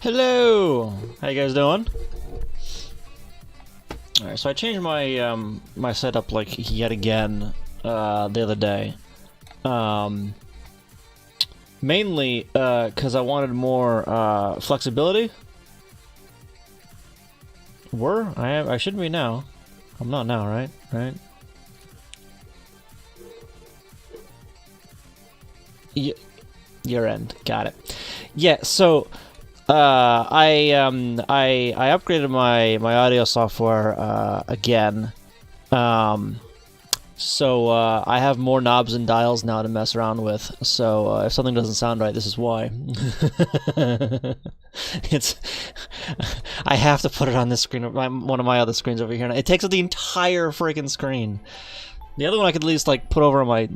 Hello! How you guys doing? Alright, so I changed my my setup like yet again the other day. Mainly because I wanted more flexibility. I shouldn't be now. I'm not now, right? Right? Your end. Got it. Yeah, so I upgraded my audio software again. So I have more knobs and dials now to mess around with. So if something doesn't sound right, this is why. I have to put it on this screen, one of my other screens over here. It takes up the entire freaking screen. The other one I could at least like put over my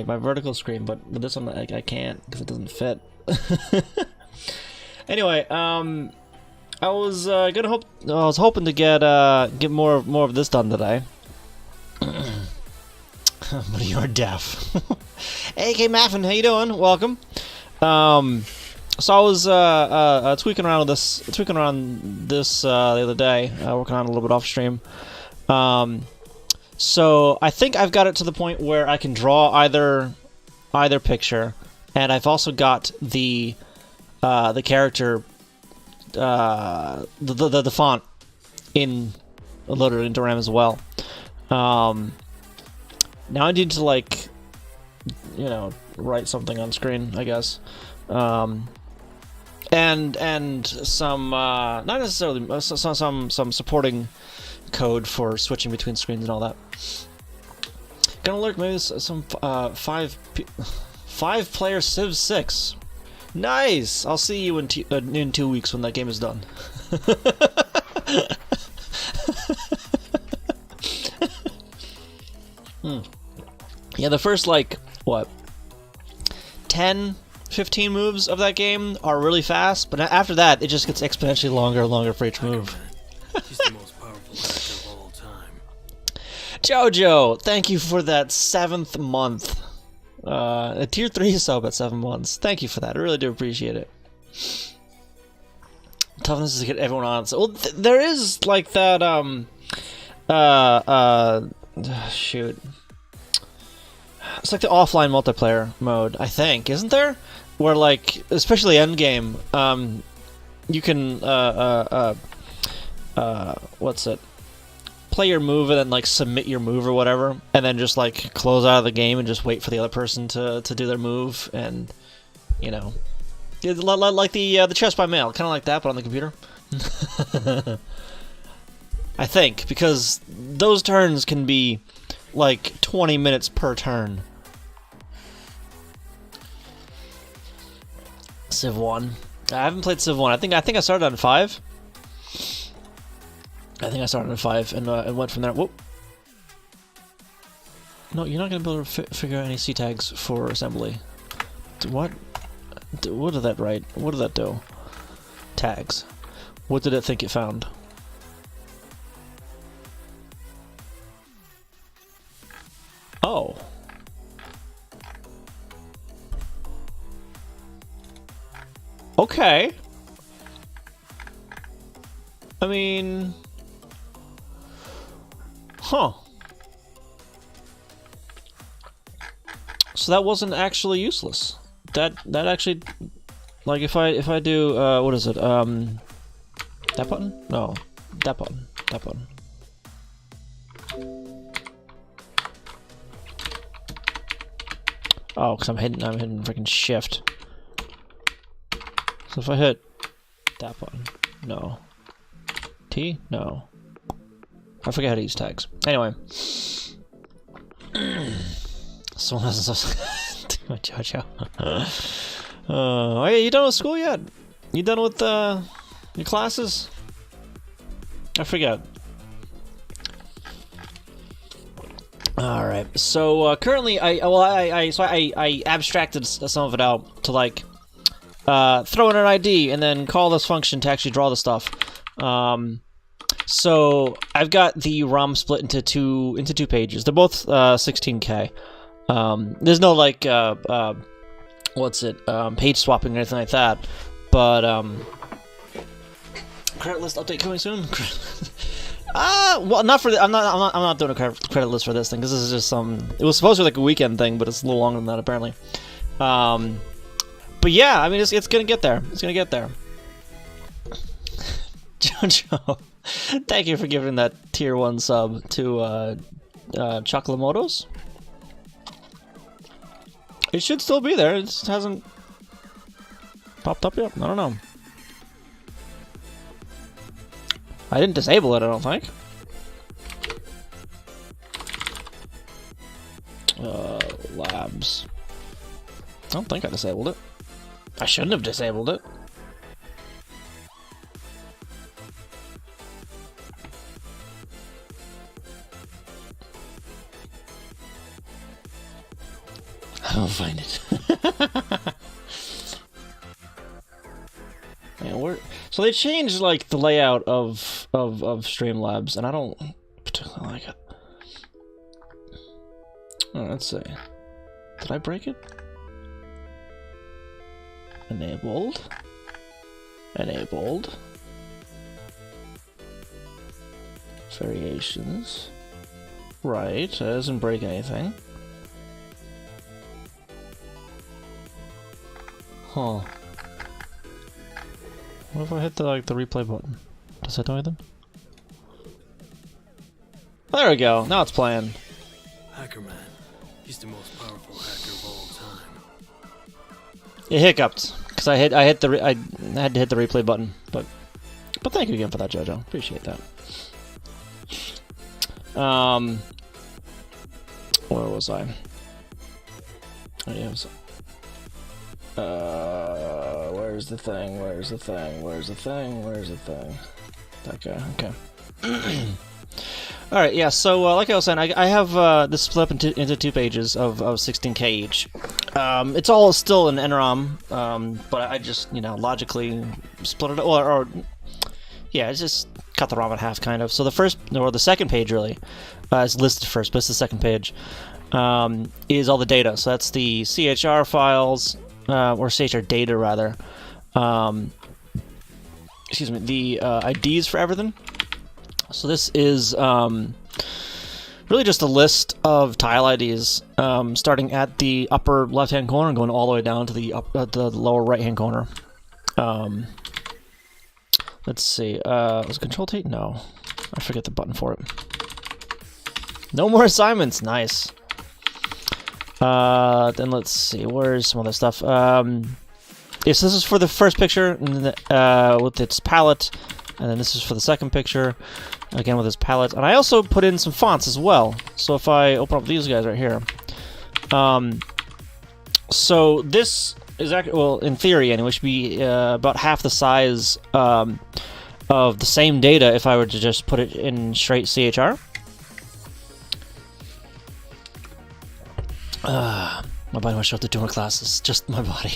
vertical screen, but with this one I can't because it doesn't fit. Anyway, I was hoping to get more of this done today. But you're deaf. Hey, K Maffin, how you doing? Welcome. So I was tweaking around this the other day, working on a little bit off stream. So I think I've got it to the point where I can draw either picture, and I've also got the character, the font loaded into RAM as well. Now I need to, like, you know, write something on screen, I guess, and some not necessarily some supporting code for switching between screens and all that. Gonna lurk maybe some five-player Civ 6. Nice! I'll see you in 2 weeks when that game is done. Yeah, the first, like, what, 10, 15 moves of that game are really fast, but after that, it just gets exponentially longer and longer for each move. He's the most powerful actor of all time. Jojo, thank you for that 7th month. A tier 3 sub at 7 months. Thank you for that. I really do appreciate it. Toughness is to get everyone on. So, well, there is like that. Shoot. It's like the offline multiplayer mode, I think, isn't there? Where, like, especially endgame, you can what's it? Play your move and then, like, submit your move or whatever, and then just, like, close out of the game and just wait for the other person to do their move, and, you know, like the chess by mail, kind of like that, but on the computer. I think, because those turns can be like 20 minutes per turn. Civ 1. I haven't played Civ 1. I think I started on 5. I think I started on 5 and went from there. Whoop. No, you're not going to be able to figure out any C tags for assembly. What? What did that write? What did that do? Tags. What did it think it found? Oh. Okay. I mean... Huh. So that wasn't actually useless. That actually... Like, if I do, what is it, that button? No. That button. That button. Oh, because I'm hitting freaking shift. So if I hit that button, no. T? No. I forget how to use tags. Anyway. Someone hasn't too much Jojo. Oh yeah, you done with school yet? You done with your classes? I forget. All right. So currently, I abstracted some of it out to like throw in an ID and then call this function to actually draw the stuff. So I've got the ROM split into two pages. They're both 16K. There's no like what's it? Page swapping or anything like that. But Credit list update coming soon. Well, not for the, I'm not doing a credit list for this thing because this is just some. It was supposed to be like a weekend thing, but it's a little longer than that apparently. But yeah, I mean, it's gonna get there. It's gonna get there. Jojo, thank you for giving that tier 1 sub to Chocolamotos. It should still be there. It just hasn't popped up yet. I don't know. I didn't disable it, I don't think. Labs. I don't think I disabled it. I shouldn't have disabled it. I'll find it. Man, so they changed like the layout of Streamlabs, and I don't particularly like it. Oh, let's see. Did I break it? Enabled. Enabled. Variations. Right, that doesn't break anything. Huh. What if I hit the replay button? Does that do anything? There we go. Now it's playing. Hacker Man. He's the most powerful hacker of all time. It hiccuped because I had to hit the replay button, but thank you again for that, Jojo. Appreciate that. Where was I? Oh, yeah, where's the thing? Where's the thing? Where's the thing? Where's the thing? That guy. Okay. All right. Yeah. So, like I was saying, I have this split up into 2 pages of 16K each. It's all still in NROM, but I just logically split it, or yeah, it's just cut the ROM in half, kind of. So the first, or the second page really, is listed first, but it's the second page. Is all the data. So that's the CHR files. Or CHR data rather. Excuse me, the IDs for everything. So this is really just a list of tile IDs, starting at the upper left-hand corner and going all the way down to the lower right-hand corner. Let's see. Was Control T? No, I forget the button for it. No more assignments. Nice. Then let's see, where's some other stuff? Yes, this is for the first picture with its palette, and then this is for the second picture, again with its palette. And I also put in some fonts as well. So if I open up these guys right here, so this is actually, well, in theory anyway, should be about half the size of the same data if I were to just put it in straight CHR. My body wants to show up to doing classes. Just my body.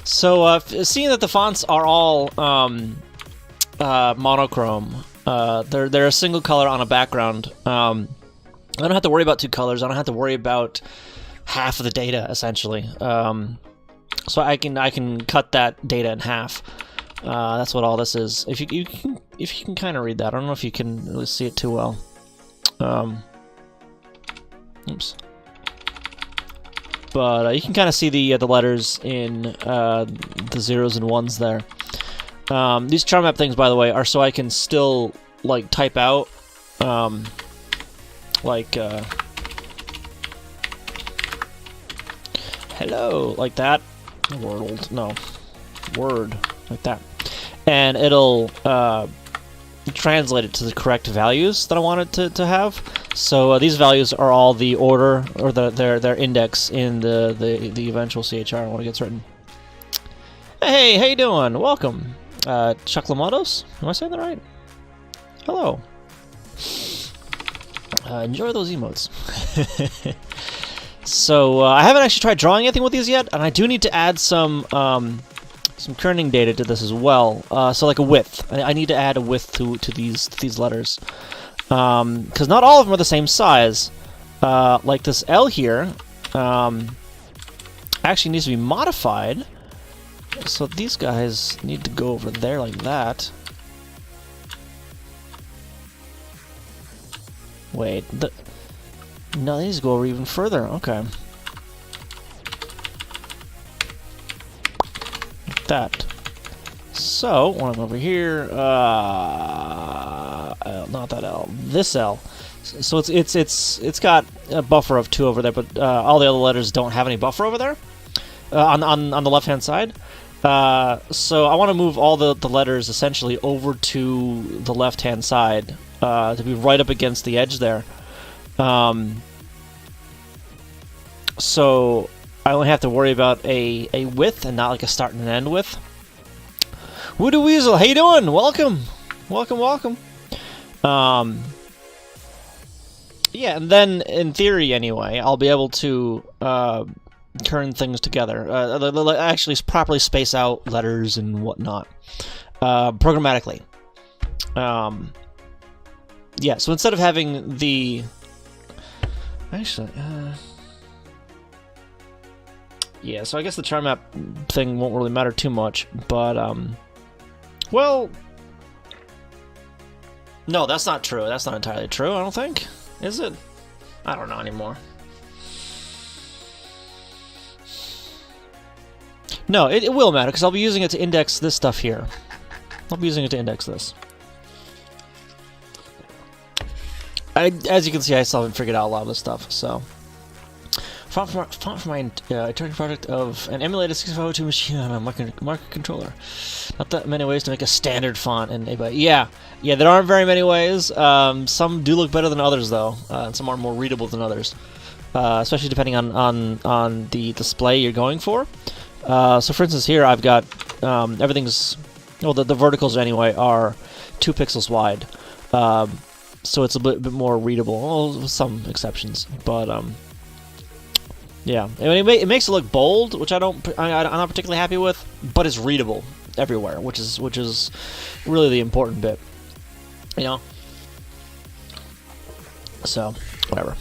So, seeing that the fonts are all monochrome, they're a single color on a background. I don't have to worry about 2 colors. I don't have to worry about half of the data essentially. So I can cut that data in half. That's what all this is. If you can kind of read that, I don't know if you can really see it too well. Oops. But you can kind of see the letters in the zeros and ones there. These chart map things, by the way, are so I can still like type out hello, like that. World, no, word, like that, and it'll translate it to the correct values that I want it to have. So these values are all the order, or their index in the eventual CHR when it gets written. Hey, how you doing? Welcome, Chocolamotos. Am I saying that right? Hello. Enjoy those emotes. So I haven't actually tried drawing anything with these yet, and I do need to add some kerning data to this as well. So like a width. I need to add a width to these letters. Because not all of them are the same size. Like this L here actually needs to be modified So these guys need to go over there like that. Wait, no, these go over even further. Okay. Like that. So, when I'm over here, not that L, this L. So it's got a buffer of 2 over there, but all the other letters don't have any buffer over there on the left-hand side. So I want to move all the letters essentially over to the left-hand side to be right up against the edge there. So I only have to worry about a width and not like a start and an end width. Woodoo Weasel, how you doing? Welcome, welcome, welcome. Yeah, and then in theory, anyway, I'll be able to turn things together. Actually, properly space out letters and whatnot programmatically. Yeah, so instead of having the actually. Yeah, so I guess the char map thing won't really matter too much, but, well, no, that's not true. That's not entirely true, I don't think. Is it? I don't know anymore. No, it will matter, because I'll be using it to index this stuff here. I'll be using it to index this. As you can see, I still haven't figured out a lot of this stuff, so. Font for my eternity project of an emulated 6502 machine on a market controller. Not that many ways to make a standard font in a. Yeah, there aren't very many ways. Some do look better than others, though, and some are more readable than others, especially depending on the display you're going for. So, for instance, here I've got everything's well, the verticals anyway are 2 pixels wide, so it's a bit more readable. Well, with some exceptions, but yeah, I mean, it makes it look bold, which I'm not particularly happy with, but it's readable everywhere, which is really the important bit, you know. So whatever.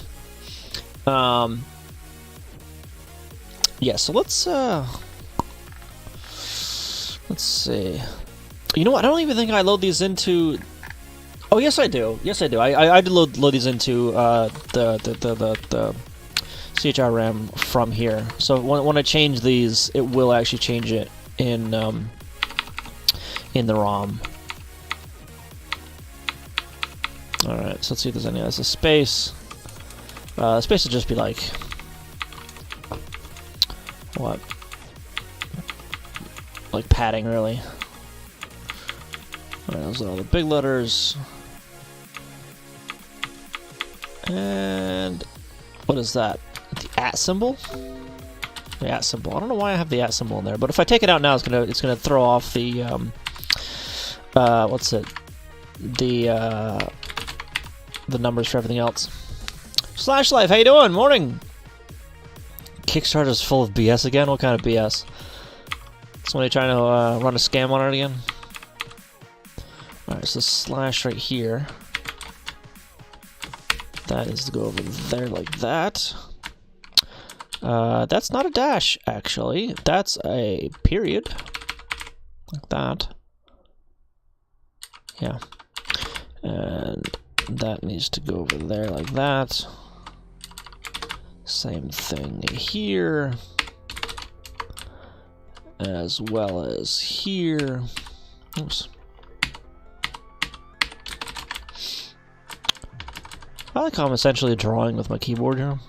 Yeah, so let's see. You know what? I don't even think I load these into. Oh yes, I do. Yes, I do. I did load these into the CHRM from here. So when I change these, it will actually change it in the ROM. All right, so let's see if there's any. There's a space. Space would just be like what? Like padding, really. All right, those are all the big letters. And what is that? The @ symbol? The @ symbol. I don't know why I have the @ symbol in there, but if I take it out now, it's gonna throw off the what's it? The numbers for everything else. Slash Life, how you doing? Morning. Kickstarter's full of BS again. What kind of BS? Somebody trying to run a scam on it again? All right, so slash right here. That is to go over there like that. That's not a dash, actually. That's a period. Like that. Yeah. And that needs to go over there like that. Same thing here. As well as here. Oops. I like how I'm essentially drawing with my keyboard here.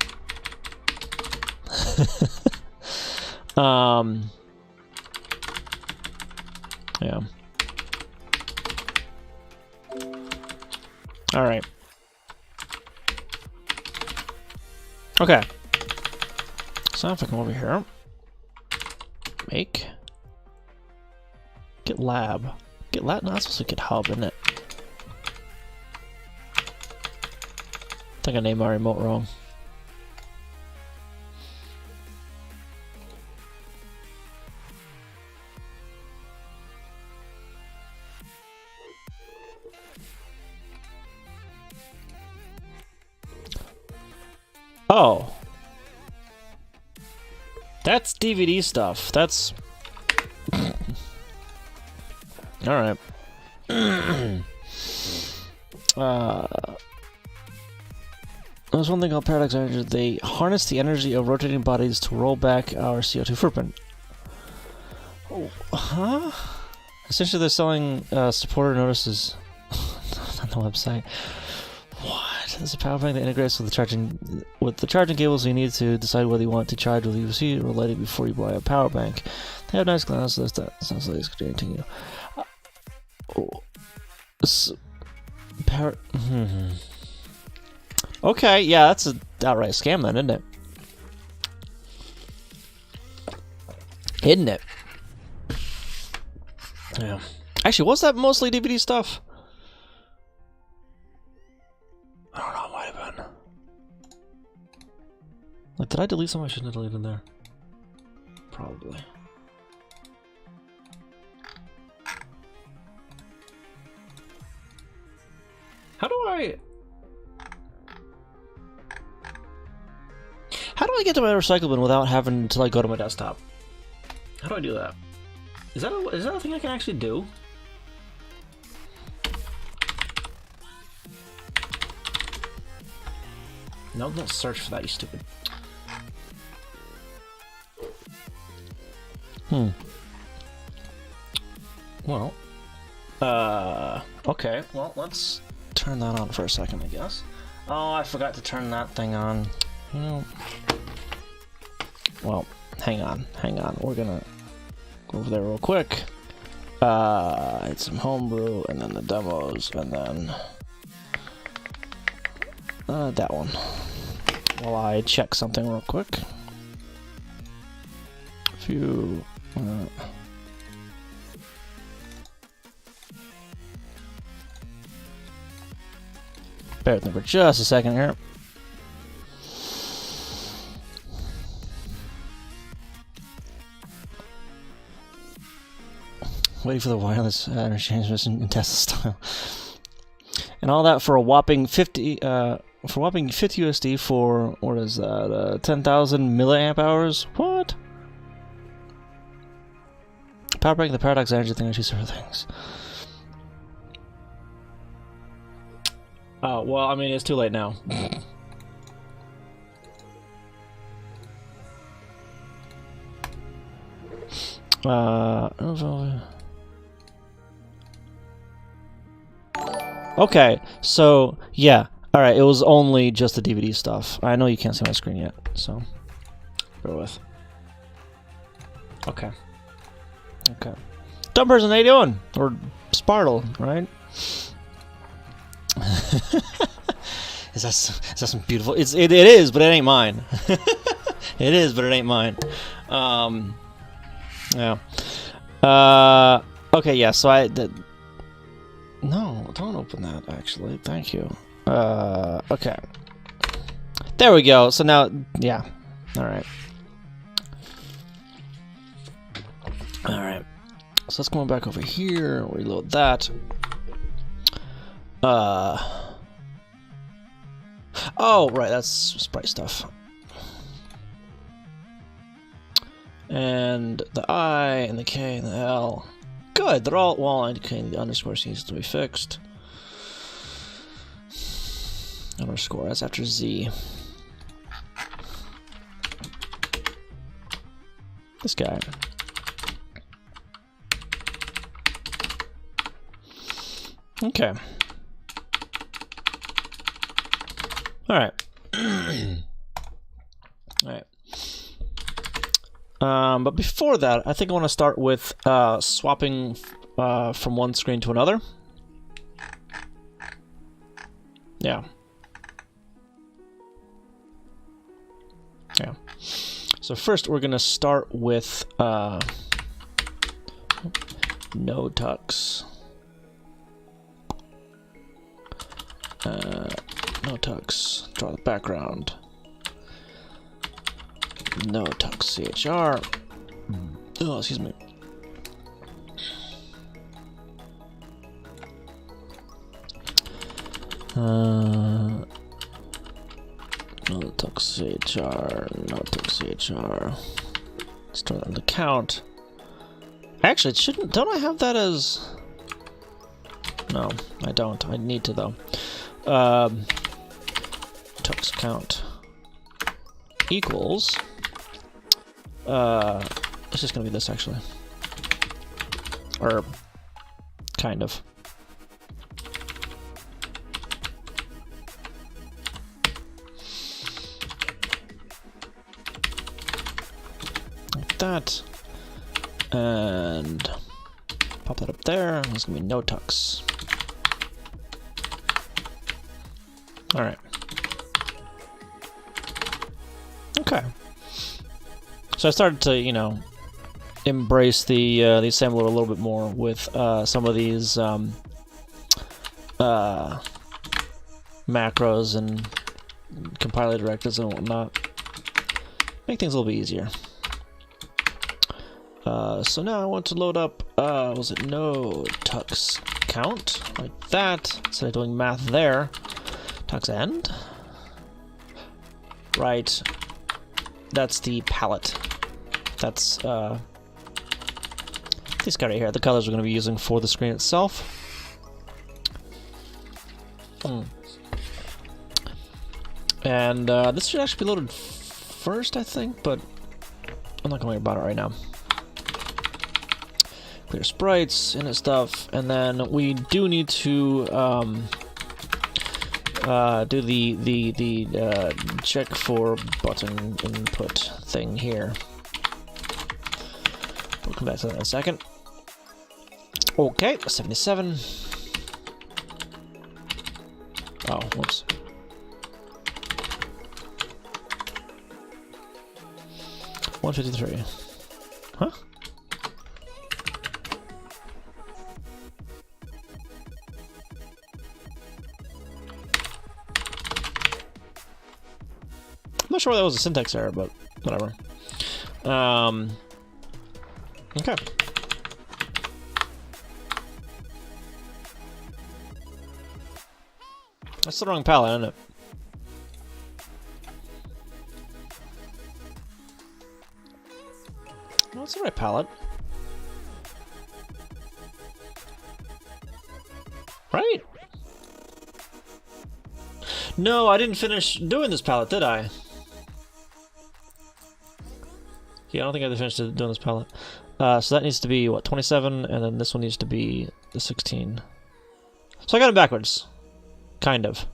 Yeah. All right. Okay. So if I come over here, make get lab, get lab. No, that's supposed to get hub, isn't it? I think I named my remote wrong. Oh. That's DVD stuff. That's... Alright. There's one thing called paradox energy. They harness the energy of rotating bodies to roll back our CO2 footprint. Oh, huh? Essentially, they're selling supporter notices on the website. What? There's a power bank that integrates with the charging cables you need to decide whether you want to charge with USB or lighting before you buy a power bank. They have nice glasses that sounds like it's guaranteeing you. Okay, yeah, that's an outright scam then, isn't it? Isn't it? Yeah. Actually, was that mostly DVD stuff? I don't know, it might have been. Like, did I delete something I shouldn't have deleted there? Probably. How do I get to my recycle bin without having to like go to my desktop? How do I do that? Is that a thing I can actually do? No, don't search for that, you stupid. Well, okay. Well, let's turn that on for a second, I guess. Oh, I forgot to turn that thing on. You know. Well, hang on. We're gonna go over there real quick. Hit some homebrew, and then the demos, and then that one. While I check something real quick. If you bear with me for just a second here. Waiting for the wireless interchange in Tesla style, and all that for a whopping 50 USD for what is that? 10,000 milliamp hours? What? Power bank, the paradox energy thing are two separate things. Oh well, I mean it's too late now. Okay, so yeah, all right. It was only just the DVD stuff. I know you can't see my screen yet, so bear with. Okay. Dumb person, how you doing? Or Spartle, right? Is that some beautiful? It is, but it ain't mine. It is, but it ain't mine. Yeah. Okay, yeah. So no, don't open that. Actually, thank you. Okay. There we go. So now, yeah. All right. So let's go back over here. Reload that. Oh, right. That's sprite stuff. And the I and the K and the L. Good. They're all well indicating the underscore needs to be fixed. Underscore. That's after Z. This guy. Okay. All right. All right. But before that, I think I want to start with swapping from one screen to another. Yeah. So first, we're gonna start with no tux. No tux. Draw the background. No tux CHR. Oh, excuse me. No tux CHR. No tux CHR. Let's turn on the count. Actually, it shouldn't. Don't I have that as? No, I don't. I need to, though. Tux count equals... it's just gonna be this, actually. Or... kind of. Like that. And... pop that up there. There's gonna be no tux. Alright. Okay. So I started to, you know, embrace the assembler a little bit more with some of these macros and compiler directives and whatnot. Make things a little bit easier. So now I want to load up, was it no tux count? Like that. Instead of doing math there. Tux end. Right. That's the palette. That's, this guy right here. The colors we're going to be using for the screen itself. And, this should actually be loaded first, I think, but I'm not going to worry about it right now. Clear sprites and stuff, and then we do need to do the check for button input thing here. We'll come back to that in a second. Okay, 77. Oh, whoops. $153. Huh? I'm not sure why that was a syntax error, but whatever. Okay. That's the wrong palette, isn't it? No, it's the right palette. Right? No, I didn't finish doing this palette, did I? Yeah, I don't think I finished doing this palette. So that needs to be, what, 27, and then this one needs to be the 16. So I got it backwards. Kind of.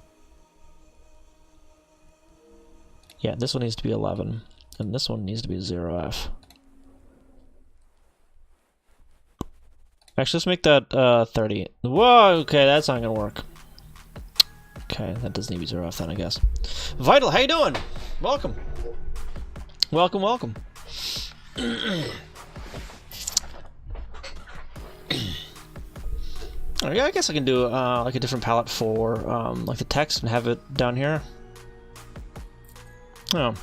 Yeah, this one needs to be 11, and this one needs to be 0F. Actually, let's make that 30. Whoa, okay, that's not gonna work. Okay, that doesn't need to be 0F then, I guess. Vital, how you doing? Welcome. Welcome, welcome. Yeah, I guess I can do like a different palette for like the text and have it down here. Oh,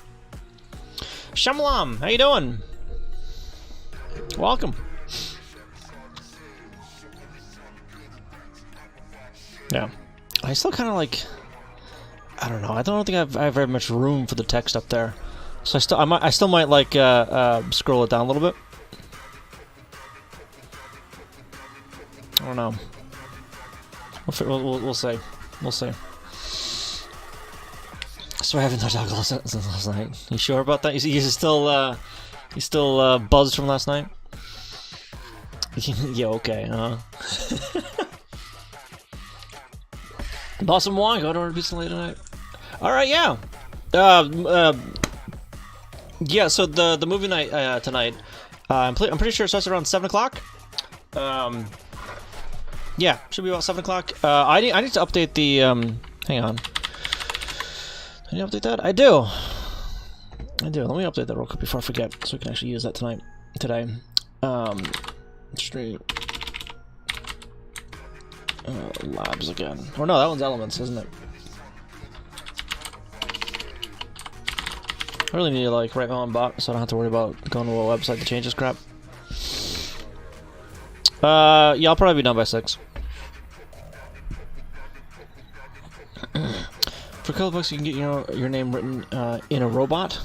Shamalam, how you doing? Welcome. Yeah, I still kind of like, I don't know. I don't think I have very much room for the text up there, so I still might like scroll it down a little bit. I don't know. We'll see. We'll see. So I haven't touched alcohol since last night. You sure about that? You still buzzed from last night? Yeah, okay. Bought some wine. Go to order pizza late tonight. All right, yeah. Yeah. So the movie night tonight. I'm pretty sure it starts around 7 o'clock. Yeah, should be about 7 o'clock. I need to update the, hang on. I need to update that? I do. Let me update that real quick before I forget, so we can actually use that today. Straight. Labs again. Or no, that one's Elements, isn't it? I really need to, like, write my own bot, so I don't have to worry about going to a website to change this crap. Yeah, I'll probably be done by 6. For color books, you can get your name written in a robot.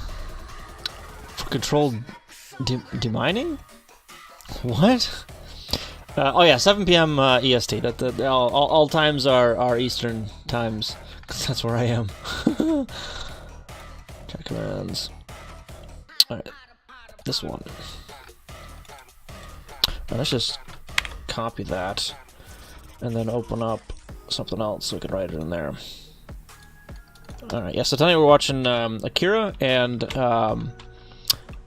For controlled demining? What? Oh yeah, 7 p.m. EST. All times are Eastern times, 'cause that's where I am. Check commands. All right, this one. Now let's just copy that, and then open up something else so we can write it in there. All right. Yeah. So tonight we're watching Akira and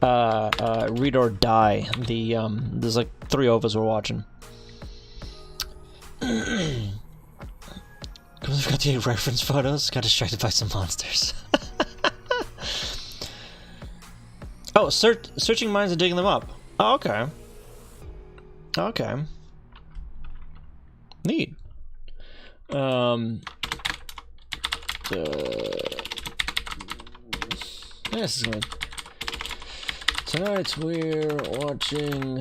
Read or Die. There's like 3 of us we're watching. We've got the reference photos. Got distracted by some monsters. Oh, searching mines and digging them up. Oh, okay. Okay. Neat. This is good. Tonight we're watching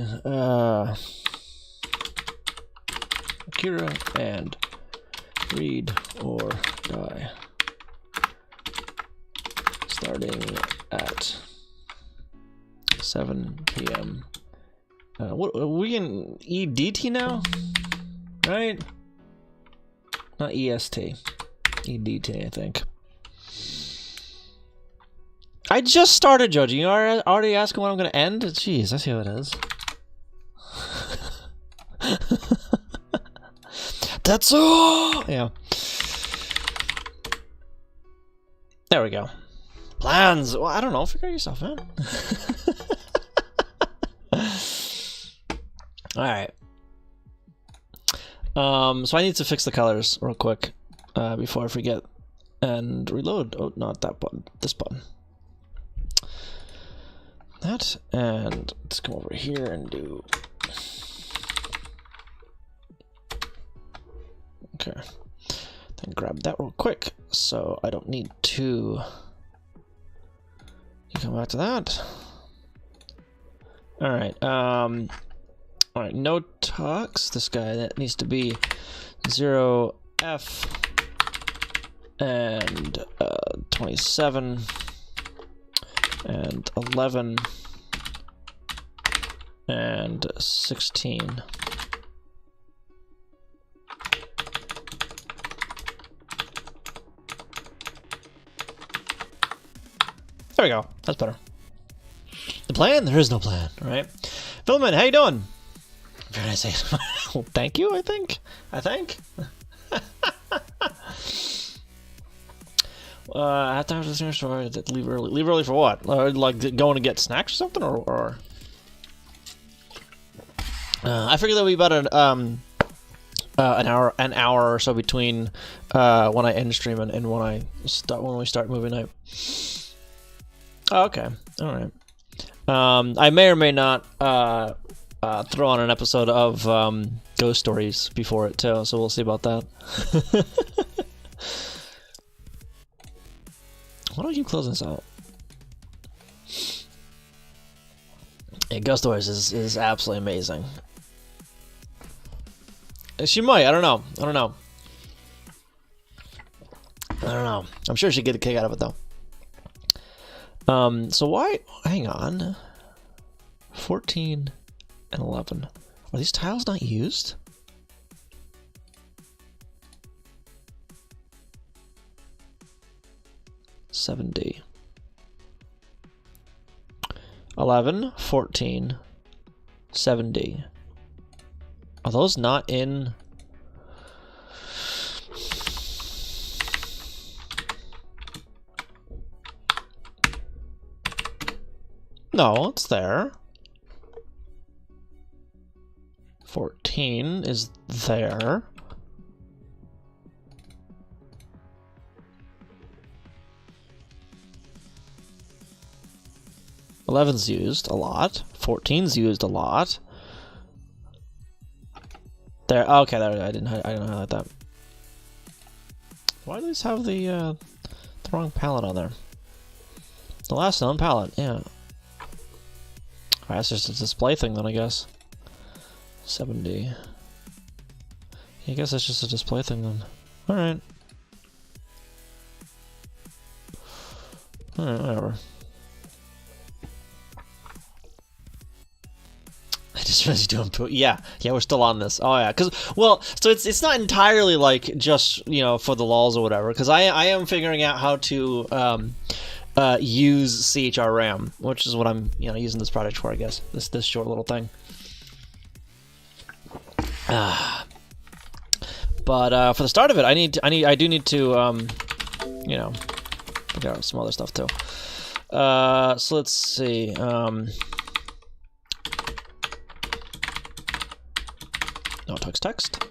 Akira and Read or Die. Starting at 7 p.m. What are we in EDT now? Right? Not EST. EDT, I think. I just started, Joji. You are already asking when I'm going to end? Jeez, I see how it is. That's all! Yeah. There we go. Plans! Well, I don't know. Figure it yourself, man. Alright. So I need to fix the colors real quick before I forget. And reload. Oh, not that button. This button. That, and let's come over here and do... Okay. Then grab that real quick, so I don't need to... You come back to that. Alright, alright, no tux. This guy, that needs to be 0F and 27 and 11 and 16. There we go. That's better. The plan? There is no plan, right? Philman, how you doing? Very nice. Well, thank you, I think. After the dinner store, leave early. Leave early for what? Like going to get snacks or something, or? I figured that would be about an hour or so between when I end stream and when we start movie night. Oh, okay, all right. I may or may not throw on an episode of Ghost Stories before it too, so we'll see about that. Why don't you close this out? Yeah, Ghost Stories is absolutely amazing. She might. I don't know. I'm sure she'd get a kick out of it though. So why? Hang on. 14 and 11. Are these tiles not used? $70. 11, 14, 70. Are those not in? No, it's there. 14 is there. Eleven's used a lot. 14's used a lot. There. Okay, there. I didn't highlight that. Why do these have the wrong palette on there? The last known palette. Yeah. Alright, that's just a display thing then, I guess. 70. I guess that's just a display thing then. Alright. Alright, whatever. I just soon as you do them, yeah, we're still on this. Oh yeah, so it's not entirely like just, you know, for the lulz or whatever, because I am figuring out how to use CHRRAM, which is what I'm, you know, using this project for, I guess. This short little thing. But for the start of it, I do need to you know, figure out some other stuff too. So let's see. No text.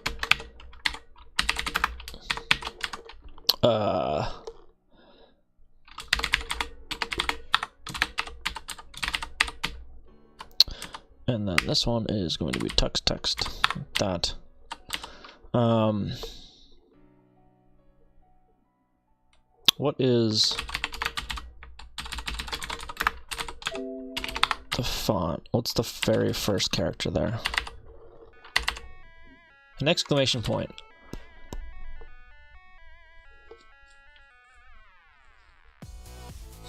And then this one is going to be text. That. What is the font? What's the very first character there? An exclamation point.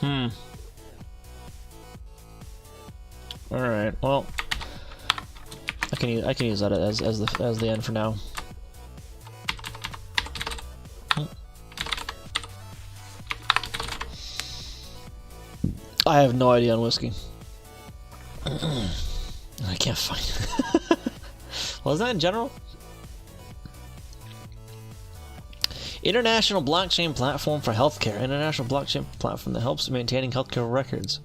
All right. Well, I can use that as the end for now. I have no idea on whiskey. I can't find it. Well, is that in general? International blockchain platform for healthcare. International blockchain platform that helps maintaining healthcare records.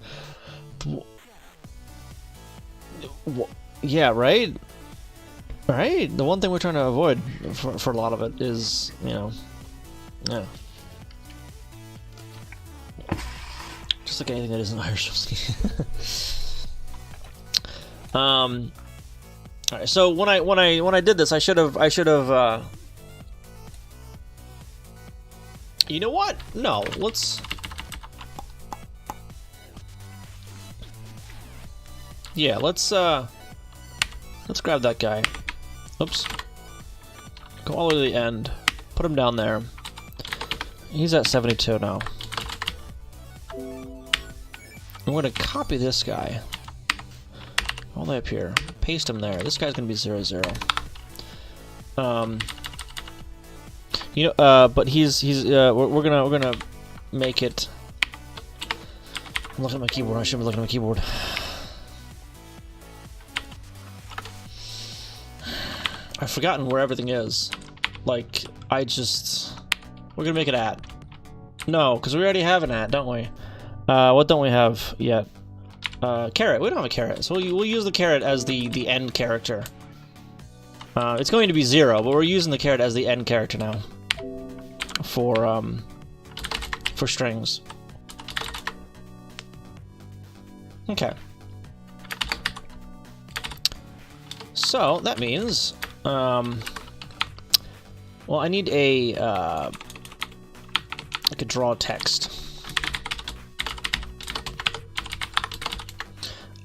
Yeah, right? Right? The one thing we're trying to avoid for a lot of it is, you know, yeah. Just like anything that isn't Irish whiskey. Alright, so when I did this, I should have you know what? No, let's grab that guy. Oops. Go all the way to the end. Put him down there. He's at 72 now. I'm going to copy this guy all the way up here. Paste him there. This guy's going to be 0, 0. You know, but we're gonna make it. I'm looking at my keyboard. I shouldn't be looking at my keyboard. I've forgotten where everything is. Like, we're gonna make it at. No, because we already have an at, don't we? What don't we have yet? Carrot. We don't have a carrot, so we'll use the carrot as the end character. It's going to be 0, but we're using the carrot as the end character now. For strings. Okay. So that means, well, I need a like a draw text.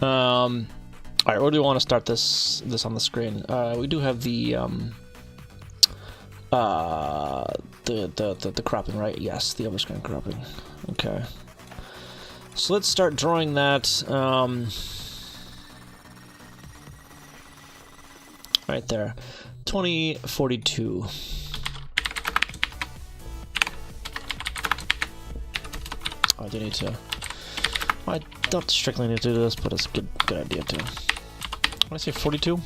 All right, where do we want to start this on the screen? We do have the cropping, right? Yes, the overscreen cropping. Okay. So let's start drawing that right there. 2042. I do need to. I don't strictly need to do this, but it's a good idea too. What did I say, 42?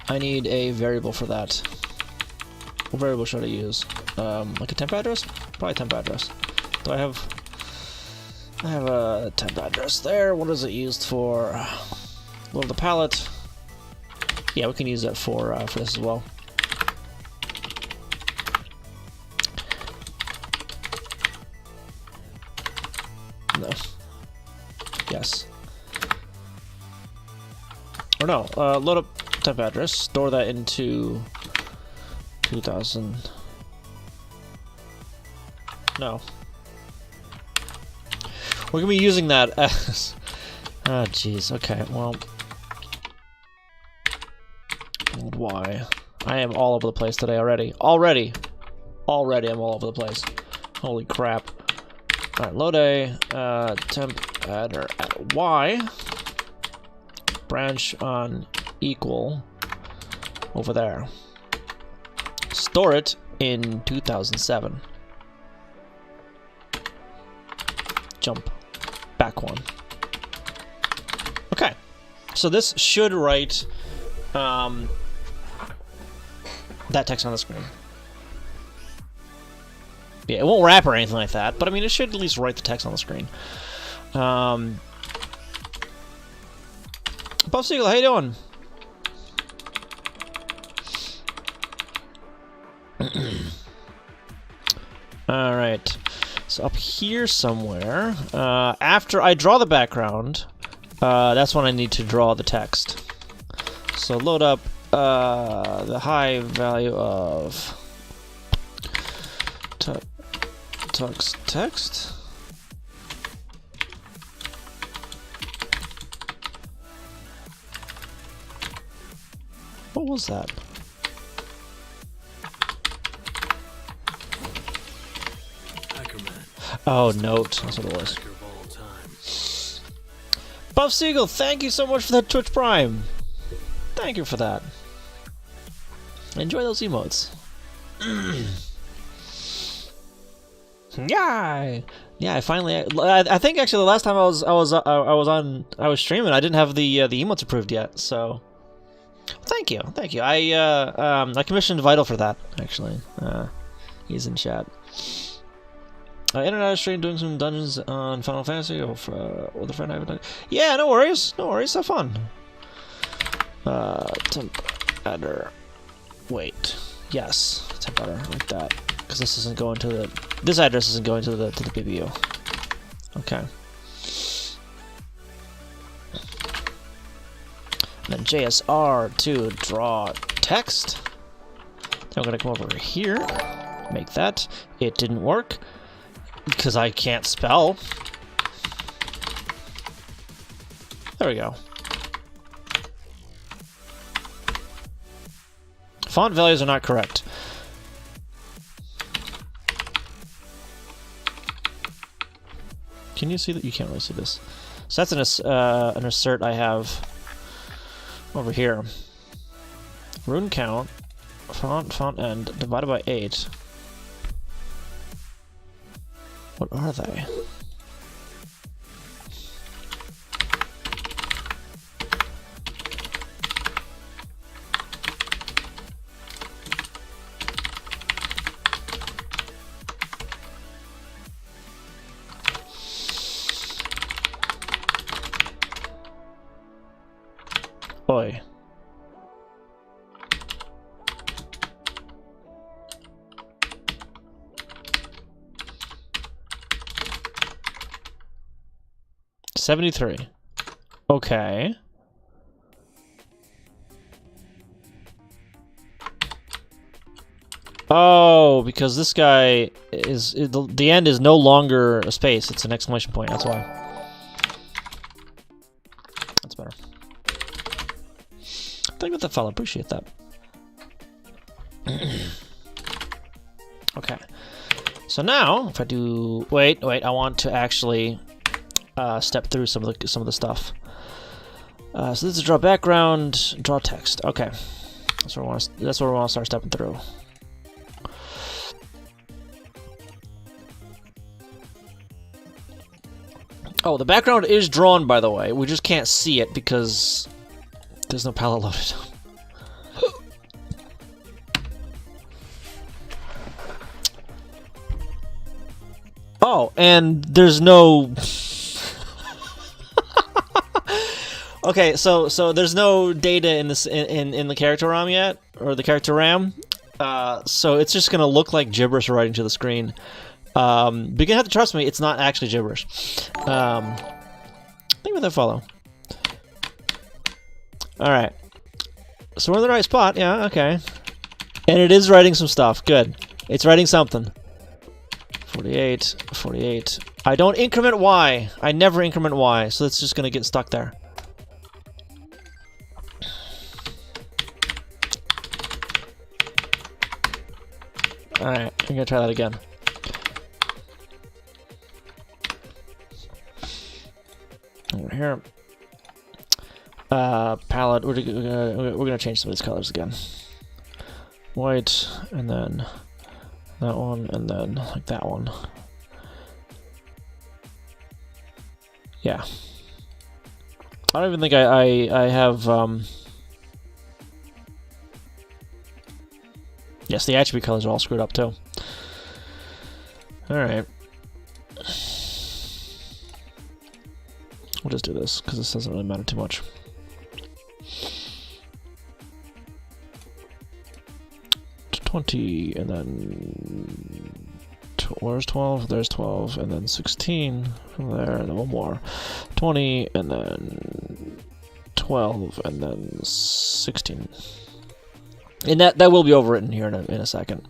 I need a variable for that. What variable should I use? Like a temp address? Probably temp address. Do I have a temp address there. What is it used for? Load the palette. Yeah, we can use that for this as well. No. Yes. Or no, load up temp address, store that into 2000. No. We're gonna be using that as... Oh, jeez. Okay, well... Why? I am all over the place today already. Already I'm all over the place. Holy crap. Alright, load a temp adder at Y. Branch on equal over there. Store it in 2007. Jump back one. Okay, so this should write that text on the screen. Yeah, it won't wrap or anything like that, but I mean, it should at least write the text on the screen. Buff Seagull, how you doing? Alright, so up here somewhere, after I draw the background, that's when I need to draw the text. So load up the high value of tux text. What was that? Oh, note. That's what it was. Buff Seagull, thank you so much for that Twitch Prime. Thank you for that. Enjoy those emotes. Yeah, I finally. I think actually the last time I was streaming, I didn't have the emotes approved yet. So, thank you. I commissioned Vital for that actually. He's in chat. Internet stream doing some dungeons on Final Fantasy with a friend I haven't done. Yeah, no worries. Have fun. Temp adder. Wait. Yes, temp adder like that. Because this isn't going to the. This address isn't going to the PBU. Okay. And then JSR to draw text. Then I'm gonna come over here. Make that. It didn't work because I can't spell. There we go. Font values are not correct. Can you see that? You can't really see this. So that's an assert I have over here. Rune count, font end, divided by 8. What are they? Oi. $73. Okay. Oh, because this guy is the end is no longer a space; it's an exclamation point. That's why. That's better. Thank you for that follow. Appreciate that. Okay. So now, if I do wait, I want to actually step through some of the stuff. So this is draw background, draw text. Okay, that's where we want to start stepping through. Oh, the background is drawn, by the way. We just can't see it because there's no palette loaded. Oh, and there's no. Okay, so there's no data in this in the character RAM yet, or the character RAM. So it's just gonna look like gibberish writing to the screen. But you're gonna have to trust me; it's not actually gibberish. Think with that follow. All right, so we're in the right spot. Yeah, okay. And it is writing some stuff. Good. It's writing something. 48, 48. I don't increment Y. I never increment Y, so it's just gonna get stuck there. Alright, I'm gonna try that again. here. Palette. We're gonna change some of these colors again. White, and then that one, and then like that one. Yeah. I don't even think I have. Yes, the attribute colors are all screwed up too. All right. We'll just do this because this doesn't really matter too much. $20 and then where's 12? There's 12 and then 16 from there and then one more. 20 and then 12 and then 16. And that will be overwritten here in a second.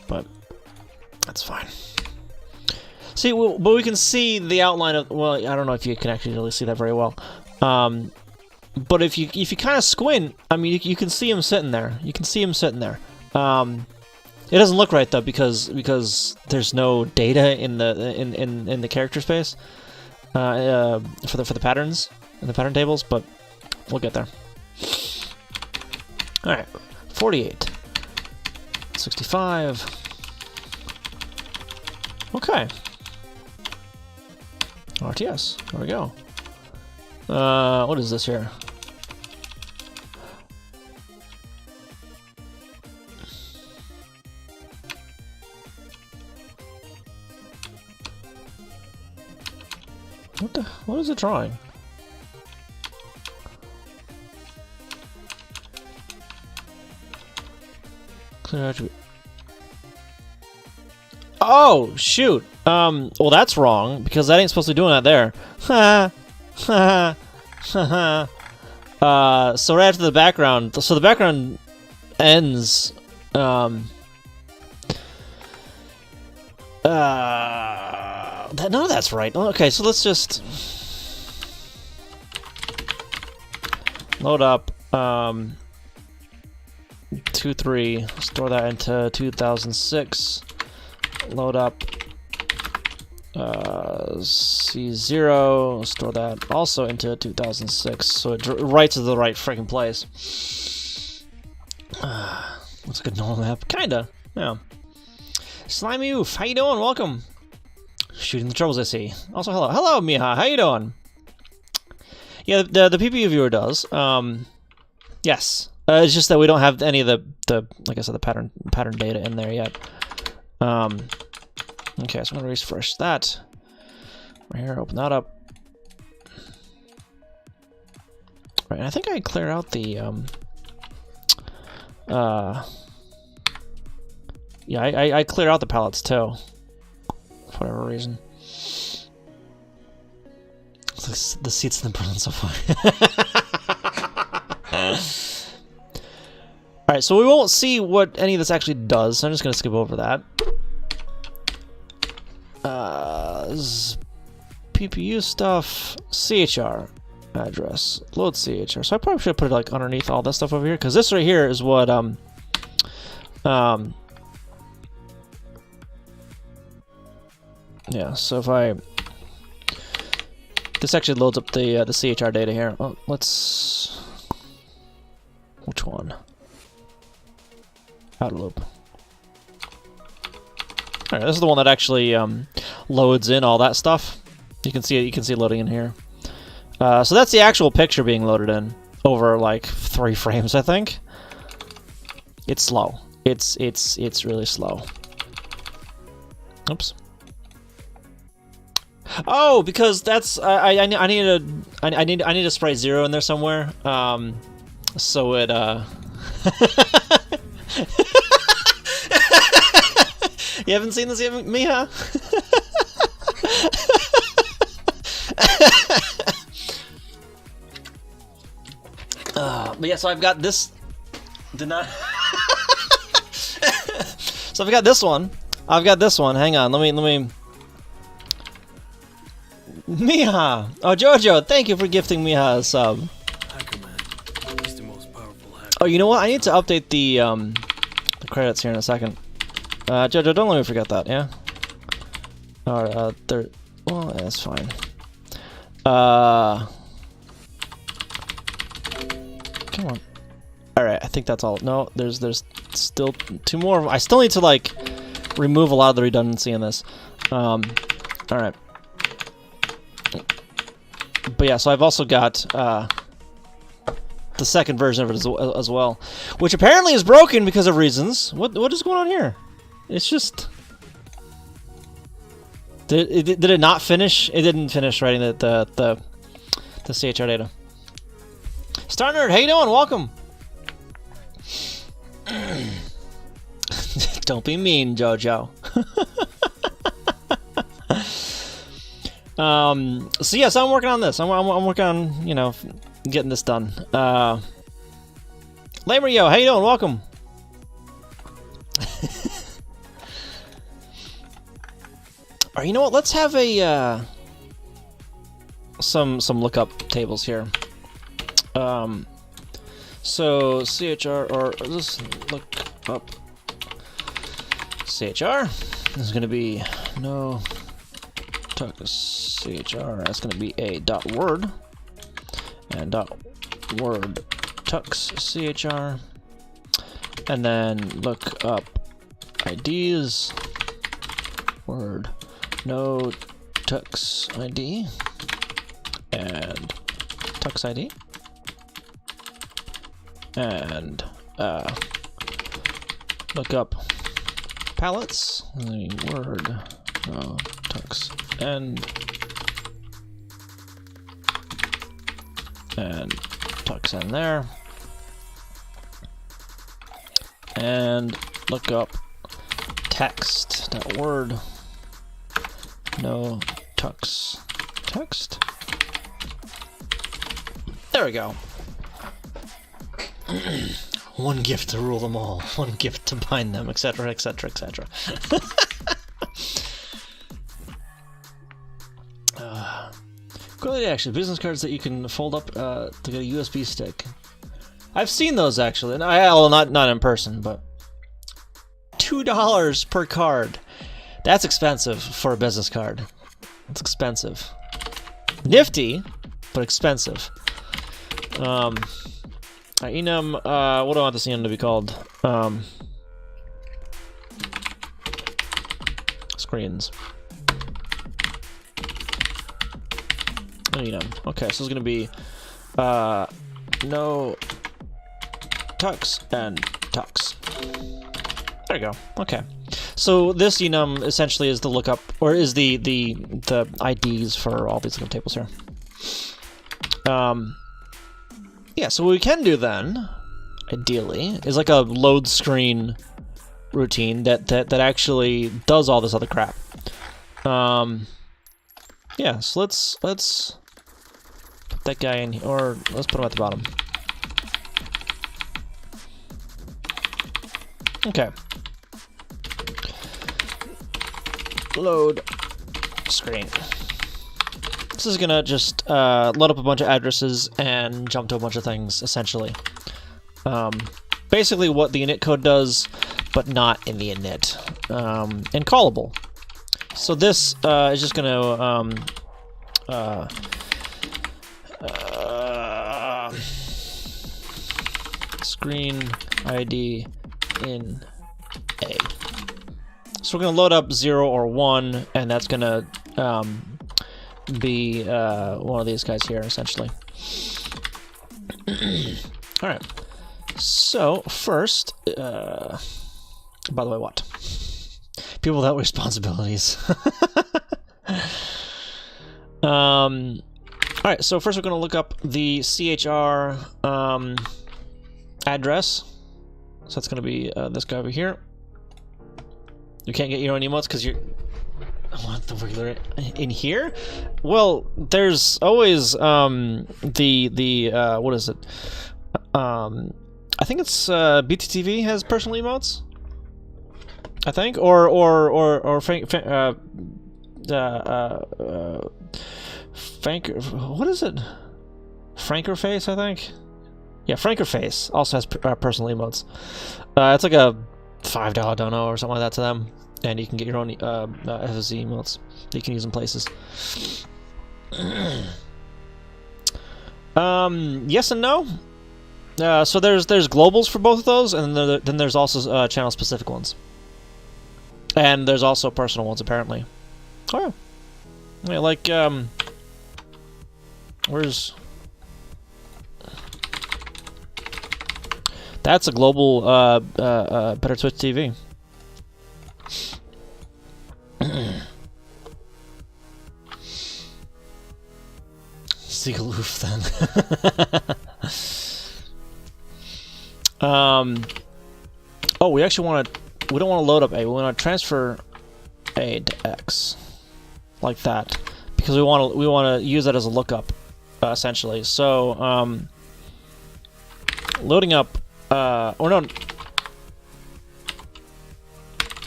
But that's fine. See, but we can see the outline of. Well, I don't know if you can actually really see that very well. But if you kind of squint, I mean, you can see him sitting there. You can see him sitting there. It doesn't look right though because there's no data in the character space for the patterns in the pattern tables. But we'll get there. All right, 48, 65. Okay. RTS. There we go. What is this here? What is it drawing? Clear attribute. Oh, shoot. Well, that's wrong, because that ain't supposed to be doing that there. So right after the background, so the background ends, no, that's right. Okay, so let's just load up, 2.3, store that into 2006, load up, C0, store that also into 2006, so it writes to the right freaking place. Looks like a normal map. Kinda, yeah. Slimy Oof, how you doing? Welcome. Shooting the troubles I see. Also, hello. Hello, Miha, how you doing? Yeah, the PPU viewer does. Yes. It's just that we don't have any of the like I said, the pattern data in there yet. Okay, so I'm gonna refresh that. Right here, open that up. Right, and I think I clear out the yeah, I clear out the palettes too. For whatever reason. It's like the seats in the Berlin Sofa. Alright, so we won't see what any of this actually does, so I'm just gonna skip over that. PPU stuff, CHR address, load CHR. So I probably should put it like underneath all this stuff over here, because this right here is what yeah. So if this actually loads up the CHR data here. Oh, let's which one? Outer loop. Alright, this is the one that actually loads in all that stuff. You can see it. You can see it loading in here. So that's the actual picture being loaded in over like 3 frames, I think. It's slow. It's really slow. Oops. Oh, because that's I need to spray 0 in there somewhere. So it You haven't seen this yet, Miha? But yeah, so I've got this. Did not. So I've got this one. I've got this one. Hang on. Let me. Miha. Oh, Jojo, thank you for gifting Miha a sub. Hacker man. He's the most powerful hacker. Oh, you know what? I need to update the credits here in a second. Jojo, don't let me forget that. Yeah. Alright. Well, that's fine. Come on. Alright, I think that's all. No, there's still 2 more. I still need to, like, remove a lot of the redundancy in this. Alright. But yeah, so I've also got, the second version of it as well. Which apparently is broken because of reasons. What is going on here? It's just... Did it not finish? It didn't finish writing the CHR data. Star Nerd, how you doing? Welcome. Don't be mean, Jojo. So yes, I'm working on this. I'm working on, you know, getting this done. Lamerio, how you doing? Welcome. Or you know what? Let's have a some lookup tables here. So CHR, or let's look up CHR. This is going to be no tux CHR. That's going to be a dot word and dot word tux CHR, and then look up IDs word no tux ID and tux ID. And look up palettes, the word tux and tux in there, and look up text that word no tux text. There we go. One gift to rule them all, one gift to bind them, etc., etc., etc. Good idea, actually. Business cards that you can fold up to get a USB stick. I've seen those, actually. And well, not in person, but $2 per card. That's expensive for a business card. It's expensive. Nifty, but expensive. Enum, what do I want this enum to be called? Screens. Enum. Okay, so it's gonna be no tux and tux. There you go. Okay. So this enum essentially is the lookup, or is the IDs for all these lookup tables here. Yeah, so what we can do then, ideally, is like a load screen routine that actually does all this other crap. Yeah, so let's put that guy in here, or let's put him at the bottom. Okay. Load screen. This is gonna just load up a bunch of addresses and jump to a bunch of things, essentially. Basically what the init code does, but not in the init. And callable. So this is just gonna screen ID in A. So we're gonna load up 0 or 1, and that's gonna be one of these guys here, essentially. Alright. So, first, by the way, what? People without responsibilities. Alright, so first we're going to look up the CHR address. So that's going to be this guy over here. You can't get your own emotes because you're... What, the regular in here? Well, there's always the what is it? I think it's BTTV has personal emotes. I think, or what is it? Frankerface, I think. Yeah, Frankerface also has personal emotes. It's like a $5 dono or something like that to them. And you can get your own FSZ emotes that you can use in places. Yes and no. So there's globals for both of those, and then there's also channel specific ones, and there's also personal ones apparently. Oh yeah, like where's that's a global Better Twitch TV. Seagaloof then. Oh, we don't want to load up A. We want to transfer A to X, like that, because we want to use that as a lookup, essentially. So, loading up, or no.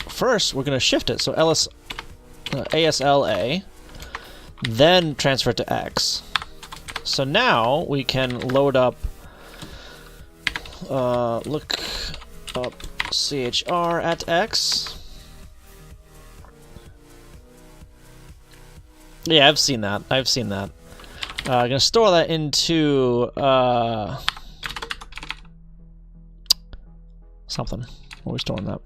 First, we're going to shift it. So ASLA, then transfer it to X. So now we can load up. Look up CHR at X. Yeah, I've seen that. I'm gonna store that into something. Where are we storing that?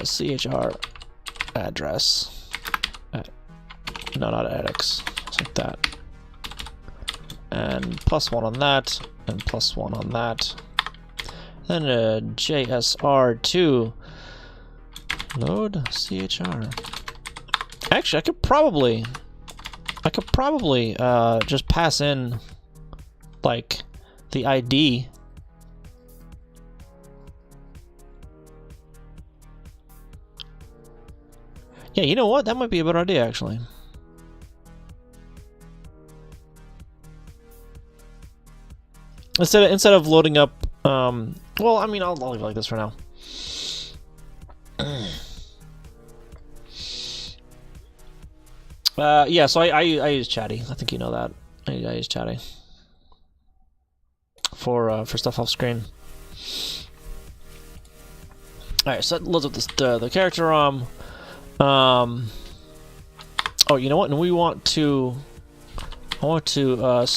CHR address. No, not at X. It's like that. And +1 on that, and +1 on that. Then JSR2 load CHR. Actually, I could probably just pass in like the ID. Yeah, you know what? That might be a better idea actually. Instead of loading up, well, I mean, I'll leave it like this for now. Yeah, so I use Chatty. I think you know that. I use Chatty for stuff off screen. All right, so that loads up the character ROM. Oh, you know what? And I want to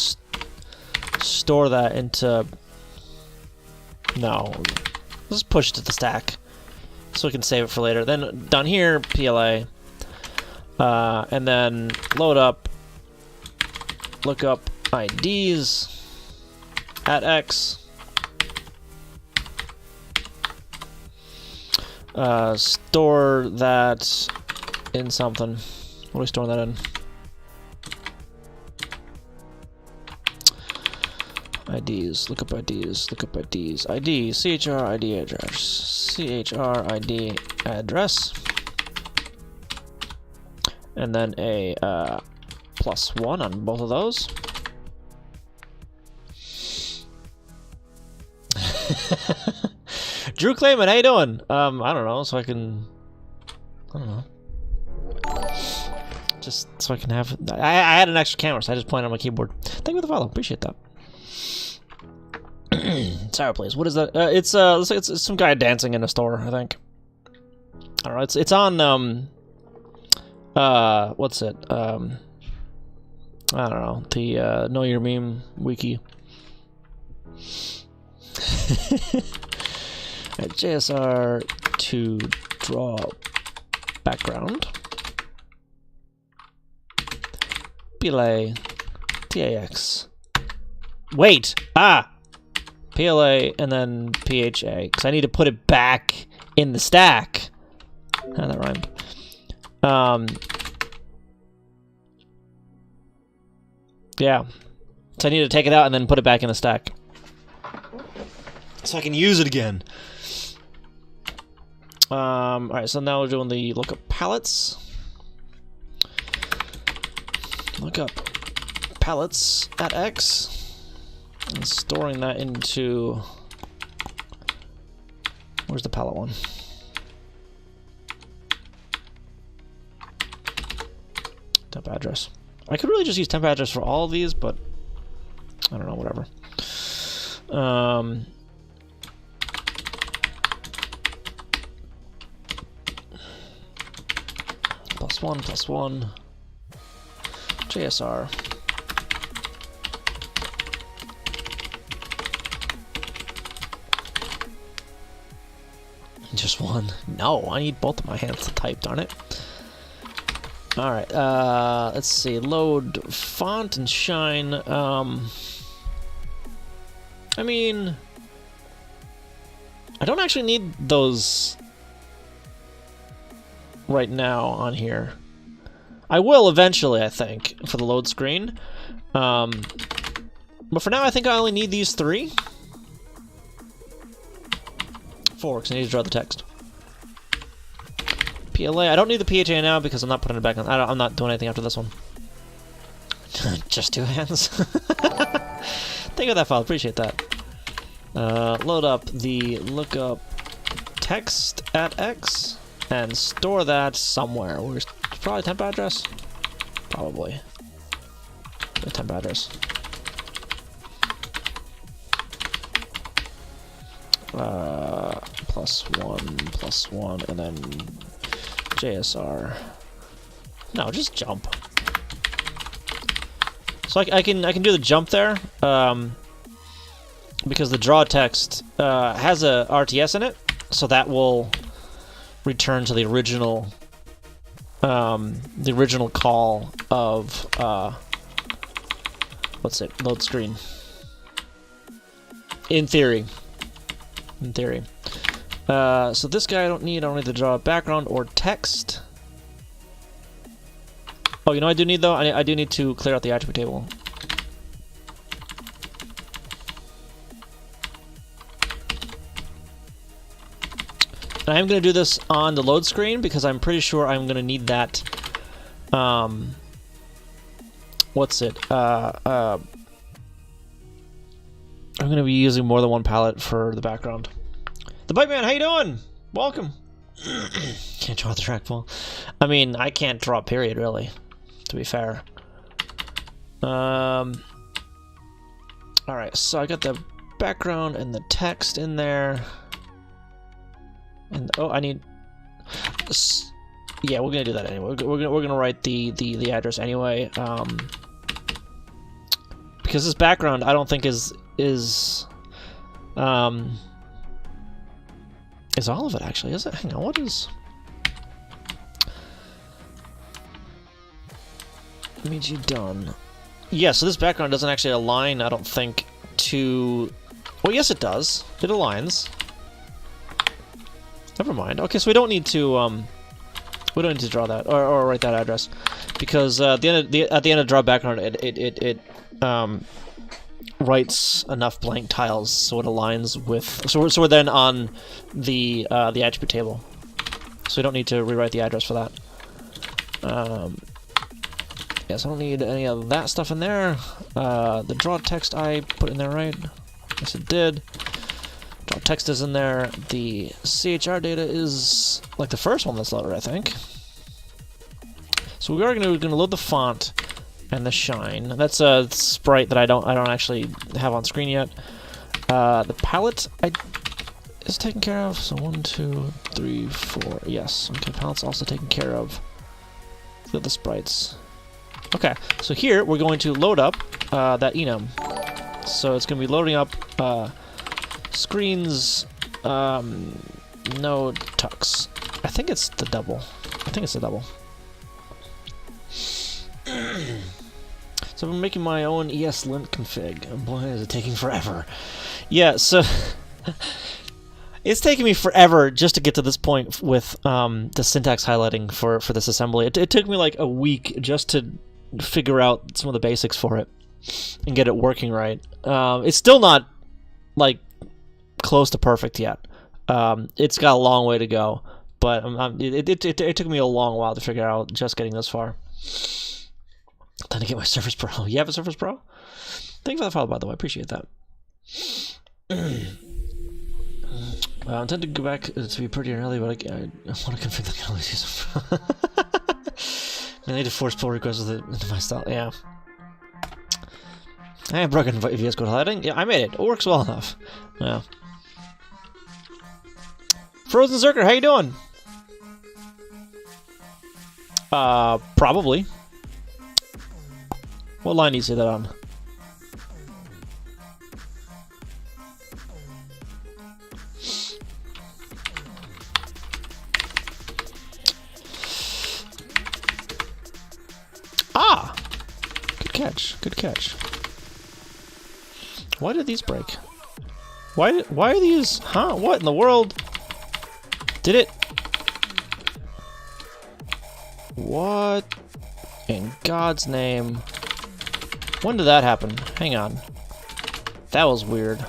store that into. No, let's push it to the stack so we can save it for later. Then down here, PLA, and then load up, look up IDs at X. Store that in something. What are we storing that in? IDs, look up IDs, look up IDs. ID, CHR ID address. CHR ID address. And then a +1 on both of those. Drew Clayman, how you doing? I don't know, so I don't know. Just so I can have... I had an extra camera, so I just pointed on my keyboard. Thank you for the follow, appreciate that. Sour Place, what is that? It's some guy dancing in a store, I think. I don't know, it's on, what's it? I don't know, the, Know Your Meme wiki. JSR to draw background. PLA TAX. Wait! PLA and then PHA, because I need to put it back in the stack. That rhymed. Yeah. So I need to take it out and then put it back in the stack, so I can use it again. Alright, so now we're doing the lookup palettes. Lookup palettes at X. And storing that into... Where's the palette one? Temp address. I could really just use temp address for all of these, but... I don't know, whatever. +1, +1. JSR. Just one. No, I need both of my hands to type, darn it. Alright, let's see. Load font and shine. I mean, I don't actually need those right now on here. I will eventually, I think, for the load screen. But for now, I think I only need these 3. 4, because I need to draw the text. PLA, I don't need the PHA now because I'm not putting it back on. I'm not doing anything after this one. Just 2 hands. Thank you for that file, appreciate that. Load up the lookup text at X and store that somewhere. Where's probably temp address? Probably. The temp address. +1, and then JSR. No, just jump. So I can do the jump there, because the draw text has a RTS in it, so that will return to the original call of what's it? Load screen. In theory. So this guy I don't need to draw a background or text. Oh, you know what I do need though? I do need to clear out the attribute table. And I'm going to do this on the load screen because I'm pretty sure I'm going to need that. What's it? I'm going to be using more than one palette for the background. The Bike Man, how you doing? Welcome. Can't draw the trackball. I mean, I can't draw period, really, to be fair. Alright, so I got the background and the text in there. And oh, I need... Yeah, we're gonna do that anyway. We're gonna write the address anyway. Because this background I don't think is all of it actually, is it? Hang on, what is... MEG done. Yeah, so this background doesn't actually align, I don't think, to... Well, yes it does. It aligns. Never mind. Okay, so we don't need to draw that or write that address, because at the end of draw background, it writes enough blank tiles so it aligns with. So we're then on the attribute table, so we don't need to rewrite the address for that. Yes, I don't need any of that stuff in there. The draw text I put in there, right? Yes, it did. Draw text is in there. The CHR data is like the first one that's loaded, I think. So we are going to load the font and the shine. That's a sprite that I don't actually have on screen yet. The palette is taken care of. So 1, 2, 3, 4. Yes. Okay, palette's also taken care of. The other sprites. Okay, so here we're going to load up that enum. So it's going to be loading up screens no tux. I think it's the double. So I'm making my own ESLint config. Oh boy, is it taking forever. Yeah, so it's taking me forever just to get to this point with the syntax highlighting for this assembly. It took me like a week just to figure out some of the basics for it and get it working right. It's still not like close to perfect yet. It's got a long way to go, but it took me a long while to figure out just getting this far. Time to get my Surface Pro. You have a Surface Pro? Thank you for the follow, by the way. I appreciate that. I intend to go back to be pretty early, but I want to configure the always use them. I need to force pull requests with it into my style. Yeah. I have broken VS Code highlighting. Yeah, I made it. It works well enough. Yeah. Frozen Zerker, how you doing? Probably. What line do you say that on? catch. Good catch. Why did these break? Why are these... Huh? What in the world? Did it... What in God's name? When did that happen? Hang on. That was weird.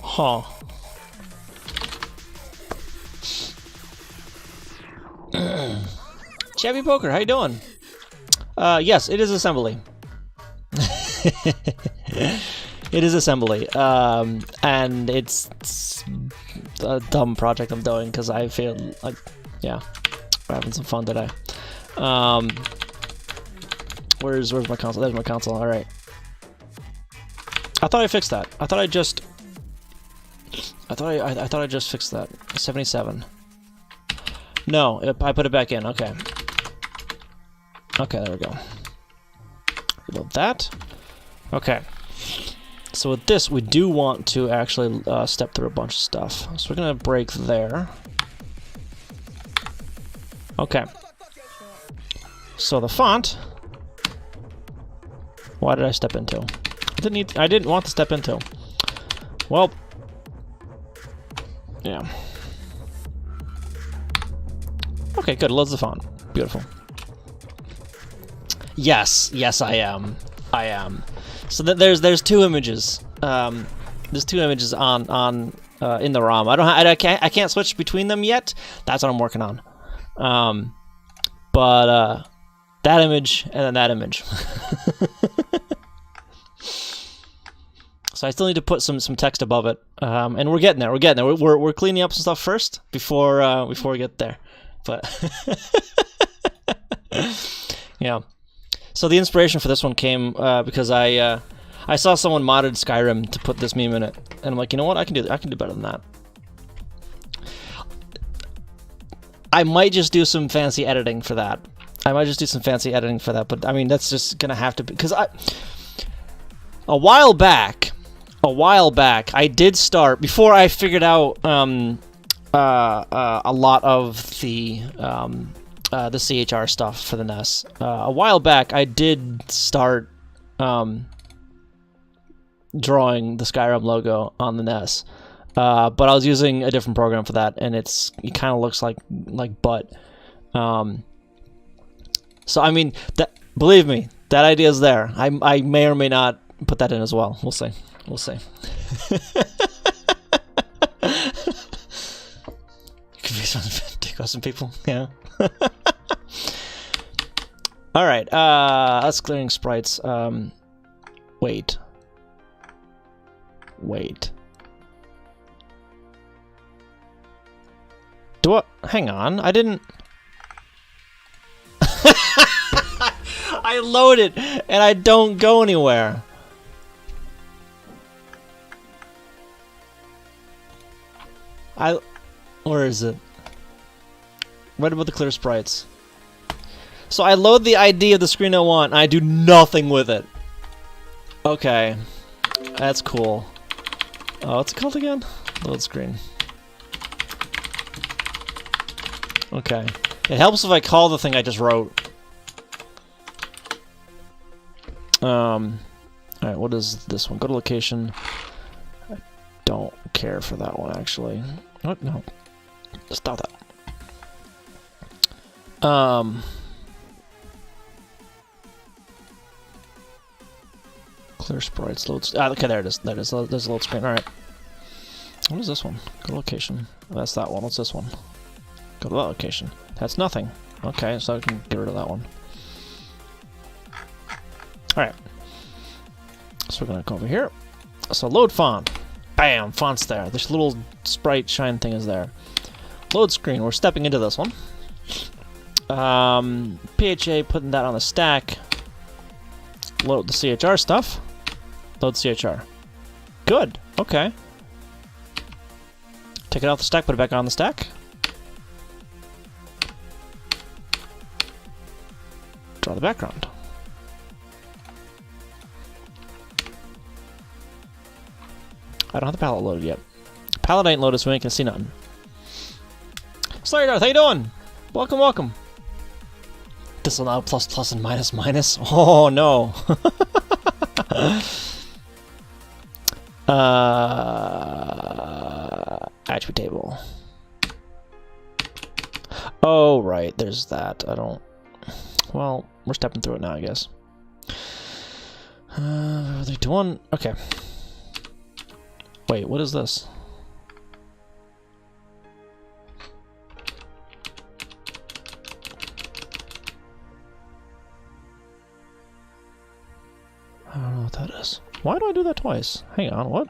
Huh. Chevy Poker, how you doing? Yes, it is assembly. It is assembly. And it's a dumb project I'm doing because I feel like, yeah, we're having some fun today. Where's my console? There's my console. All right. I thought I fixed that. I thought I just fixed that. 77. No, I put it back in. Okay. Okay, there we go. Reload that. Okay. So with this, we do want to actually step through a bunch of stuff. So we're gonna break there. Okay. So the font. Why did I step into? I didn't want to step into. Well. Yeah. Okay, good. Loads the font. Beautiful. Yes, yes, I am. I am. So there's two images. There's two images on in the ROM. I can't switch between them yet. That's what I'm working on. But that image and then that image. So I still need to put some text above it. And we're getting there. We're getting there. We're cleaning up some stuff first before we get there. But yeah. So the inspiration for this one came because I saw someone modded Skyrim to put this meme in it, and I'm like, you know what? I can do better than that. I might just do some fancy editing for that. But I mean, that's just gonna have to be because a while back, I did start before I figured out a lot of the CHR stuff for the NES. A while back, I did start drawing the Skyrim logo on the NES, but I was using a different program for that, and it kind of looks like butt. So I mean, believe me, that idea is there. I may or may not put that in as well. We'll see. We'll see. Take out some people. Yeah. All right. That's clearing sprites. Wait. Hang on. I didn't. I load it and I don't go anywhere. Where is it? Right about the clear sprites. So I load the ID of the screen I want, and I do nothing with it. Okay. That's cool. Oh, what's it called again? Load screen. Okay. It helps if I call the thing I just wrote. Alright, what is this one? Go to location. I don't care for that one, actually. What? No. Stop that. Clear sprites, loads. Okay, there it is. There's a load screen. Alright. What is this one? Go to location. That's that one. What's this one? Go to that location. That's nothing. Okay, so I can get rid of that one. Alright. So we're gonna go over here. So load font. Bam! Font's there. This little sprite shine thing is there. Load screen. We're stepping into this one. PHA, putting that on the stack. Load the CHR stuff. Load CHR. Good. Okay. Take it off the stack, put it back on the stack. Draw the background. I don't have the palette loaded yet. Palette ain't loaded, so we ain't gonna see nothing. Sorry, Darth, how you doing? Welcome, welcome. Disallow plus plus and minus minus. Oh no. Attribute table. Oh right, there's that. I don't. Well, we're stepping through it now, I guess. 3, 2, 1. Okay. Wait, what is this? I don't know what that is. Why do I do that twice? Hang on, what?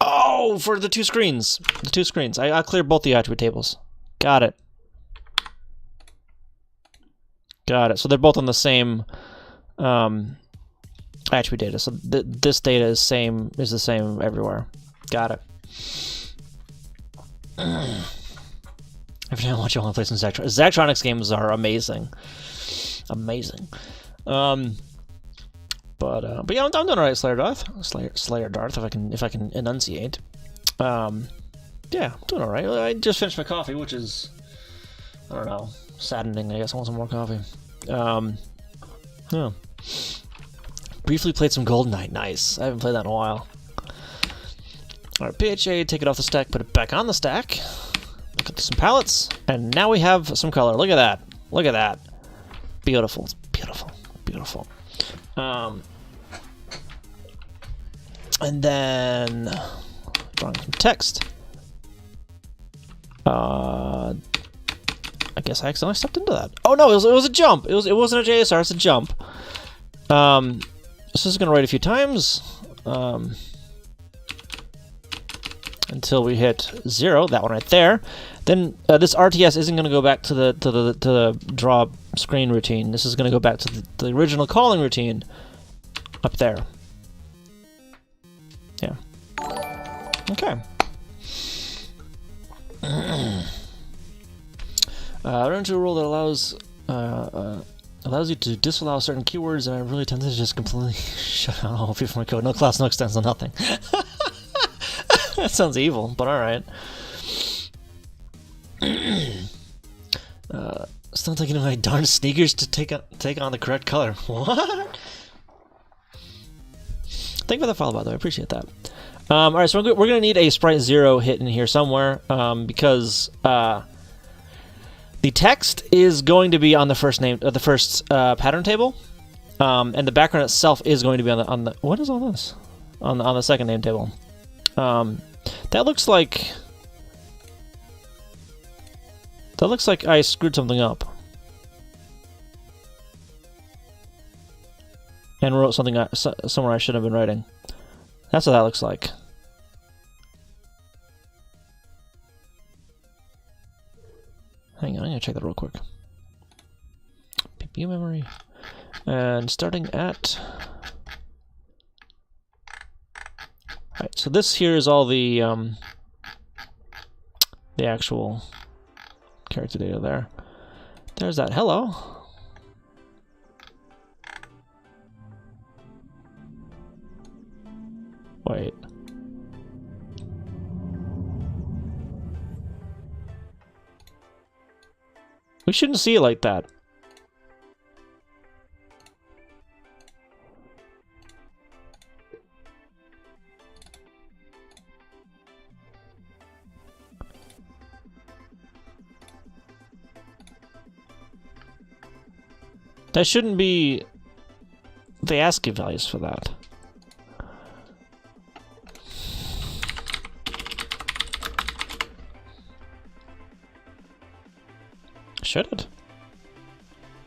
Oh, for the two screens. The two screens. I cleared both the attribute tables. Got it. Got it. So they're both on the same attribute data. So this data is the same everywhere. Got it. Every time I watch, I want to play some Zachtronics. Zachtronics games are amazing. Amazing. But yeah, I'm doing alright, Slayer Darth. Slayer Darth, if I can enunciate. Yeah, I'm doing alright. I just finished my coffee, which is, I don't know, saddening. I guess I want some more coffee. Yeah. Briefly played some Golden Knight. Nice. I haven't played that in a while. Alright, PHA, take it off the stack, put it back on the stack. Look at some palettes, and now we have some color. Look at that. Look at that. Beautiful. It's beautiful. Beautiful. And then drawing some text. I guess I accidentally stepped into that. Oh no, it was a jump. It wasn't a JSR, it's a jump. This is gonna write a few times. Until we hit 0, that one right there. Then this RTS isn't going to go back to the draw screen routine. This is going to go back to the original calling routine up there. Yeah. Okay. Run into a rule that allows you to disallow certain keywords, and I really tend to just completely shut out all people from my code. No class, no extents, no nothing. That sounds evil, but alright. Still taking my darn sneakers to take on the correct color. What? Thank you for the follow, by the way. I appreciate that. Alright, so we're going to need a sprite 0 hit in here somewhere, because the text is going to be on the first pattern table, and the background itself is going to be on the what is all this? On the second name table. That looks like I screwed something up and wrote something somewhere I shouldn't have been writing. That's what that looks like. Hang on, I'm gonna check that real quick. PPU memory, and starting at. Right, so this here is all the actual character data there. There's that hello. Wait. We shouldn't see it like that. That shouldn't be the ASCII values for that. Should it?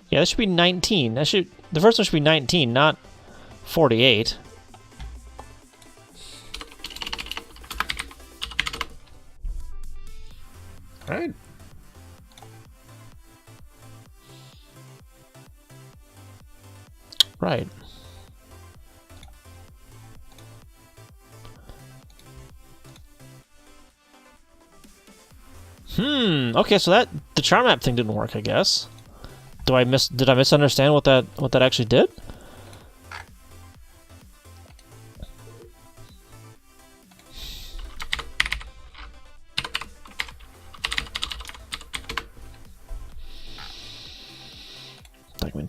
Yeah, that should be 19. The first one should be 19, not 48. All right. Right. Okay, so the char map thing didn't work, I guess. Did I misunderstand what that actually did?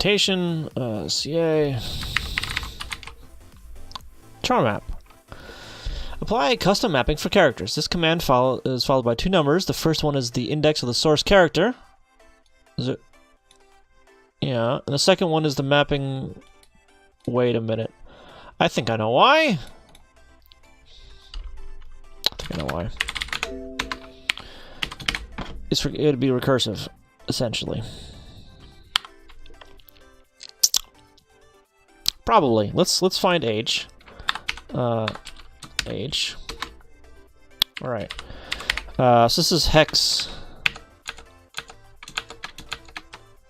orientation, CA. Char map. Apply custom mapping for characters. This command is followed by two numbers. The first one is the index of the source character. Is it? Yeah. And the second one is the mapping. Wait a minute. I think I know why. It'd be recursive, essentially. Probably. Let's find age. Age. All right. So this is hex.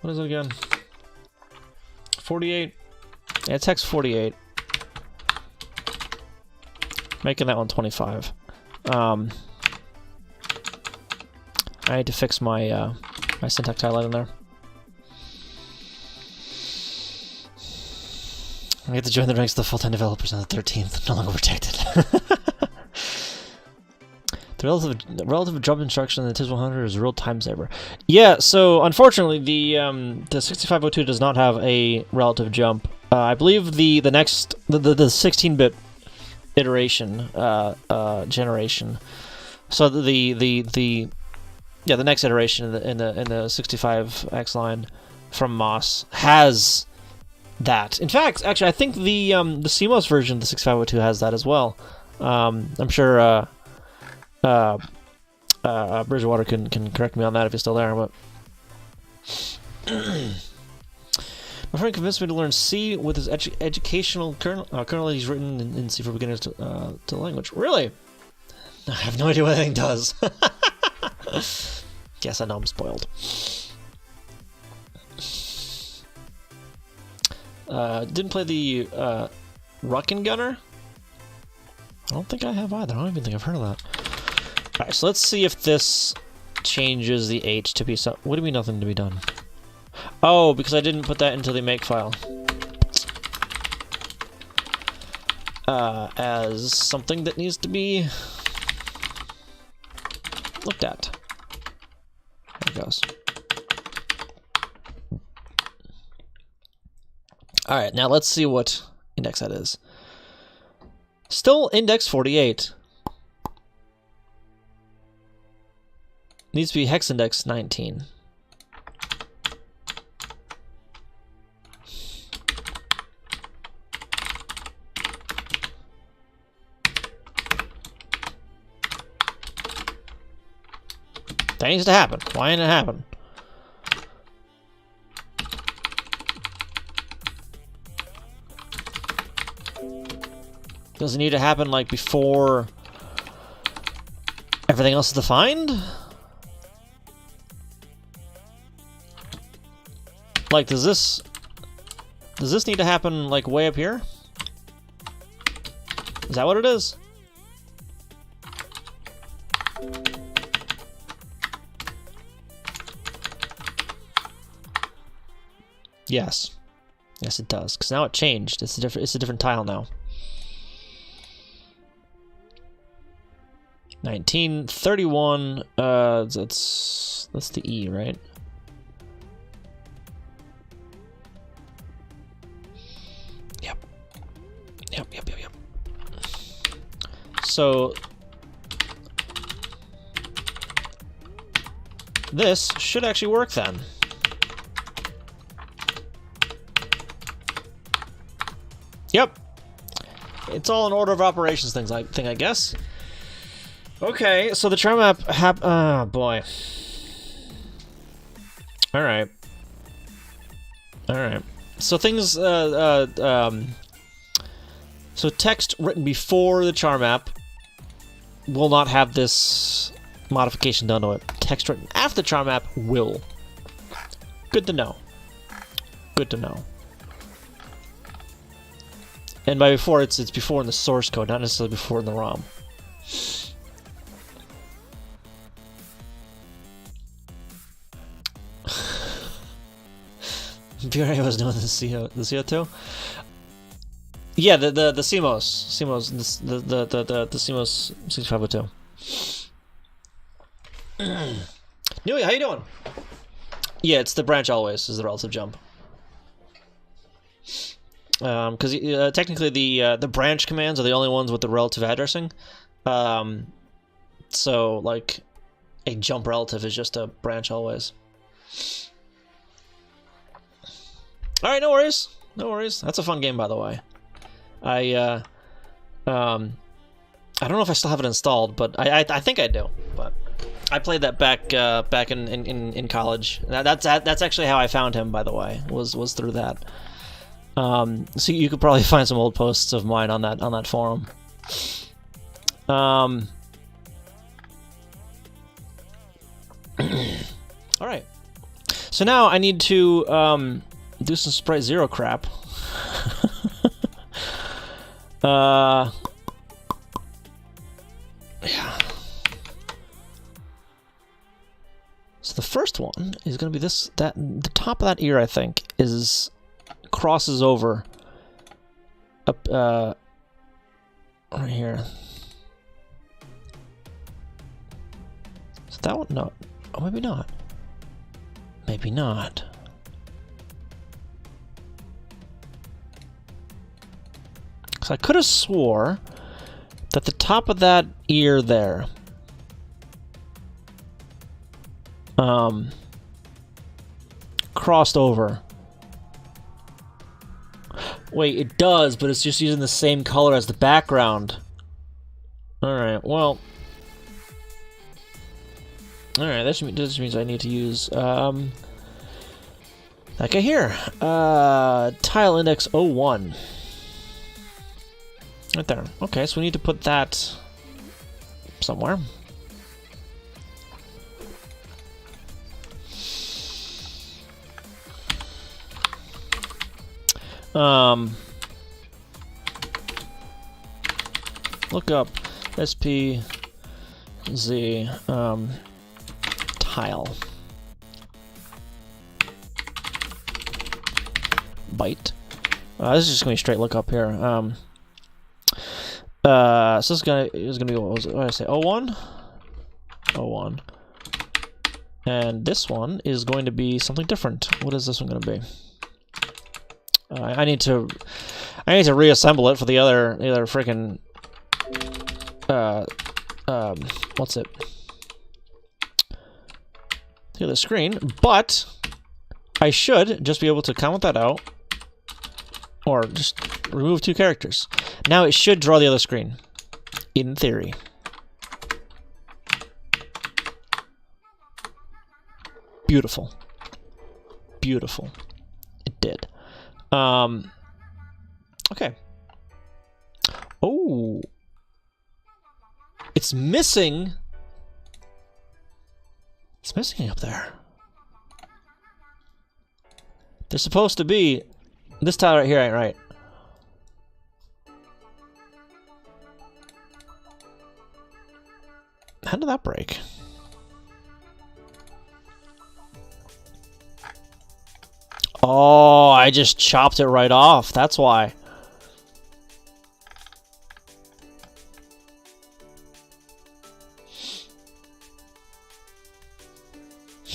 What is it again? 48. Yeah, it's hex 48. Making that one 25. I need to fix my my syntax highlight in there. I get to join the ranks of the full-time developers on the 13th. No longer protected. The relative jump instruction in the TIS 100 is a real time saver. Yeah, so unfortunately the 6502 does not have a relative jump. I believe the 16-bit iteration generation. So the next iteration in the 65X line from MOS has that. In fact, actually, I think the CMOS version of the 6502 has that as well. I'm sure Bridgewater can correct me on that if he's still there. But my friend convinced me to learn C with his educational kernel he's written in C for beginners to language. Really? I have no idea what anything does. Guess I know I'm spoiled. Didn't play the Ruckin Gunner? I don't think I have either. I don't even think I've heard of that. Alright, so let's see if this changes the H to be so. What do you mean nothing to be done? Oh, because I didn't put that into the make file. As something that needs to be looked at. There it goes. Alright, now let's see what index that is. Still index 48. Needs to be hex index 19. That needs to happen. Why didn't it happen? Does it need to happen like before everything else is defined? Like, does this need to happen like way up here? Is that what it is? Yes. Yes, it does. Because now it changed. It's a different tile now. 1931. That's the E, right? Yep. So this should actually work then. Yep. It's all an order of operations thing, I guess. Okay, so the char map oh boy. Alright. So things so text written before the char map will not have this modification done to it. Text written after the char map will. Good to know. Good to know. And by before, it's before in the source code, not necessarily before in the ROM. BRA was doing the CO2. Yeah, the CMOS, the CMOS 6502. Newey, how you doing? Yeah, it's the branch always is the relative jump. because technically the branch commands are the only ones with the relative addressing. So like a jump relative is just a branch always. All right, no worries, no worries. That's a fun game, by the way. I don't know if I still have it installed, but I think I do. But I played that back in college. That's actually how I found him, by the way. Was through that. So you could probably find some old posts of mine on that forum. All right. So now I need to do some Sprite Zero crap. Yeah. So the first one is going to be the top of that ear, I think, crosses over up right here. So that one, no. Oh, maybe not. Maybe not. So I could have swore that the top of that ear there crossed over. Wait, it does, but it's just using the same color as the background. Alright, well. Alright, that just means I need to use that guy here. Tile index 01. Right there. Okay, so we need to put that somewhere. Look up SPZ tile byte. This is just gonna be straight lookup here. So this is gonna be what did I say? 01? 01. And this one is going to be something different. What is this one gonna be? I need to reassemble it for the other freaking what's it? The other screen, but I should just be able to comment that out or just remove 2 characters. Now it should draw the other screen, in theory. Beautiful. Beautiful. It did. Okay. Oh. It's missing. It's missing up there. There's supposed to be this tile right here, ain't right? How did that break? Oh, I just chopped it right off. That's why.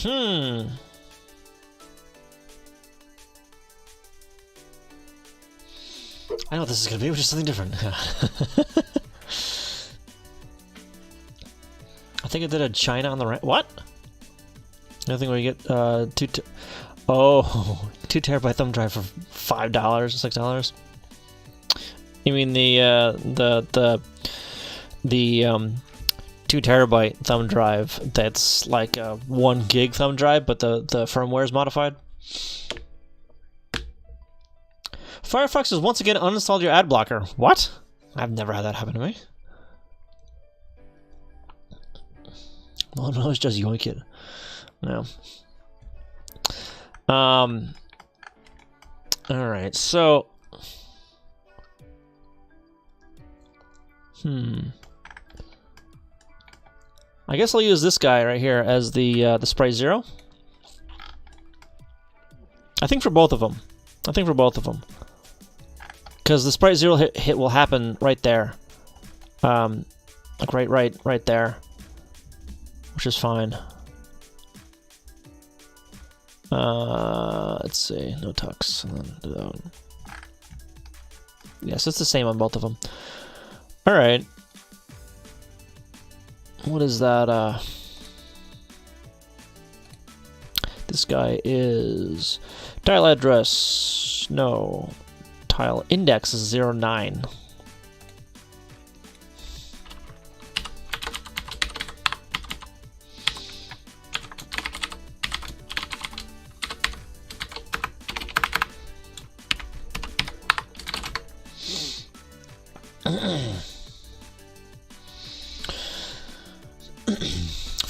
I know what this is gonna be, which is something different. I think I did a China on the right. What? I think we get 2 terabyte thumb drive for $5, $6. You mean the 2 terabyte thumb drive that's like a 1 gig thumb drive, but the firmware is modified? Firefox has once again uninstalled your ad blocker. What? I've never had that happen to me. No, it's just yoink it. No. Alright, so I guess I'll use this guy right here as the Sprite Zero. I think for both of them. Because the Sprite Zero hit will happen right there. Like right there. Which is fine. Let's see, no tux, and then do that one. Yes, it's the same on both of them. All right. What is that? This guy is tile address. No. Tile index is 09.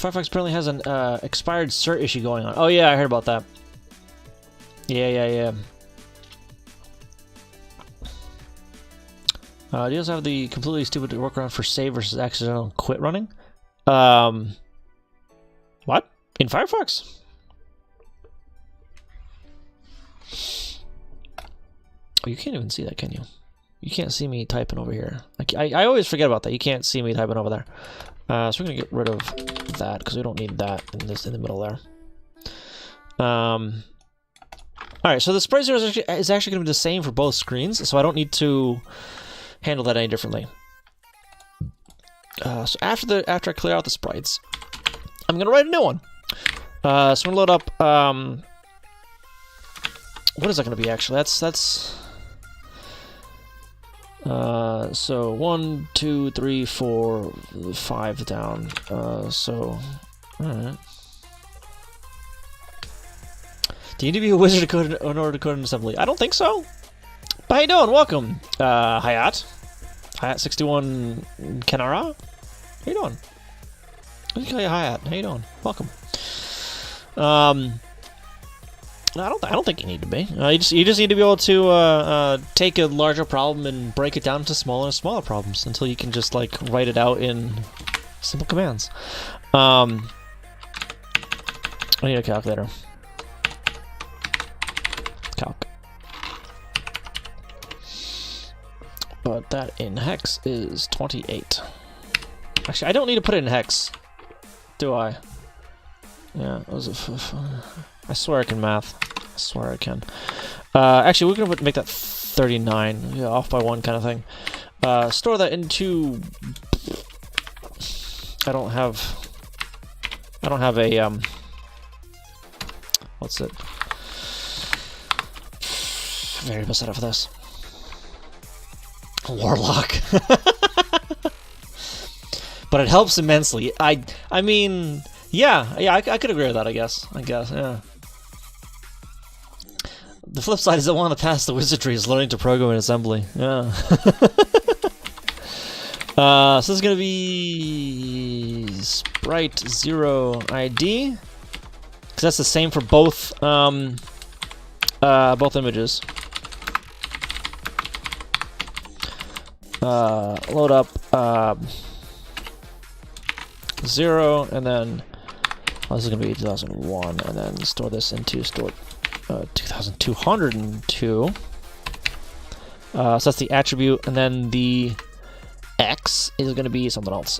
Firefox apparently has an expired cert issue going on. Oh yeah, I heard about that. Yeah. Do you also have the completely stupid workaround for save versus accidental quit running? What? In Firefox? Oh, you can't even see that, can you? You can't see me typing over here. I always forget about that. You can't see me typing over there. So we're gonna get rid of that because we don't need that in the middle there. All right, so the sprite zero is actually gonna be the same for both screens, so I don't need to handle that any differently. So after I clear out the sprites, I'm gonna write a new one. So I'm gonna load up. What is that gonna be actually? That's. So 1, 2, 3, 4, 5 down. So, alright. Do you need to be a wizard to code in order to code an assembly? I don't think so. But how you doing? Welcome. Hayat. Hayat61 Kenara? How you doing? Let me call you Hayat. How you doing? Welcome. I don't think you need to be. You just need to be able to take a larger problem and break it down into smaller and smaller problems until you can just like write it out in simple commands. I need a calculator. Calc. But that in hex is 28. Actually, I don't need to put it in hex, do I? Yeah, it was I swear I can math. I swear I can. Actually, we're gonna make that 39. Yeah, off by 1 kind of thing. Store that into. I don't have a What's it? Variable setup for this. Warlock. But it helps immensely. I mean. Yeah, I could agree with that, I guess, yeah. The flip side is I want to pass the wizardry is learning to program in assembly, yeah. So this is going to be sprite 0 ID, because that's the same for both images. Load up 0, and then this is going to be 2001, and then store this into 2202. So that's the attribute, and then the X is going to be something else.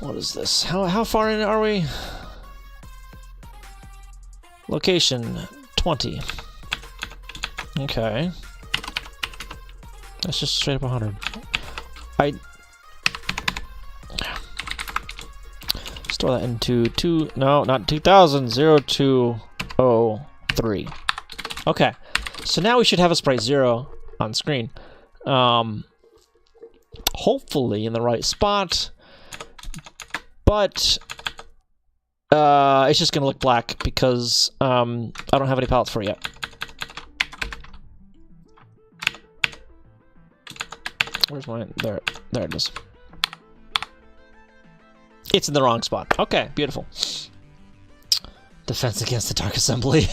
What is this? How far in are we? Location 20. Okay. That's just straight up 100. Store that into no, not 2000, 0203. Okay, so now we should have a sprite 0 on screen. Hopefully in the right spot, but it's just gonna look black because I don't have any palettes for it yet. Where's mine? There it is. It's in the wrong spot. Okay, beautiful. Defense against the Dark Assembly.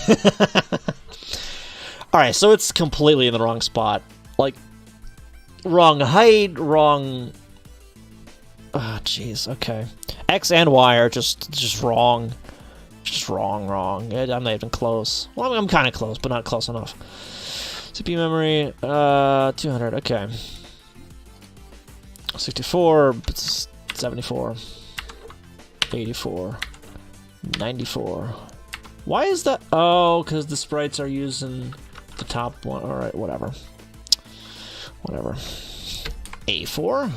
Alright, so it's completely in the wrong spot. Like, wrong height, wrong... Ah, jeez, okay. X and Y are just wrong. Just wrong. I'm not even close. Well, I'm kind of close, but not close enough. CPU memory, 200, okay. 64, 74. 84, 94. Why is that? Oh, because the sprites are using the top one. All right, whatever. Whatever. A4.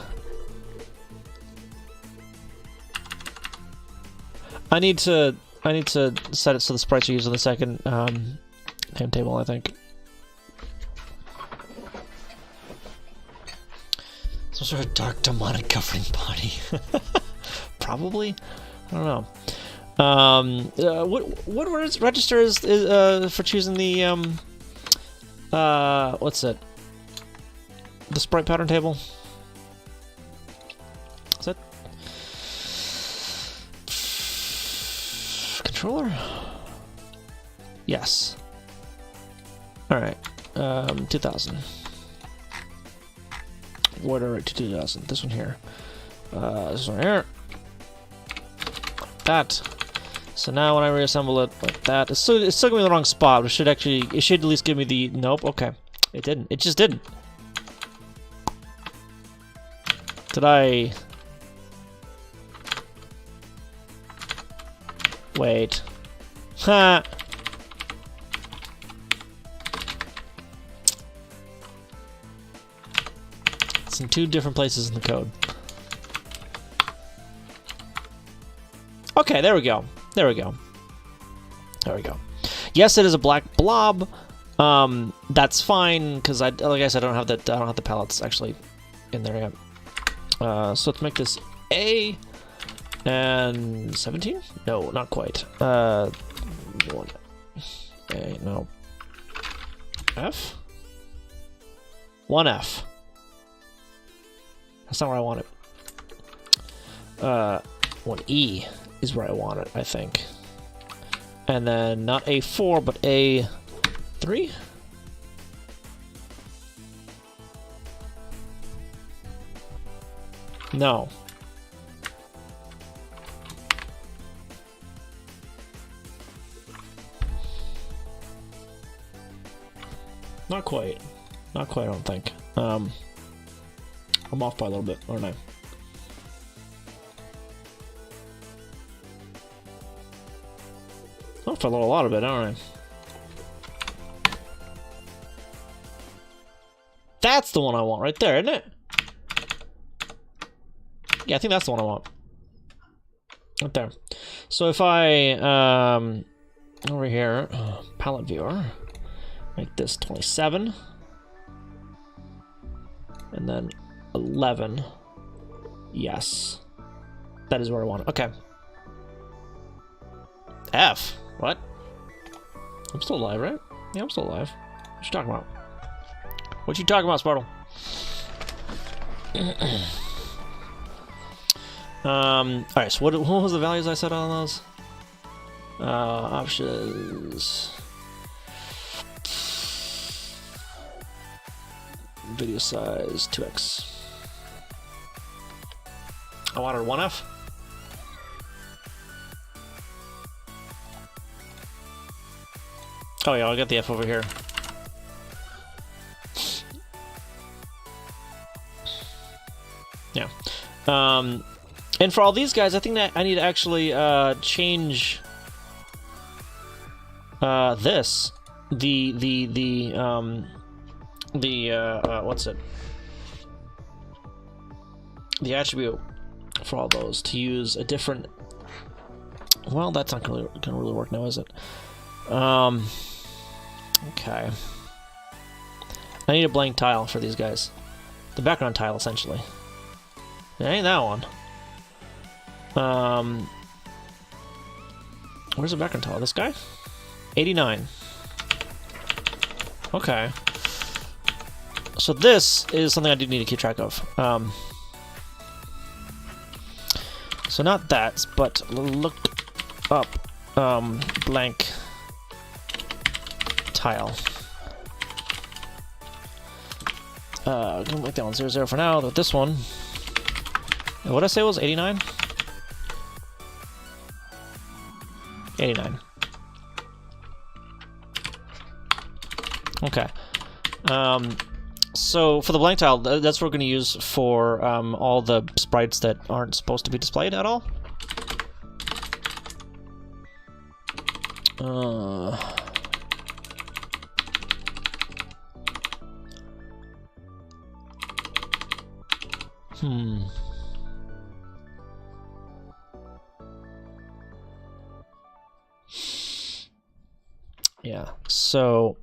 I need to set it so the sprites are used on the second name table, I think. Some sort of dark demonic governing body. Probably. I don't know. What register is for choosing the what's it? The sprite pattern table. Is that controller? Yes. All right. 2000. Order it to 2000. This one here. This one here. That. So now when I reassemble it like that, it's still giving me the wrong spot. It should at least give me the nope. Okay, it didn't. It just didn't. Did I? Wait. Ha. It's in two different places in the code. Okay, there we go. There we go. There we go. Yes, it is a black blob. That's fine because like I said, I don't have the palettes actually in there yet. So let's make this A and 17. No, not quite. One A. No. F. 1F. That's not where I want it. 1E is where I want it, I think. And then not A4, but A3? No. Not quite. Not quite, I don't think. I'm off by a little bit, aren't I? Off by a lot of it, aren't I? That's the one I want right there, isn't it? Yeah, I think that's the one I want. Right there. So if I, over here, palette viewer, make this 27. And then 11. Yes. That is where I want it. Okay. F. What? I'm still alive, right? Yeah, I'm still alive. What you talking about? What you talking about, Spartle? Alright, so what was the values I set on those? Options. Video size 2x. I wanted 1F. Oh yeah, I'll get the F over here. Yeah. And for all these guys, I think that I need to actually change this. What's it? The attribute for all those to use a different. Well, that's not gonna really work now, is it? Okay. I need a blank tile for these guys. The background tile, essentially. It ain't that one. Where's the background tile? This guy? 89. Okay. So this is something I do need to keep track of. So not that, but look up blank tile. I'm gonna make that one 00 for now. But this one, what did I say was 89? 89. Okay. So for the blank tile, that's what we're going to use for all the sprites that aren't supposed to be displayed at all. Yeah, so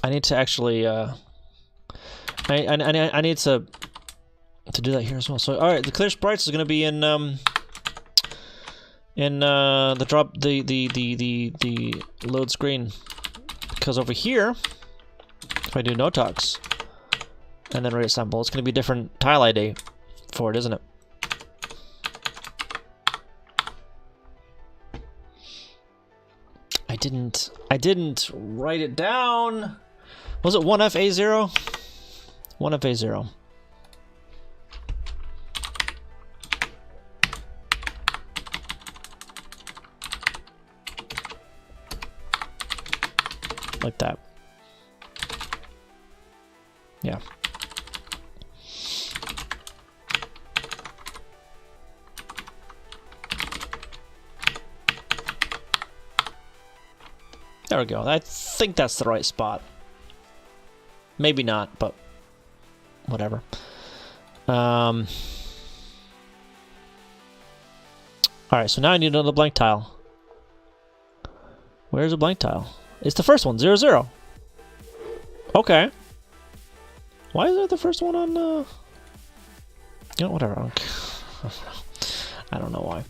I need to actually I need to do that here as well. So all right, the clear sprites is going to be in the load screen, because over here, if I do no talks and then reassemble, it's going to be a different tile ID for it, isn't it? I didn't write it down. Was it 1FA0? 1FA0. Like that. Yeah. There we go. I think that's the right spot. Maybe not, but whatever. Alright, so now I need another blank tile. Where's a blank tile? It's the first one, 0, 0. Okay. Why is it the first one on, You know, whatever. I don't know why.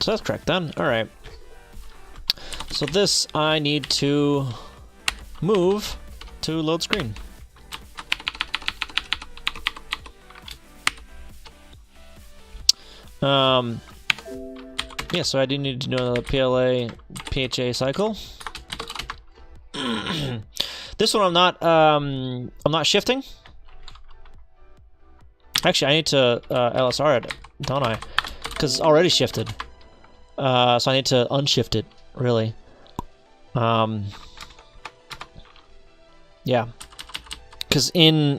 So that's correct then. Alright. So this I need to move to load screen. Yeah, so I do need to do another PLA PHA cycle. This one I'm not shifting. Actually, I need to LSR it, don't I? Because it's already shifted. So I need to unshift it, really. Yeah, because in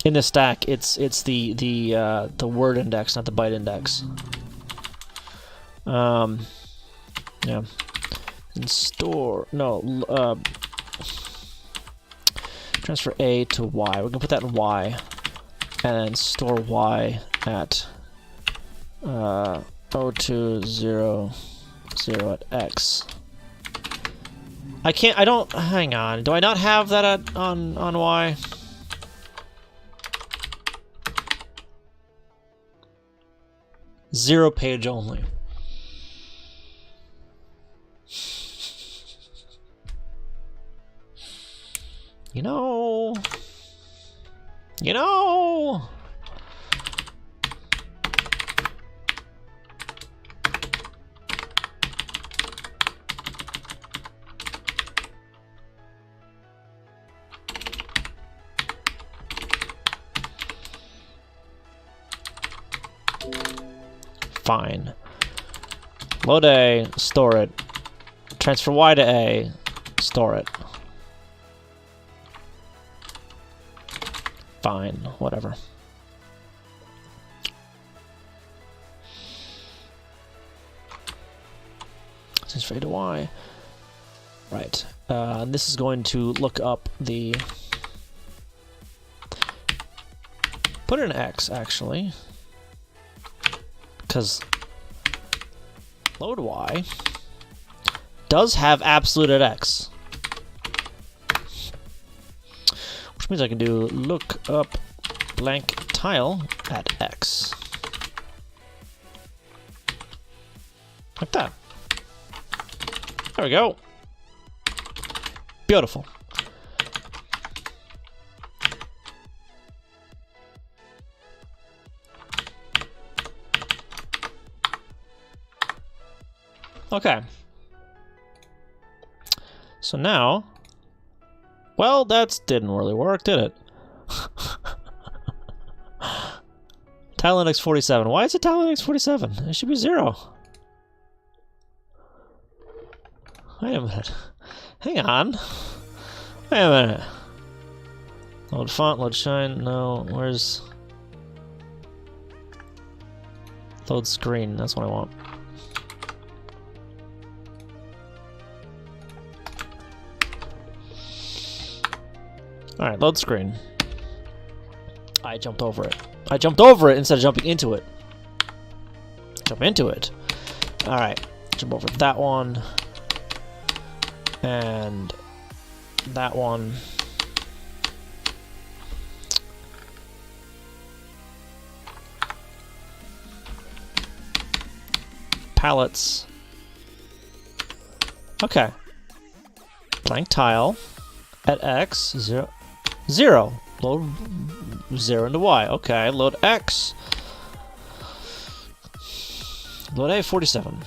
the stack, it's the word index, not the byte index. Yeah, and store transfer A to Y. We're gonna put that in Y, and then store Y at 0200 at X. I don't, hang on. Do I not have that on Y? Zero page only. You know. Fine. Load A, store it. Transfer Y to A, store it. Fine, whatever. Transfer A to Y. Right. And this is going to look up the... Put it in X, actually. Because load Y does have absolute at X. Which means I can do look up blank tile at X. Like that. There we go. Beautiful. Okay. So now, well, that didn't really work, did it? Tile index 47. Why is it tile index 47? It should be 0. Wait a minute. Hang on. Wait a minute. Load font, load shine. No, where's... Load screen. That's what I want. Alright, load screen. I jumped over it. I jumped over it instead of jumping into it. Jump into it. Alright, jump over that one. And that one. Pallets. Okay. Blank tile. At X, 0. Load 0 into Y. Okay, load X. Load A, 47.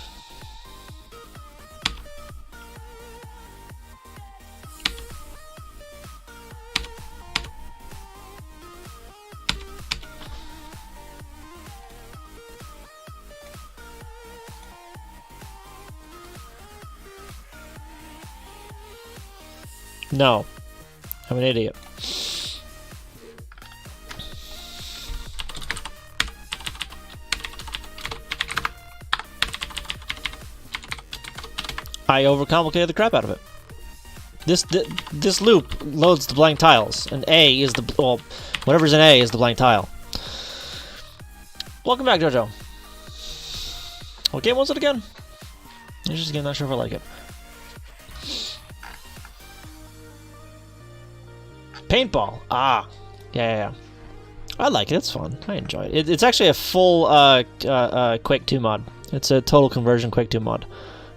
No. I'm an idiot. I overcomplicated the crap out of it. This loop loads the blank tiles, and A is the well, whatever's in A is the blank tile. Welcome back, JoJo. What game was it again? It's just again, not sure if I like it. Paintball. Ah, yeah. I like it. It's fun. I enjoy it. It's actually a full Quake 2 mod. It's a total conversion Quake 2 mod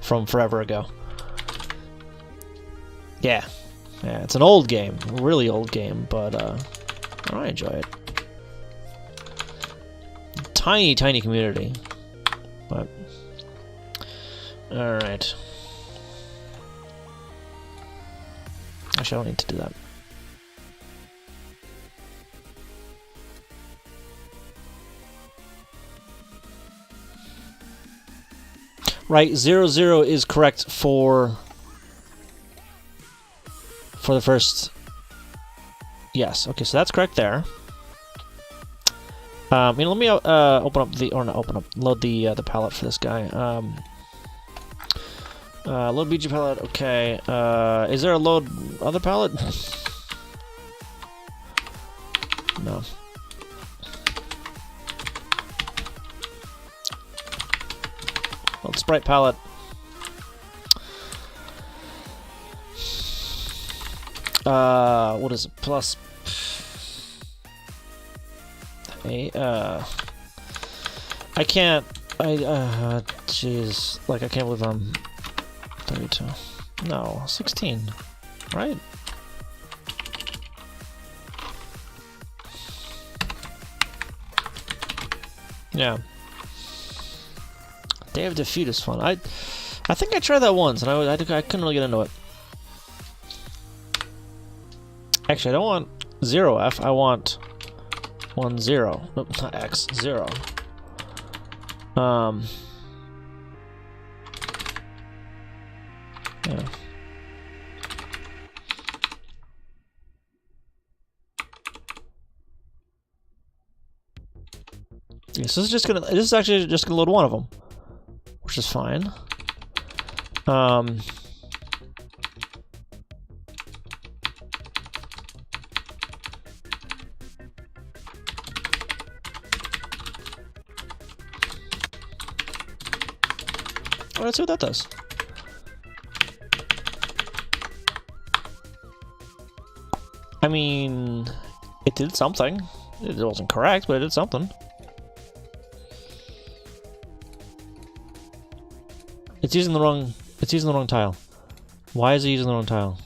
from forever ago. Yeah, it's an old game, a really old game, but I enjoy it. Tiny community, but all right. Actually, I don't need to do that. Right, 0 is correct for the first. Yes, okay, so that's correct there. Let me open up the, or not open up, load the palette for this guy. Load BG palette. Okay. Is there a load other palette? No. Load sprite palette. What is it? Plus. Hey, I can't. Jeez. Like, I can't believe I'm 32. No, 16. Right? Yeah. Day of Defeat is fun. I think I tried that once, and I couldn't really get into it. Actually, I don't want 0F. I want 1 0. Nope, not X. 0. Yeah. Yeah, so this is actually just gonna load one of them, which is fine. Let's see what that does. I mean, it did something. It wasn't correct, but it did something. It's using the wrong tile. Why is it using the wrong tile?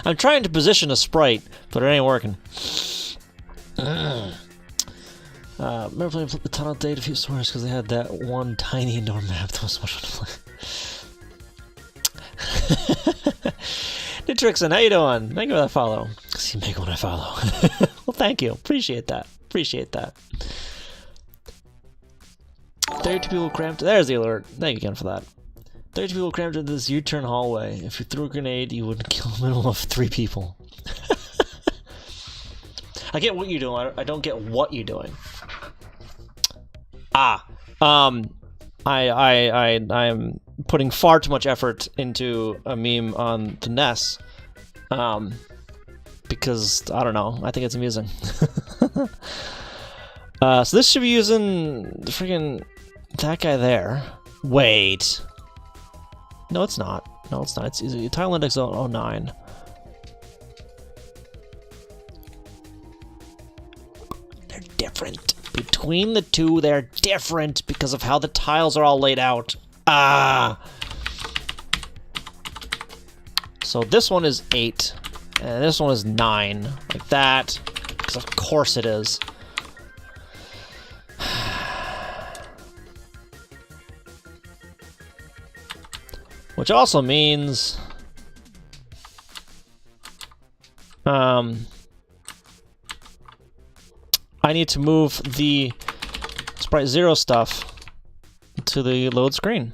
I'm trying to position a sprite, but it ain't working. Remember playing the tunnel Day of Defeat Source because they had that one tiny indoor map that was so much fun to play. Nitrixon, how you doing? Thank you for that follow. See, make when I follow. Well, thank you. Appreciate that. Appreciate that. 32 people cramped. There's the alert. Thank you again for that. 32 people cramped into this U-turn hallway. If you threw a grenade, you would kill a minimum of 3 people. I get what you're doing. I don't get what you're doing. I'm putting far too much effort into a meme on the NES. Because, I don't know, I think it's amusing. So this should be using the freaking... that guy there. Wait. No, it's not. No, it's not. It's easy. Tile index 09. They're different. Between the two, they're different because of how the tiles are all laid out. Ah! So this one is 8. And this one is 9. Like that. Because of course it is. Which also means... I need to move the Sprite 0 stuff to the load screen.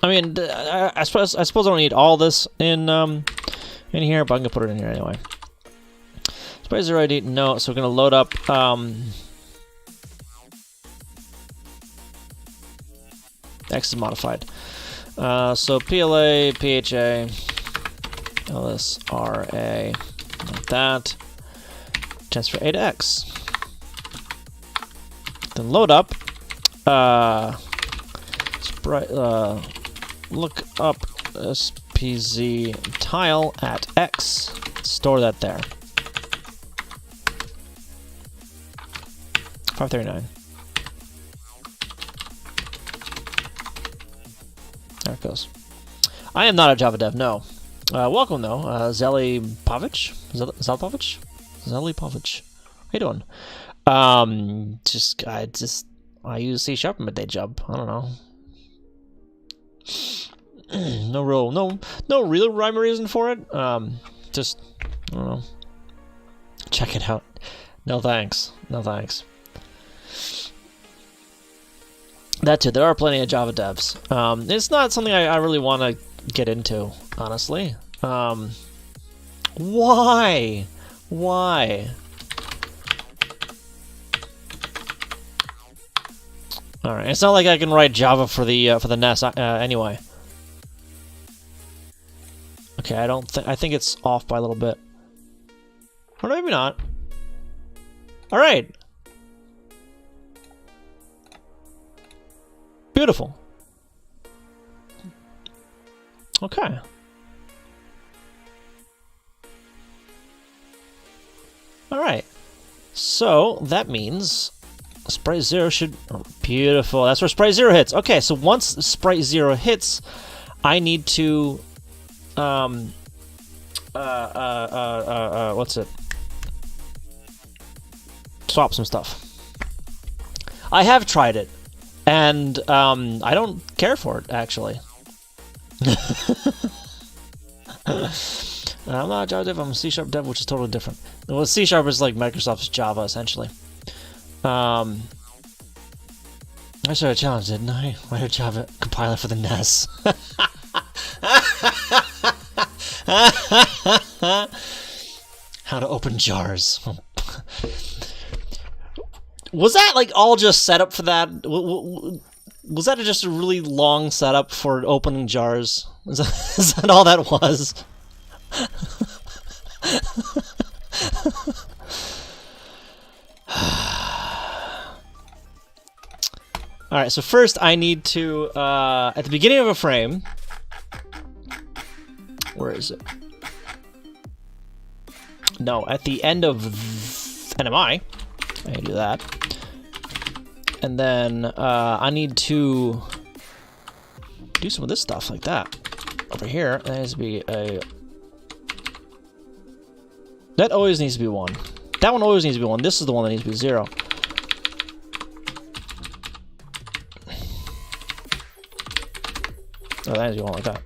I mean, I suppose I don't need all this in here, but I'm gonna put it in here anyway. Sprite 0 ID, no, so we're gonna load up X is modified. So PLA, PHA, LSRA, like that. Transfer A to X. Then load up. Look up SPZ tile at X. Store that there. 539. There it goes. I am not a Java dev, no. Welcome though, Zelipovich? Zelipovich? Zelipovich. How you doing? I use C# in my day job. I don't know. No real rhyme or reason for it. Just, I don't know. Check it out. No thanks. No thanks. That too, there are plenty of Java devs. It's not something I really want to get into, honestly. Why? Why? All right, it's not like I can write Java for the NES anyway. Okay, I think it's off by a little bit. Or maybe not. All right. Beautiful. Okay. All right. So that means Sprite 0 should... Oh, beautiful. That's where Sprite 0 hits. Okay, so once Sprite 0 hits, I need to... what's it? Swap some stuff. I have tried it, and I don't care for it, actually. I'm not a Java dev, I'm a C# dev, which is totally different. Well, C# is like Microsoft's Java, essentially. I should have challenged, didn't I? Write a Java compiler for the NES. How to open jars. Was that like all just set up for that? Was that just a really long setup for opening jars? Is that all that was? Alright, so first I need to, at the beginning of a frame, where is it? No, at the end of NMI, I can do that. And then I need to do some of this stuff like that. Over here, that needs to be a... That always needs to be 1. That one always needs to be 1. This is the one that needs to be 0. Oh, that needs to be 1 like that.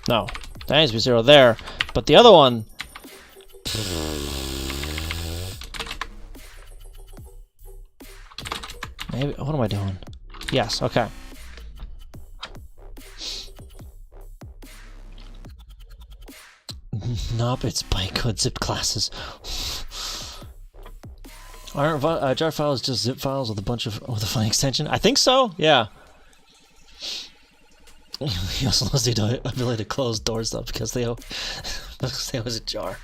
No, that needs to be 0 there. But the other one... Maybe, what am I doing? Yes, okay. Nope, it's bytecode zip classes. Aren't jar files just zip files with a funny extension? I think so. Yeah. He also lost the ability to close doors though because they was a jar.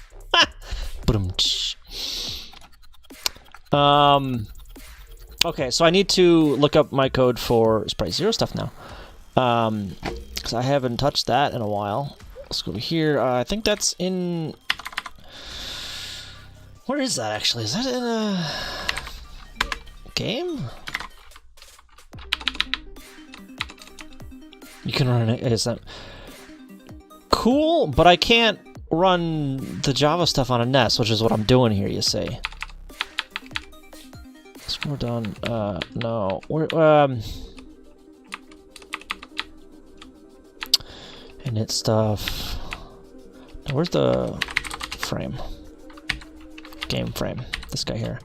Okay, so I need to look up my code for Sprite Zero stuff now. Because I haven't touched that in a while. Let's go over here. I think that's in... Where is that actually? Is that in a game? You can run it. Is that cool? But I can't run the Java stuff on a NES, which is what I'm doing here, you see. We're done. No. We're, init stuff. Where's the frame? Game frame. This guy here.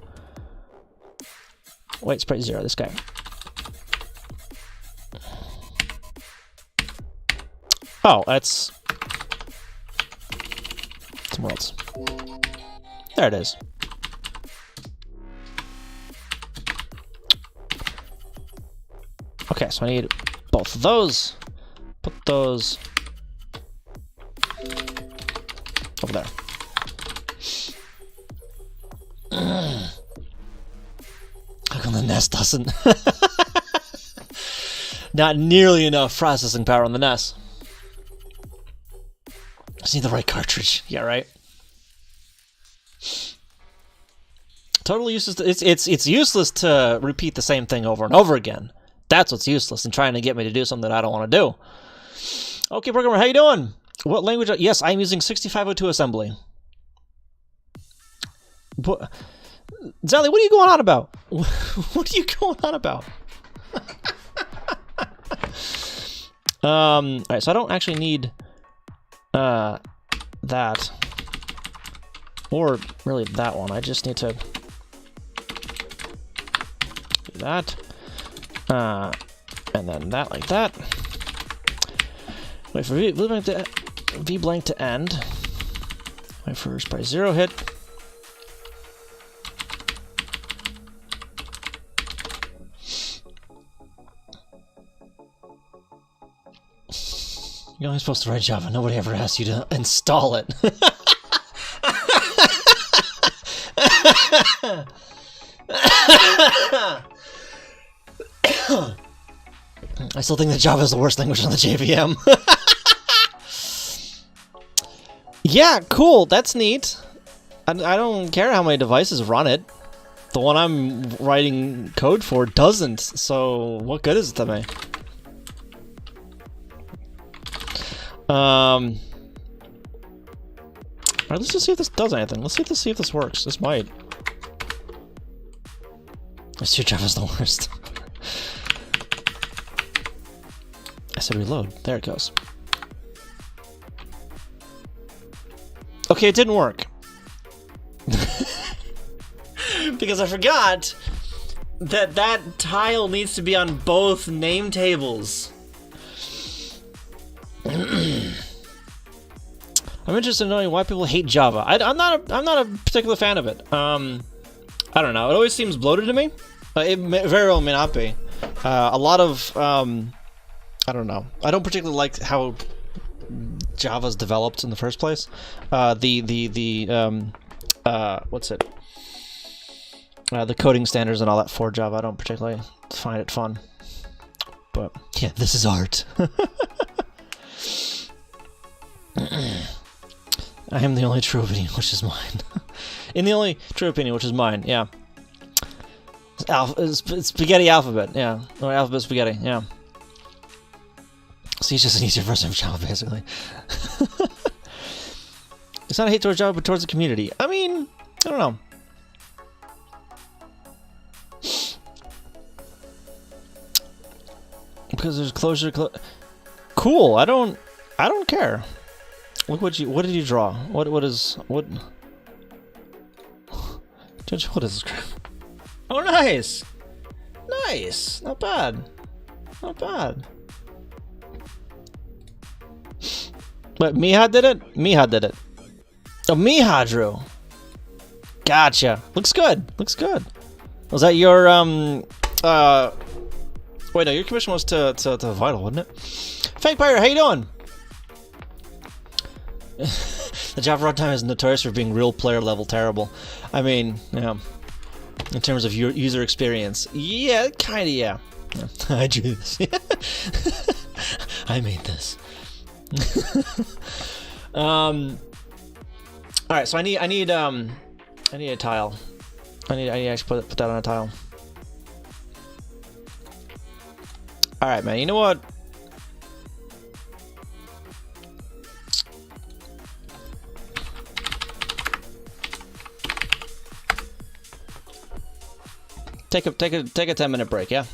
Wait, Sprite Zero. This guy. Oh, that's somewhere else. There it is. Okay, so I need both of those. Put those over there. How come the NES doesn't? Not nearly enough processing power on the NES. Just need the right cartridge. Yeah, right. Totally useless. It's useless to repeat the same thing over and over again. That's what's useless in trying to get me to do something that I don't want to do. Okay, programmer, how you doing? What language? Yes, I'm using 6502 assembly. But, Zally, what are you going on about? What are you going on about? Alright, so I don't actually need that. Or really that one. I just need to do that. And then that like that. Wait for v blank to end. Wait for Sprite Zero hit. You're only supposed to write Java. Nobody ever asked you to install it. I still think that Java is the worst language on the JVM. Yeah, cool. That's neat. I don't care how many devices run it. The one I'm writing code for doesn't, so what good is it to me? Alright, let's just see if this does anything. Let's see if this works. This might. I see Java's the worst. I said reload. There it goes. Okay, it didn't work. Because I forgot that tile needs to be on both name tables. I'm interested in knowing why people hate Java. I'm not a particular fan of it. I don't know. It always seems bloated to me. It very well may not be. A lot of I don't know. I don't particularly like how Java's developed in the first place. What's it? The coding standards and all that for Java. I don't particularly find it fun. But yeah, this is art. I am the only true opinion, which is mine. In the only true opinion, which is mine, yeah. It's spaghetti alphabet, yeah. Or alphabet spaghetti, yeah. So it's just an easier version of Java, basically. It's not a hate towards Java, but towards the community. I mean, I don't know. Because there's closure. Cool. I don't care. Look what did you draw? What is Judge, what is this crap? Oh, nice! Nice! Not bad. Not bad. But Miha did it? Miha did it. Oh, Mihadru. Gotcha. Looks good. Looks good. Was that your wait, no, your commission was to Vital, wasn't it? Fake Pirate, how you doing? The Java runtime is notorious for being real player level terrible. I mean, yeah. In terms of your user experience. Yeah, kinda, yeah. I drew this. I made this. Alright, so I need a tile. I need to actually put that on a tile. Alright, man, you know what? Take a 10-minute break, yeah?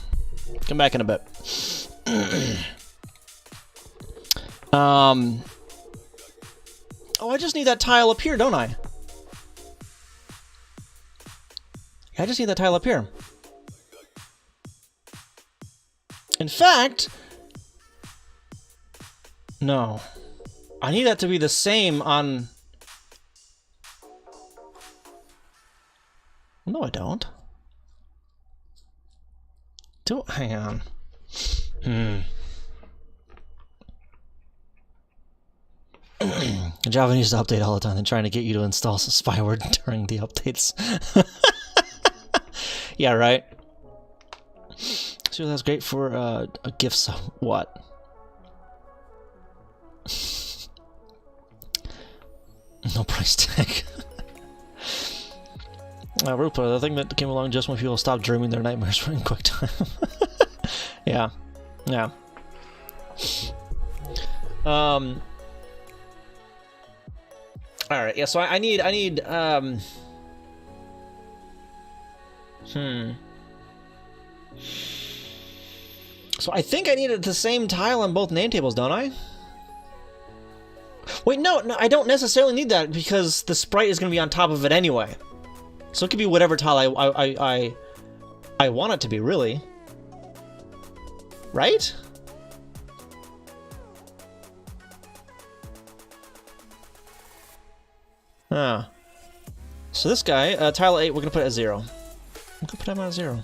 Come back in a bit. Oh, I just need that tile up here, don't I? Yeah, I just need that tile up here. In fact... No. I need that to be the same on... No, I don't. Hang on. Java needs to update all the time and trying to get you to install spyware during the updates. Yeah, right. So that's great for a gift sub. What? No price tag. Rupa, the thing that came along just when people stopped dreaming their nightmares in quick time. Yeah. Yeah. Alright, yeah, so I need, So I think I needed the same tile on both name tables, don't I? Wait, no, I don't necessarily need that because the sprite is going to be on top of it anyway. So it could be whatever tile I want it to be, really. Right? Ah. So this guy, tile 8, we're gonna put at 0. We're gonna put him at 0.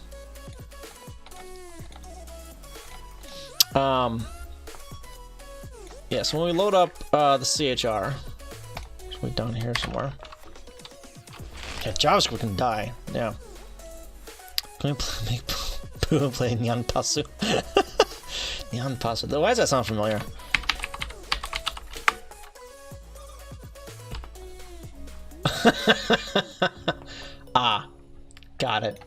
Yeah, so when we load up the CHR, it's way down here somewhere. Yeah, JavaScript can die. Yeah. Can we make Pooh play Nyan Pasu? Nyan Pasu. Why does that sound familiar? Ah, got it.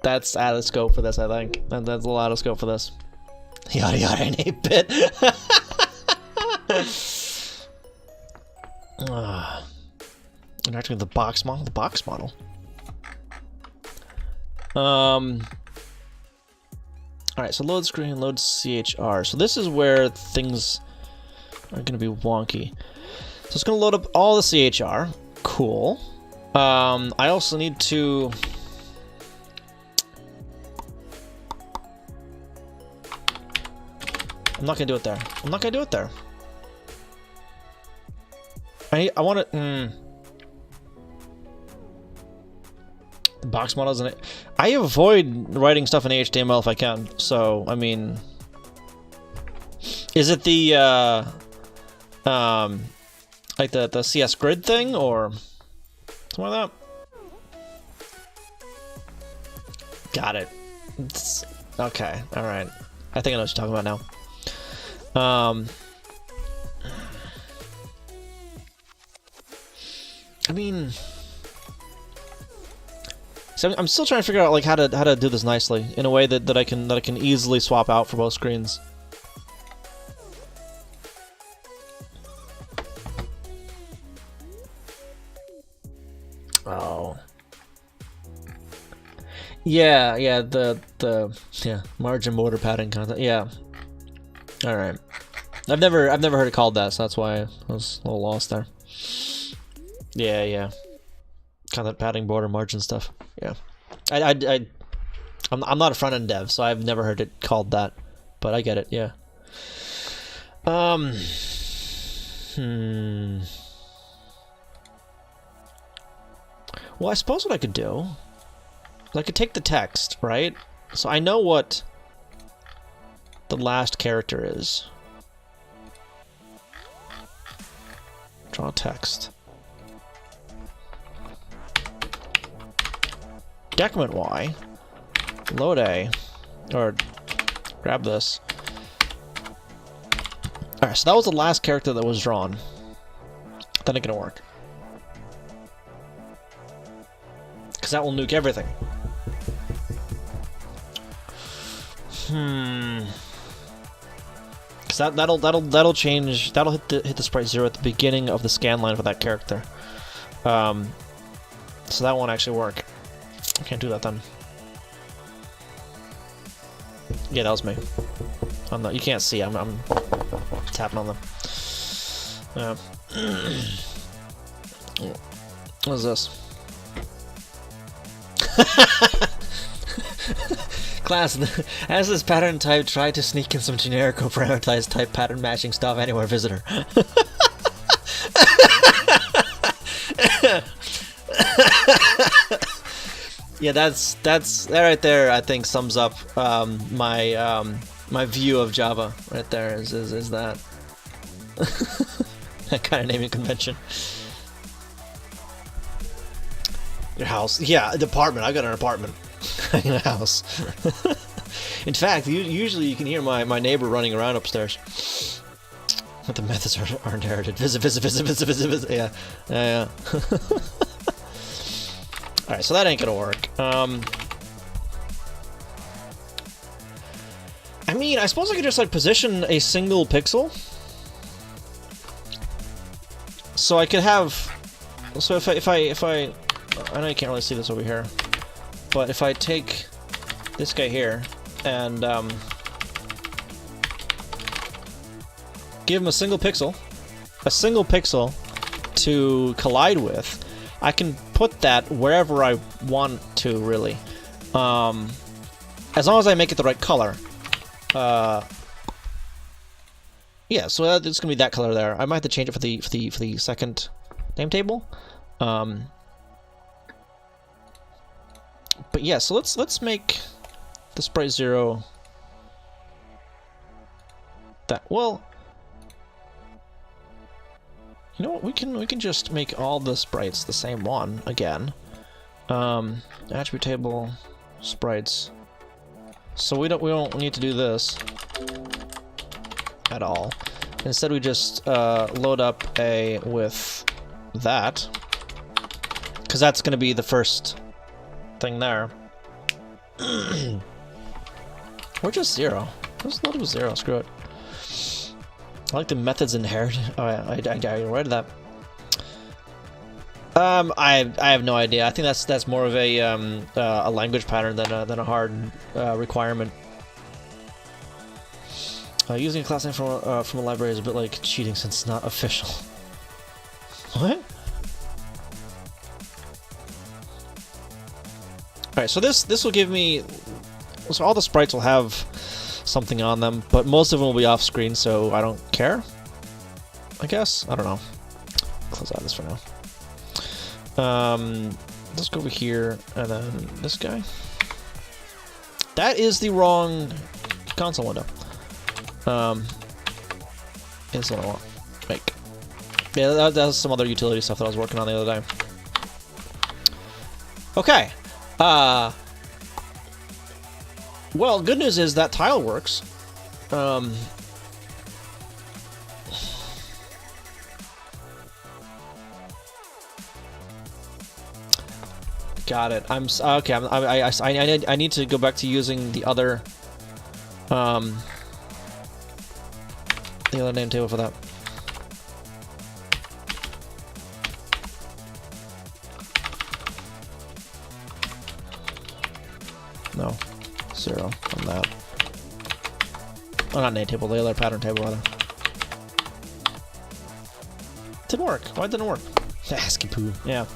That's out of scope for this, I think. That's a lot of scope for this. Yada yada in 8-bit. And actually the box model? The box model. Alright, so load screen, load CHR. So this is where things are gonna be wonky. So it's gonna load up all the CHR. Cool. I also need to... I'm not gonna do it there. I'm not gonna do it there. I want it. The box model isn't it? I avoid writing stuff in HTML if I can. So I mean, is it the like the CS grid thing or something like that? Got it. Okay. All right. I think I know what you're talking about now. I mean, so I'm still trying to figure out like how to do this nicely in a way that I can easily swap out for both screens. Oh. Yeah, the margin border padding kind of thing. Yeah. All right. I've never heard it called that, so that's why I was a little lost there. Yeah. Kind of padding border margin stuff. Yeah. I'm not a front end dev, so I've never heard it called that, but I get it. Yeah. Well, I suppose what I could do is I could take the text, right? So I know what the last character is. Draw text. Decrement Y. Load A. Or grab this. Alright, so that was the last character that was drawn. That ain't gonna work. Because that will nuke everything. Because that'll change. That'll hit the sprite 0 at the beginning of the scan line for that character. So that won't actually work. I can't do that then. Yeah, that was me. You can't see. I'm tapping on them. What is this? Class, as this pattern type, try to sneak in some generic or parameterized type pattern matching stuff anywhere visitor. Yeah, that right there. I think sums up my view of Java. Right there is that that kind of naming convention. Your house, yeah, an apartment. I got an apartment. In a house. In fact, usually you can hear my neighbor running around upstairs. But the methods are inherited. Visit. Yeah. Alright, so that ain't gonna work. I mean, I suppose I could just like position a single pixel. So I could have. So if I know you can't really see this over here. But if I take this guy here and give him a single pixel to collide with, I can put that wherever I want to, really. As long as I make it the right color. Yeah, so it's gonna be that color there. I might have to change it for the second name table. But yeah, so let's make the sprite 0 that. Well, you know what? We can just make all the sprites the same one again. Attribute table sprites. So we don't need to do this at all. Instead, we just load up a with that, because that's going to be the first thing there. Or just 0. Let's load it with 0. Screw it. I like the methods inherited. Oh yeah, I read that. I have no idea. I think that's more of a language pattern than a hard requirement. Using a class name from a library is a bit like cheating since it's not official. What? Alright, so this will give me. So all the sprites will have something on them, but most of them will be off screen, so I don't care. I guess? I don't know. Close out this for now. Let's go over here, and then this guy. That is the wrong console window. Is what I want. Make. Yeah, that was some other utility stuff that I was working on the other day. Okay. Well, good news is that tile works. Got it. Okay. I need to go back to using the other name table for that. No, 0 on that. Oh, not name table, the other pattern table, rather. Didn't work. Why didn't it work? ASCII poo. Yeah.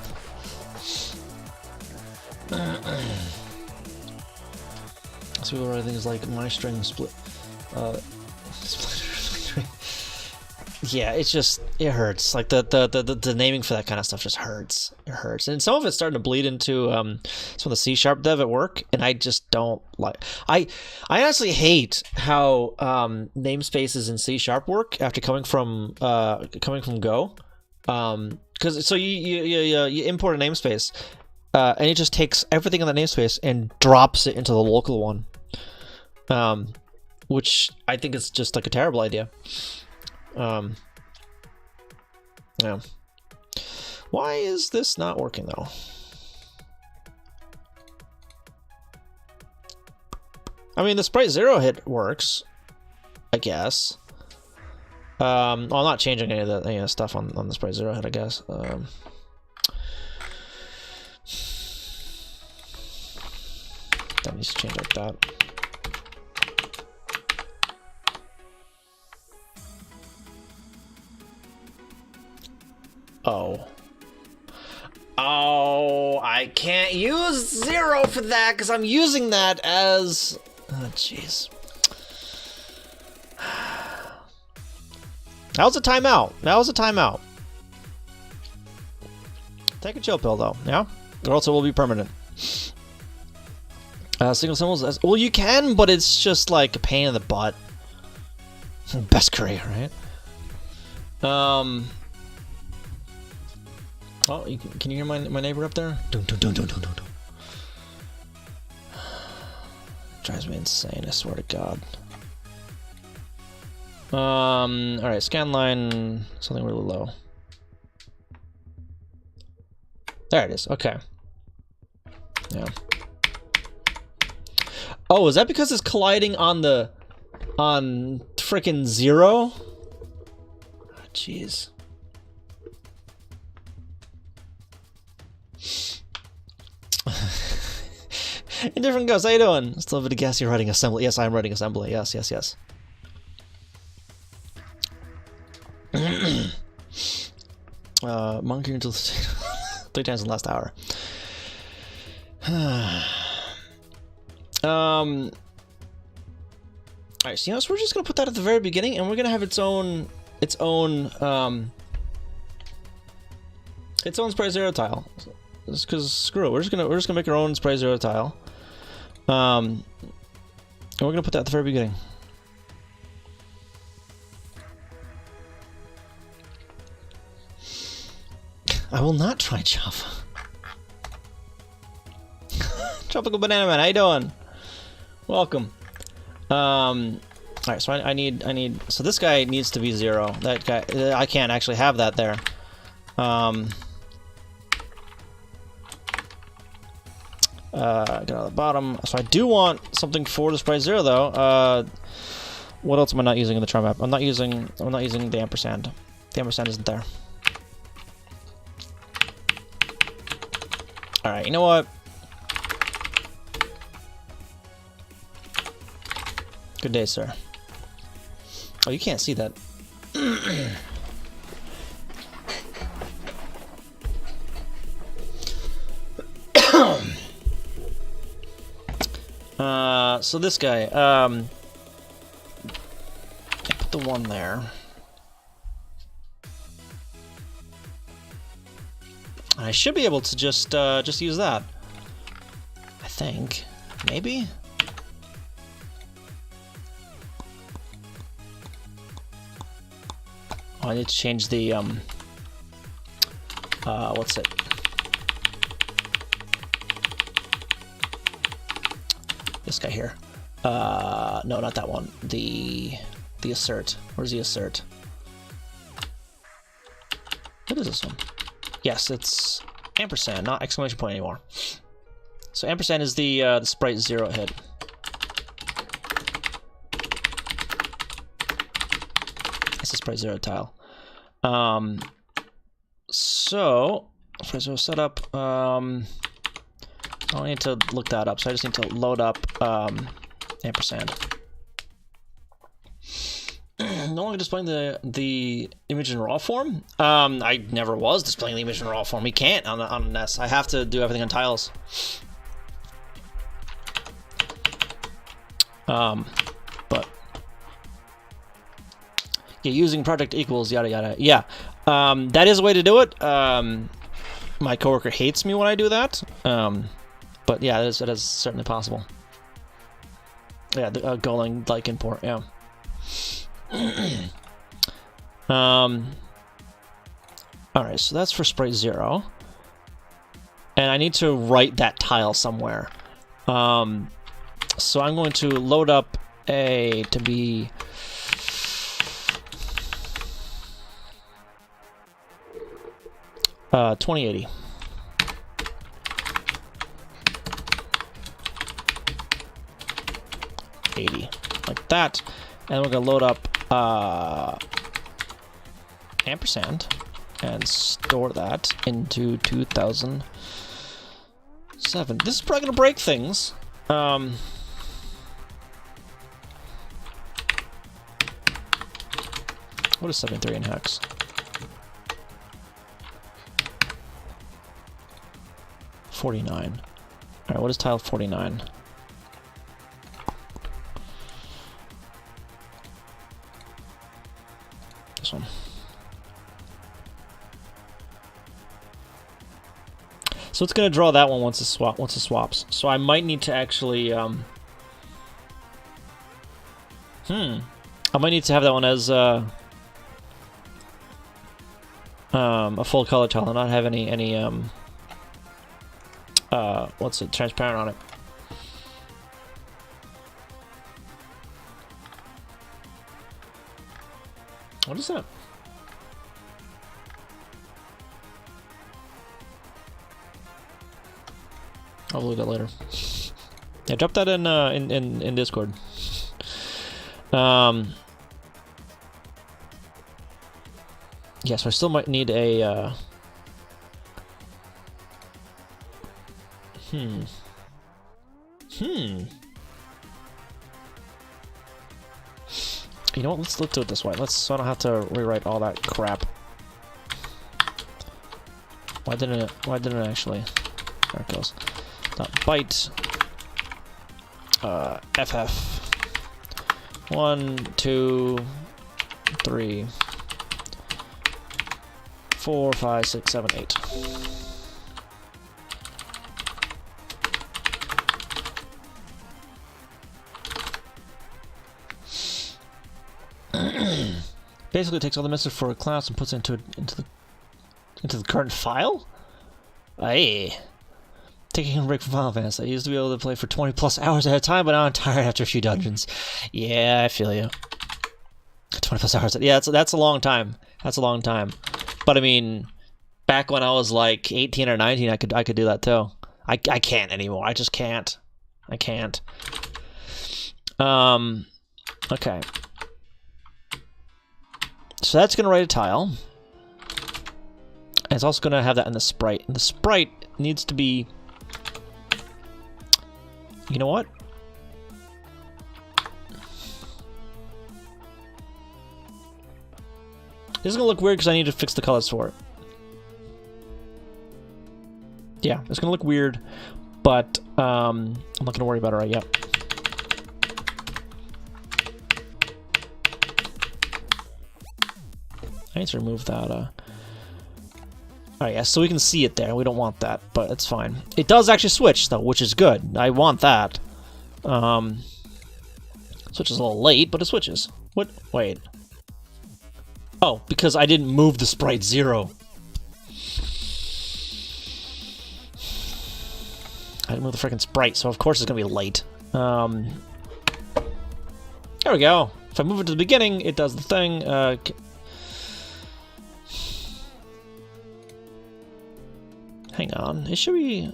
So we'll write things like my string split. Yeah, it's just, it hurts. Like the naming for that kind of stuff just hurts. It hurts, and some of it's starting to bleed into some of the C# dev at work, and I just don't like. I honestly hate how namespaces in C# work after coming from Go, because so you import a namespace, and it just takes everything in that namespace and drops it into the local one, which I think is just like a terrible idea. Yeah. Why is this not working though? I mean, the sprite 0 hit works, I guess. Well, I'm not changing any of the stuff on the sprite 0 hit, I guess. That needs to change like that. Oh, I can't use 0 for that because I'm using that as... Oh, jeez. That was a timeout. That was a timeout. Take a chill pill, though, yeah? Or else it will be permanent. Single symbols... Well, you can, but it's just like a pain in the butt. Best career, right? Oh, can you hear my neighbor up there? Dun, dun, dun, dun, dun, dun, dun. Drives me insane, I swear to God. Alright, scan line, something really low. There it is, okay. Yeah. Oh, is that because it's colliding on frickin' 0? Oh, jeez. Indifferent Ghost, how you doing? Still a bit of guess you're writing assembly. Yes, I'm writing assembly. Yes, yes, yes. Monkey until 3 times in the last hour. Alright, so so we're just gonna put that at the very beginning, and we're gonna have its own sprite 0 tile. Just because screw it, we're just gonna make our own sprite 0 tile. And we're gonna put that at the very beginning. I will not try Java. Tropical Banana Man, how you doing? Welcome. Alright, so I need so this guy needs to be 0. That guy, I can't actually have that there. Get out of the bottom. So I do want something for the sprite 0 though. What else am I not using in the try map? I'm not using the ampersand. The ampersand isn't there. Alright, you know what? Good day, sir. Oh, you can't see that. So this guy, put the 1 there. I should be able to just use that. I think, maybe. Oh, I need to change the what's it? This guy here. No, not that one. The assert. Where's the assert? What is this one? Yes, it's ampersand, not exclamation point anymore. So ampersand is the sprite 0 hit. That's the sprite 0 tile. So sprite 0 setup. I don't need to look that up, so I just need to load up ampersand. No longer displaying the image in raw form. I never was displaying the image in raw form. You can't on a NES. I have to do everything on tiles. But Yeah, using project equals yada yada. Yeah, that is a way to do it. My coworker hates me when I do that. But yeah, it is certainly possible. Yeah, the Golang like import. Yeah. All right, so that's for sprite 0, and I need to write that tile somewhere. So I'm going to load up A to be 2080. Like that, and we're gonna load up ampersand and store that into 2007. This is probably gonna break things. What is 73 in hex? 49. All right, what is tile 49? This one. So it's gonna draw that one once it swaps. So I might need to actually I might need to have that one as a full color tile and not have any what's it, transparent on it. What is that? I'll look at that later. Yeah, drop that in Discord. Yeah, so I still might need a You know what? Let's do it this way. So I don't have to rewrite all that crap. Why didn't it actually? There it goes. Dot byte. FF. 1, 2, 3, 4, 5, 6, 7, 8. Basically takes all the message for a class and puts it into the current file? Aye. Taking a break from Final Fantasy. I used to be able to play for 20 plus hours at a time, but now I'm tired after a few dungeons. Yeah, I feel you. 20 plus hours. Yeah, that's a long time. That's a long time. But I mean, back when I was like 18 or 19, I could do that too. I can't anymore. I just can't. I can't. Okay. So that's going to write a tile. And it's also going to have that in the sprite. And the sprite needs to be... You know what? This is going to look weird because I need to fix the colors for it. Yeah, it's going to look weird, but I'm not going to worry about it right yet. I need to remove that. Alright, yeah, so we can see it there. We don't want that, but it's fine. It does actually switch, though, which is good. I want that. Switches a little late, but it switches. What? Wait. Oh, because I didn't move the sprite 0. I didn't move the freaking sprite, so of course it's gonna be late. There we go. If I move it to the beginning, it does the thing. Hang on, it should be...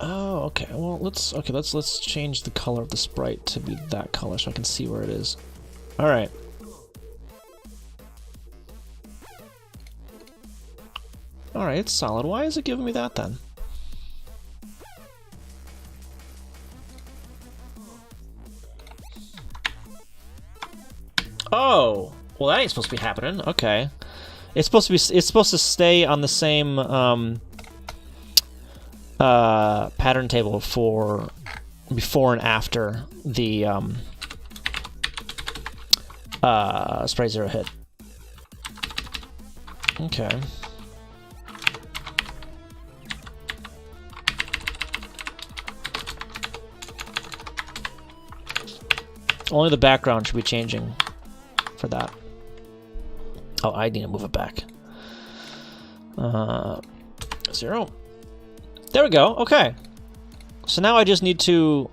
Oh, okay. Well, let's change the color of the sprite to be that color so I can see where it is. All right. All right, it's solid. Why is it giving me that then? Oh, well, that ain't supposed to be happening. Okay. It's supposed to be. It's supposed to stay on the same pattern table for before and after the Sprite Zero hit. Okay. Only the background should be changing for that. Oh, I need to move it back. 0. There we go. Okay. So now I just need to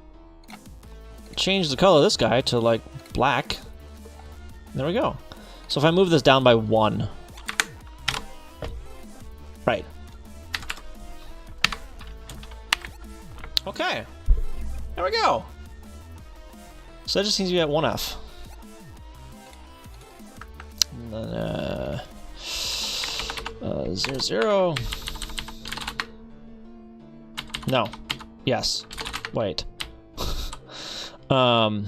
change the color of this guy to like black. There we go. So if I move this down by 1. Right. Okay. There we go. So that just needs to be at 1F. And then, 0, 0. No. Yes. Wait. Yeah,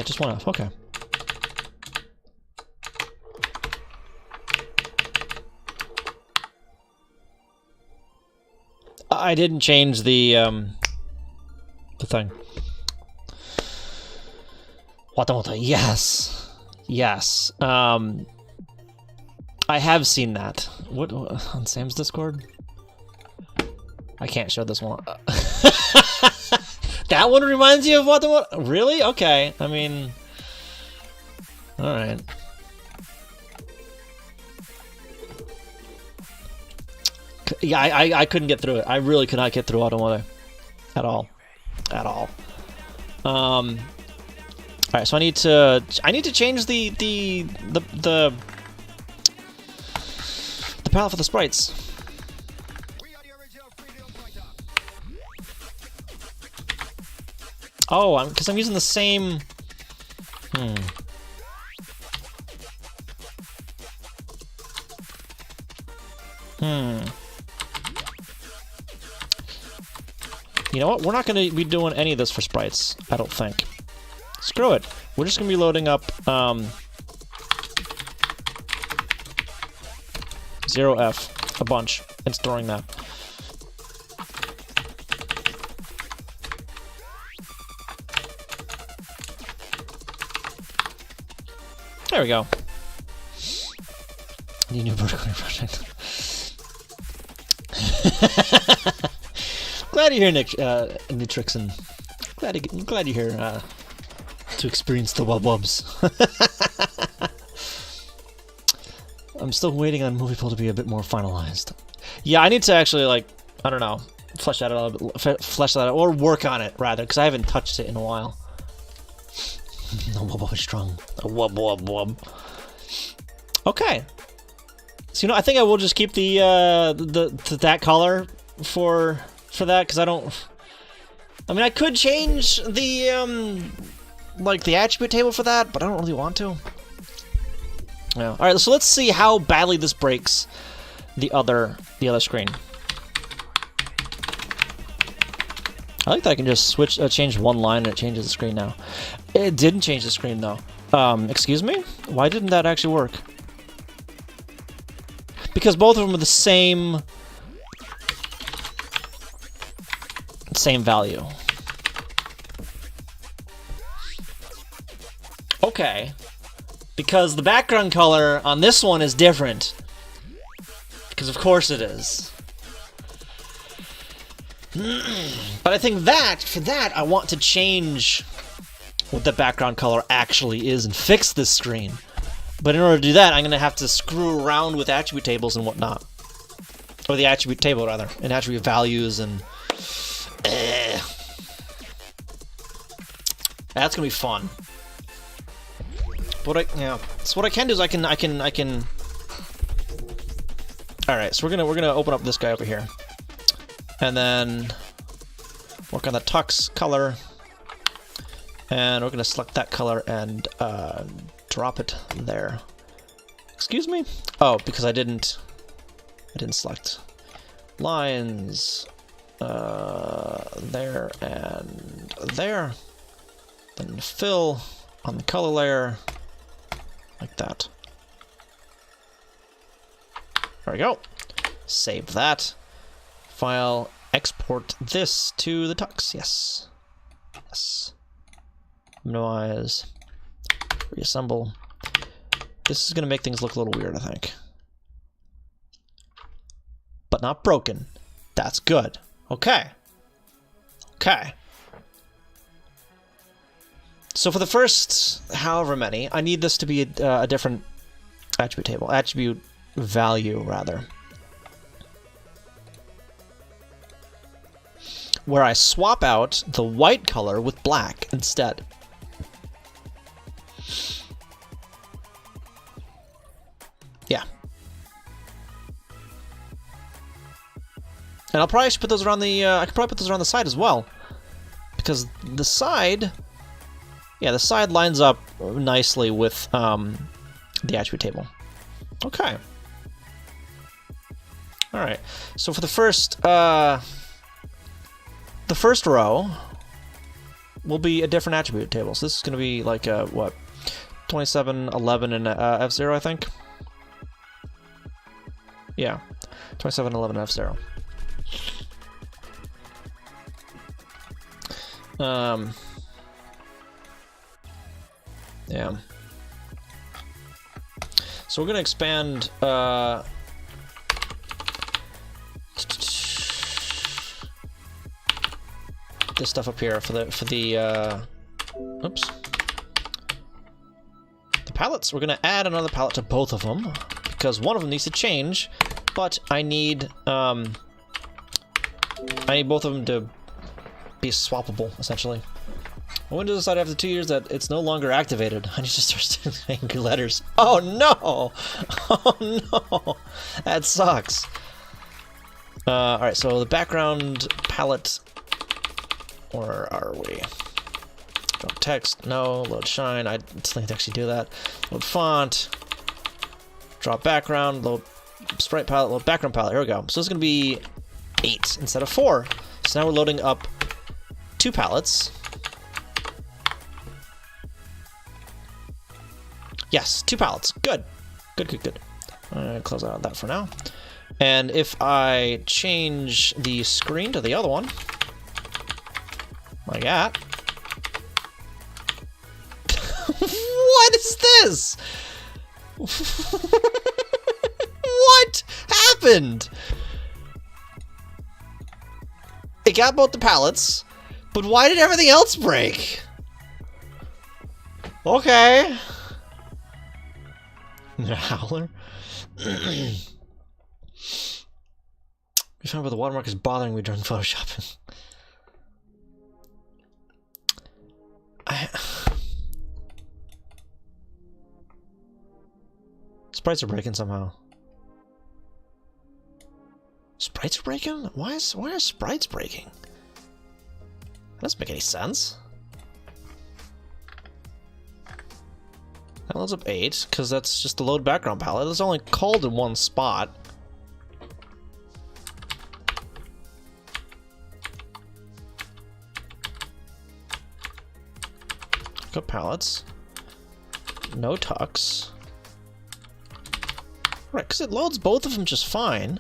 just 1F. Okay. I didn't change the thing. Wata. Yes. Yes. I have seen that. What on Sam's Discord? I can't show this one. That one reminds you of Wata? Really? Okay. I mean, all right. Yeah, I couldn't get through it. I really could not get through Automotive at all. At all. All right, so I need to change the palette for the sprites. Oh, because I'm using the same. You know what? We're not going to be doing any of this for sprites, I don't think. Screw it. We're just going to be loading up 0F a bunch and storing that. There we go. Need a new vertical project. Glad you're here, Nick, Nutrixon. Glad you're here to experience the wub-wubs. I'm still waiting on Movie Pool to be a bit more finalized. Yeah, I need to actually, like, I don't know, flesh that out a little bit, flesh that out, or work on it rather, because I haven't touched it in a while. The wub-wub is strong. The wub-wub-wub. Okay. So, you know, I think I will just keep that color for that, because I don't. I mean, I could change the like the attribute table for that, but I don't really want to. Yeah. All right. So let's see how badly this breaks the other screen. I like that I can just change one line and it changes the screen now. It didn't change the screen though. Excuse me? Why didn't that actually work? Because both of them are the same value. Okay. Because the background color on this one is different. Because of course it is. But I think for that, I want to change what the background color actually is and fix this screen. But in order to do that, I'm going to have to screw around with attribute tables and whatnot. Or the attribute table, rather. And attribute values and... That's going to be fun. But so what I can do is I can... Alright, so we're gonna open up this guy over here. And then work on the tux color. And we're gonna select that color and drop it there. Excuse me? Oh, because I didn't select lines there and there. Then fill on the color layer like that. There we go. Save that. File, export this to the tux. Yes. Yes. Minimize. Reassemble. This is going to make things look a little weird, I think. But not broken. That's good. Okay. Okay. So for the first however many, I need this to be a different attribute table. Attribute value, rather. Where I swap out the white color with black instead. Yeah. And I'll probably put those around the, I could probably put those around the side as well. Because the side, yeah, the side lines up nicely with the attribute table. Okay. Alright, so for the first row will be a different attribute table. So this is going to be like, what, 27, 11, and F0, I think? Yeah, 27, 11, F0. Yeah. So we're going to expand, this stuff up here for the oops, the palettes. We're gonna add another palette to both of them because one of them needs to change, but I need both of them to be swappable essentially. Windows decided after 2 years that it's no longer activated. I need to start making letters. Oh no! Oh no! That sucks. All right, so the background palette. Where are we? Load text, no. Load shine, I still need to actually do that. Load font. Draw background, load sprite palette, load background palette. Here we go. So it's going to be 8 instead of 4. So now we're loading up 2 palettes. Yes, 2 palettes. Good. Good, good, good. Close out that for now. And if I change the screen to the other one, like that. What is this? What happened? It got both the palettes, but why did everything else break? Okay. Howler. We found out the watermark is bothering me during photoshopping. Sprites are breaking somehow. Sprites are breaking? Why are sprites breaking? That doesn't make any sense. That loads up 8, because that's just the load background palette. It's only called in one spot. Got palettes. No tux. Right, because it loads both of them just fine.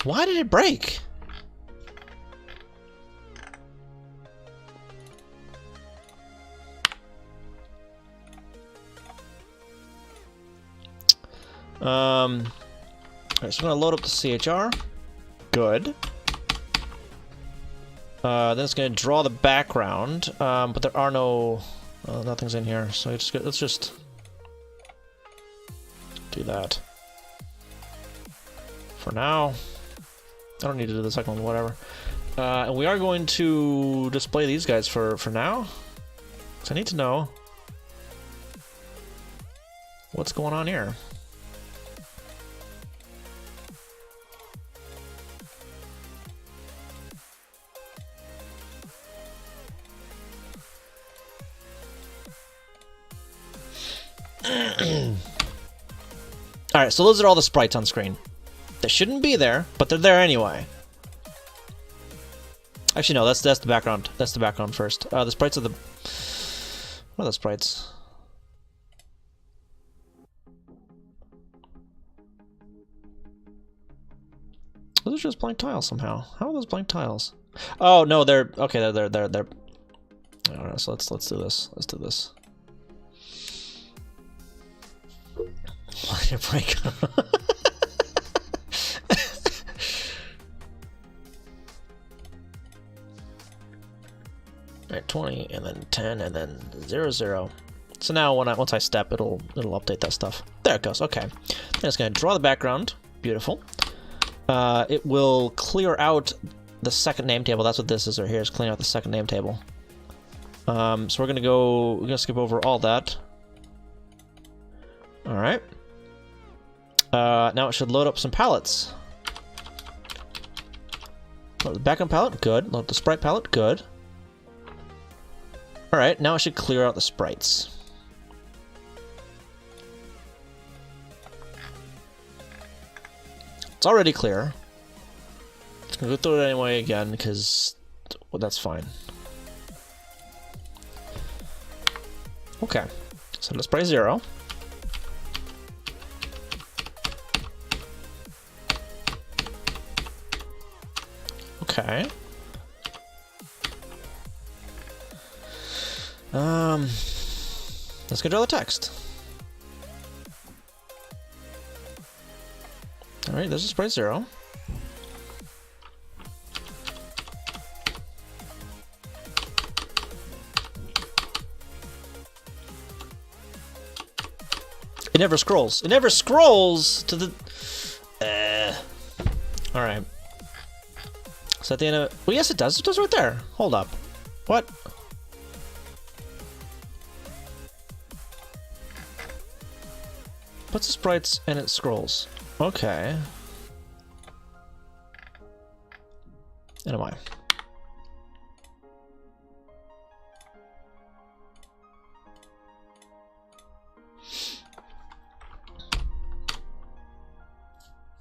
Why did it break? Alright, so I'm gonna load up the CHR. Good. Then it's gonna draw the background, but there are nothing's in here, so let's just do that. For now. I don't need to do the second one, whatever. And we are going to display these guys for now. So I need to know what's going on here. Alright, so those are all the sprites on screen. They shouldn't be there, but they're there anyway. Actually, no, that's the background. That's the background first. The sprites are the... What are the sprites? Those are just blank tiles somehow. How are those blank tiles? Oh no, they're okay. They're. I don't know. So let's do this. Let's do this. Why did it break? Alright, 20 and then 10 and then 0, 0. So now once I step, it'll update that stuff. There it goes. Okay. I'm just gonna draw the background. Beautiful. It will clear out the second name table. That's what this is right here. Is clearing out the second name table. So we're gonna skip over all that. All right. Now it should load up some palettes. Load the background palette, good. Load the sprite palette, good. All right, now it should clear out the sprites. It's already clear. It's gonna go through it anyway again because, well, that's fine. Okay, so let's sprite 0. Okay. Let's go draw the text. All right, this is sprite 0. It never scrolls. It never scrolls to the. All right. So at the end of it, well, yes, it does. It does right there. Hold up. What? Puts the sprites and it scrolls. Okay. And am I?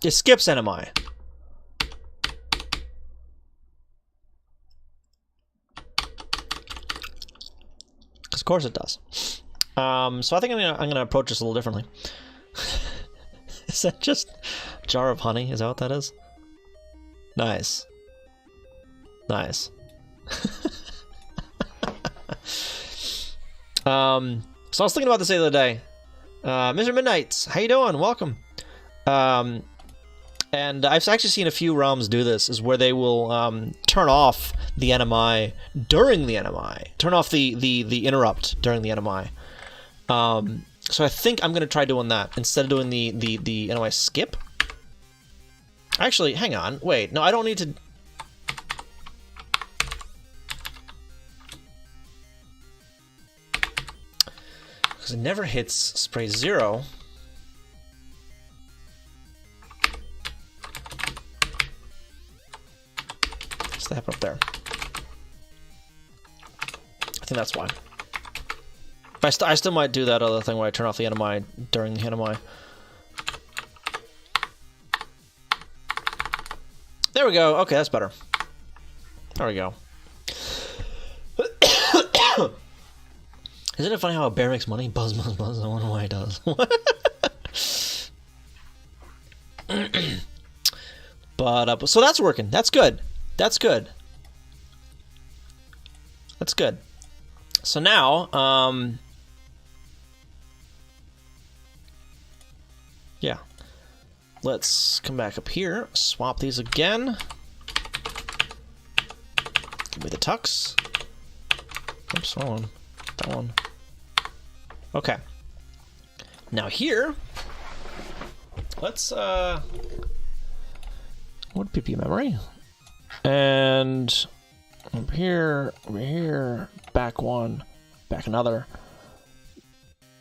It skips NMI. Of course it does. So I think I'm gonna approach this a little differently. Is that just a jar of honey? Is that what that is? Nice. Nice. So I was thinking about this the other day. Mr. Midnights, how you doing? Welcome. And I've actually seen a few ROMs do this, is where they will turn off the NMI during the NMI. Turn off the interrupt during the NMI. So I think I'm going to try doing that instead of doing the NMI skip. Actually, hang on. Wait, no, I don't need to... Because it never hits spray 0. Step up there. I think that's why. I still might do that other thing where I turn off the NMI during the NMI. There we go. Okay, that's better. There we go. Isn't it funny how a bear makes money? Buzz, buzz, buzz. I wonder why it does. But so that's working. That's good. That's good. That's good. So now, yeah. Let's come back up here, swap these again. Give me the tux. Oops, wrong one. That one. Okay. Now here, let's, what PP memory? And over here, back one, back another.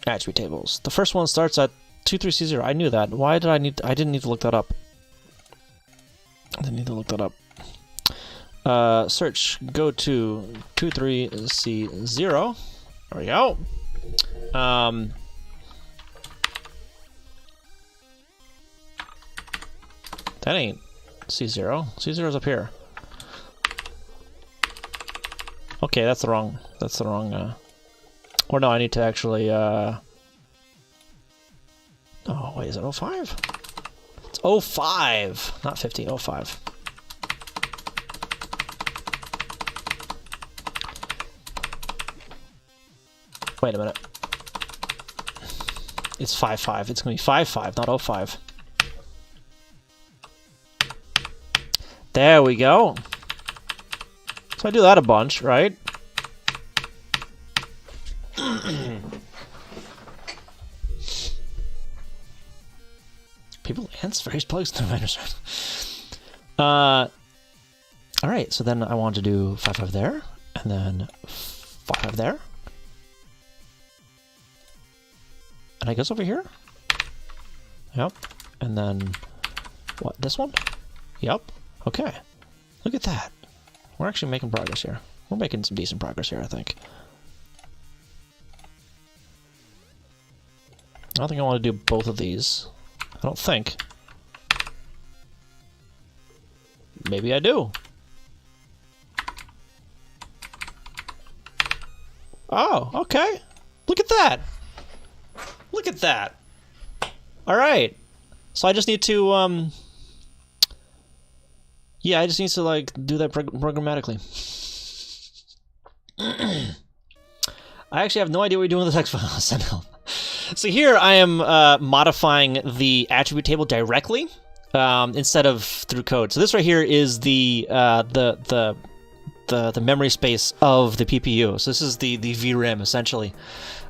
Attribute tables. The first one starts at 23C0. I knew that. Why did I didn't need to look that up. I didn't need to look that up. Search, go to 23C0. There we go. That ain't C0. C0's up here. Okay, that's the wrong, or no, I need to actually, oh, wait, is it 05? It's 05, not 50, 05. Wait a minute. It's 55. It's going to be 55, not 05. There we go. So I do that a bunch, right? People answer various plugs to the alright, so then I want to do 5 there, and then 5 there. And I guess over here? Yep. And then, what, this one? Yep. Okay. Look at that. We're actually making progress here. We're making some decent progress here, I think. I don't think I want to do both of these. I don't think. Maybe I do. Oh, okay. Look at that. Look at that. All right. So I just need to, yeah, I just need to, like, do that programmatically. I actually have no idea what you're doing with the text file. Send help. So here I am modifying the attribute table directly instead of through code. So this right here is the memory space of the PPU. So this is the VRAM essentially.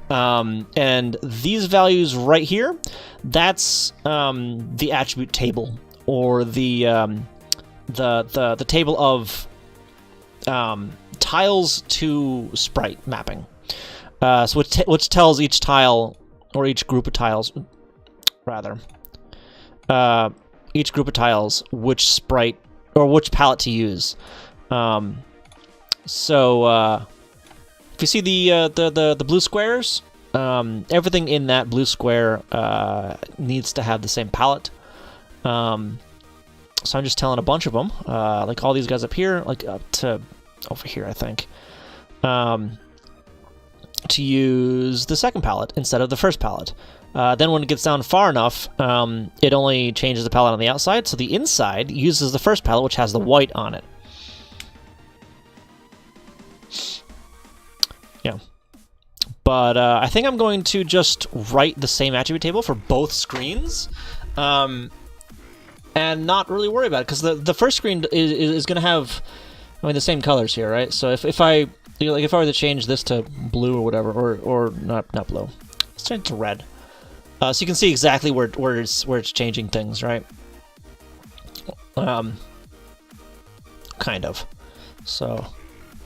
And these values right here, that's the attribute table, or the table of tiles to sprite mapping. So which tells each tile, or each group of tiles, rather, each group of tiles which sprite or which palette to use. So if you see the blue squares, everything in that blue square needs to have the same palette. So I'm just telling a bunch of them, like all these guys up here, like up to over here, I think, to use the second palette instead of the first palette. Then when it gets down far enough, it only changes the palette on the outside, so the inside uses the first palette, which has the white on it. Yeah. But I think I'm going to just write the same attribute table for both screens, and not really worry about it, because the first screen is going to have, I mean, the same colors here, right? So if I, you know, like if I were to change this to blue or whatever, or not blue, let's change it to red. So you can see exactly where it's changing things, right? Kind of. So,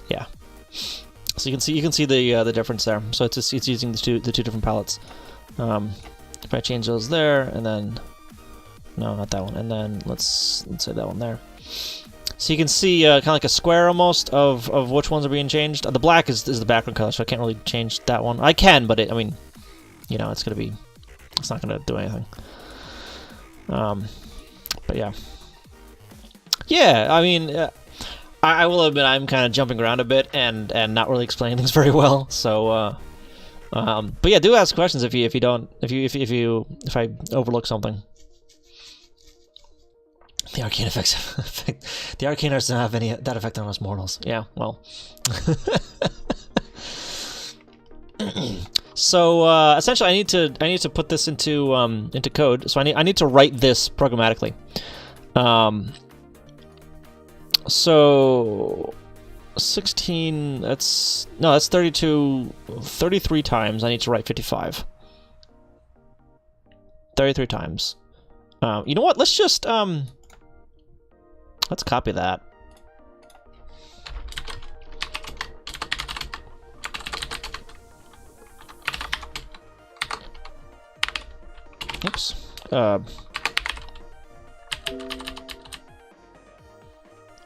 yeah. So you can see the difference there. So it's using the two different palettes. If I change those there, and then no, not that one, and then let's say that one there. So you can see kind of like a square almost of which ones are being changed. The black is the background color, so I can't really change that one. I can, but I mean, you know, it's not gonna do anything. But yeah. Yeah, I mean, I will admit I'm kind of jumping around a bit and not really explaining things very well. So, but yeah, do ask questions if I overlook something. The arcane effects the arcane arts don't have any that effect on us mortals. Yeah, well. So essentially, I need to put this into code. So I need to write this programmatically. So 16. That's 32. 33 times. I need to write 55. 33 times. You know what? Let's just let's copy that. Oops.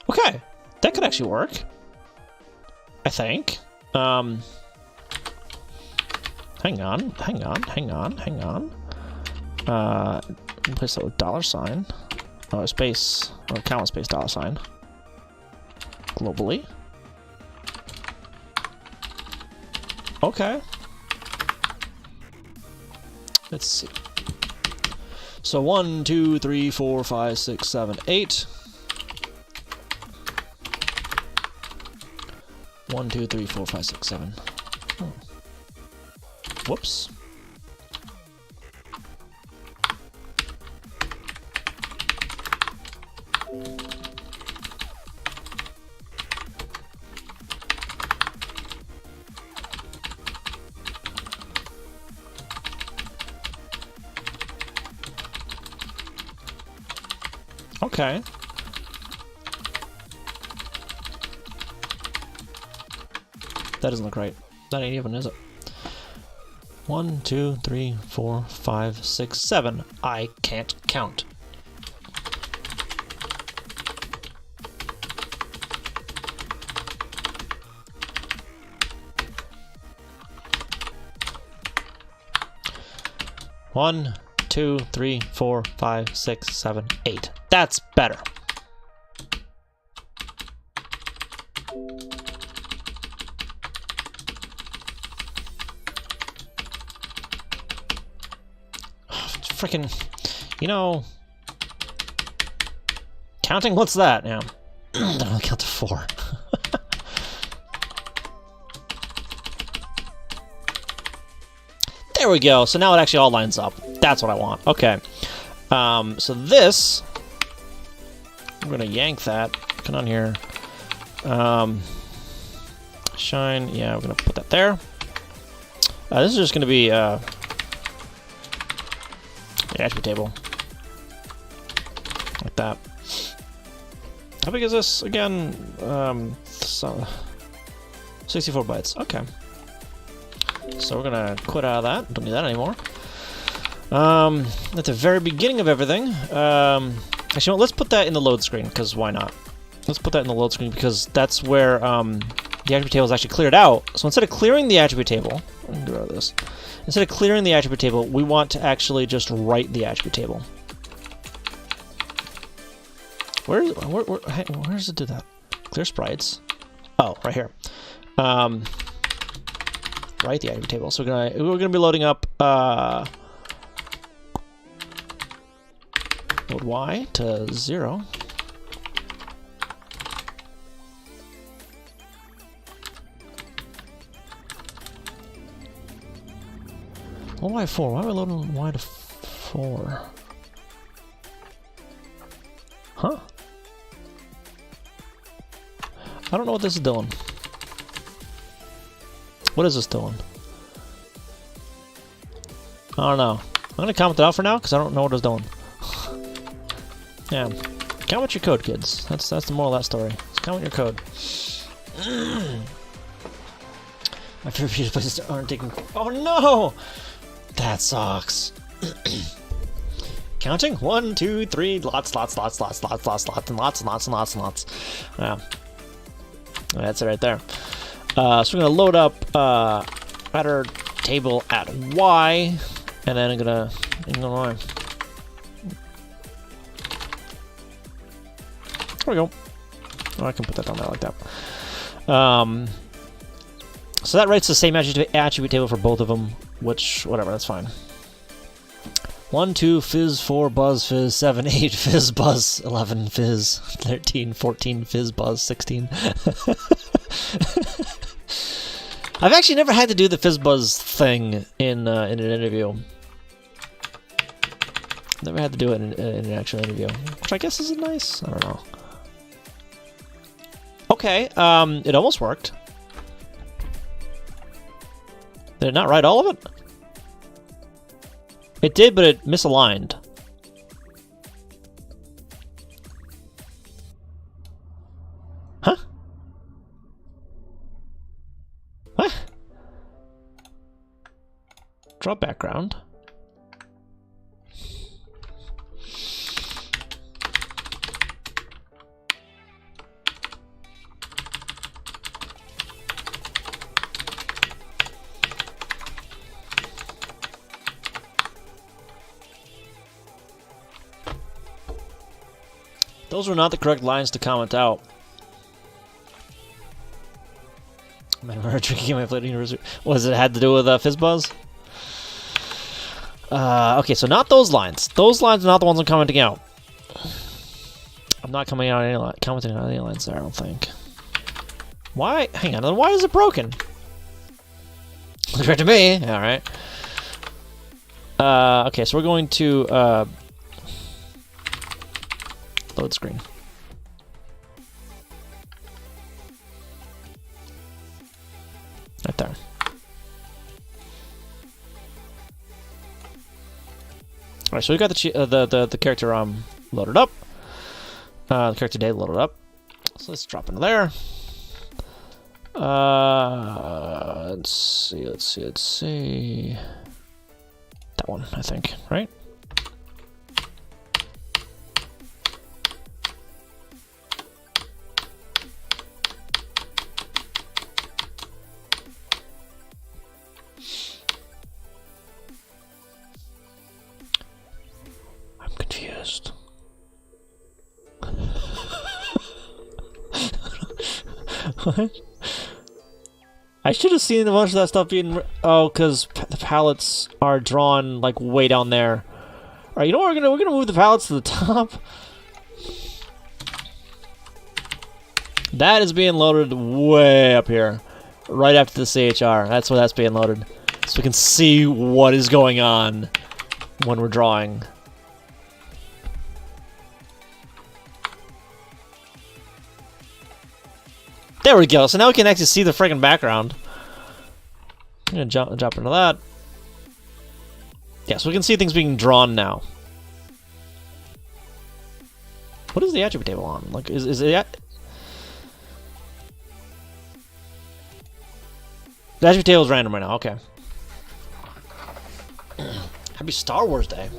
Okay, that could actually work. I think. Hang on. Replace that with $, or space, or comma space $, globally. Okay. Let's see. So 1, 2, 3, 4, 5, 6, 7, 8. 1, 2, 3, 4, 5, 6, 7. Oh. Whoops. Okay. That doesn't look right. That ain't even, is it? 1, 2, 3, 4, 5, 6, 7. I can't count. One, 2, 3, 4, 5, 6, 7, 8. That's better. Freaking, you know, counting. What's that now? I'll count to 4. There we go. So now it actually all lines up. That's what I want. Okay. So this, I'm gonna yank that. Come on here. Shine. Yeah, we're gonna put that there. This is just gonna be the attribute table, like that. How big is this again? 64 bytes. Okay. So we're gonna quit out of that. Don't need that anymore. At the very beginning of everything. Actually, let's put that in the load screen, because why not? Let's put that in the load screen because that's where the attribute table is actually cleared out. So instead of clearing the attribute table, I'm gonna get rid of this. Instead of clearing the attribute table, we want to actually just write the attribute table. Where does it do that? Clear sprites. Oh, right here. Write the attribute table. So we're gonna be loading up load y to 0. Load y 4. Why are we loading y to 4? Huh? I don't know what this is doing. What is this doing? I don't know. I'm gonna comment it out for now because I don't know what it's doing. Yeah, comment your code, kids. That's the moral of that story. Just comment your code. My favorite places aren't taking. Oh no! That sucks. Counting? 1, 2, 3. Lots, and lots. Yeah, that's it right there. So we're gonna load up our table at y, and then I'm gonna ignore y. There we go. Oh, I can put that down there like that. So that writes the same attribute table for both of them, which, whatever, that's fine. 1, 2, fizz, 4, buzz, fizz, 7, 8, fizz, buzz, 11, fizz, 13, 14, fizz, buzz, 16. I've actually never had to do the fizz buzz thing in an interview. Never had to do it in an actual interview, which I guess is nice. I don't know. Okay, it almost worked. Did it not write all of it? It did, but it misaligned. Huh? What? Draw background. Those were not the correct lines to comment out. I remember drinking my plate at university. What does it had to do with FizzBuzz? Okay, so not those lines. Those lines are not the ones I'm commenting out. I'm not commenting on any lines there, I don't think. Why? Hang on, why is it broken? Looks right to me. Alright. Okay, so we're going to load screen. Right there. Alright, so we got the character loaded up. The character data loaded up. So let's drop into there. Let's see. That one, I think, right? I'm confused. What? I should have seen a bunch of that stuff being... Oh, because the pallets are drawn, like, way down there. Alright, you know what we're gonna move the pallets to the top. That is being loaded way up here. Right after the CHR. That's where that's being loaded. So we can see what is going on when we're drawing. There we go. So now we can actually see the friggin' background. I'm gonna jump into that. Yeah, so we can see things being drawn now. What is the attribute table on? Like, is it? The attribute table is random right now. Okay. Happy Star Wars Day.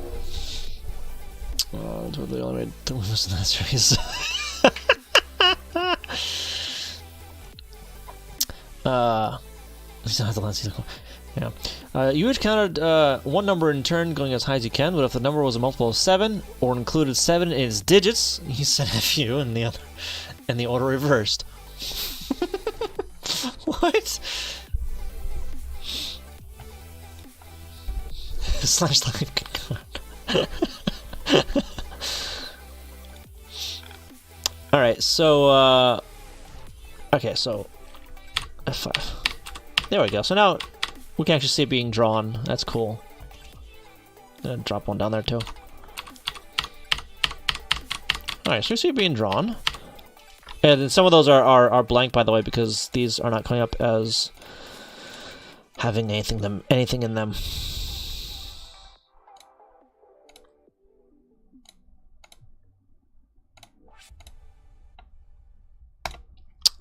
Totally all right. Don't listen to that series. Yeah. You had counted one number in turn going as high as you can, but if the number was a multiple of 7 or included 7 in its digits, you said FU and the order reversed. What? Slash line. Alright, so okay, so F5. There we go. So now we can actually see it being drawn. That's cool. Gonna drop one down there too. Alright, so we see it being drawn. And some of those are blank, by the way, because these are not coming up as having anything in them.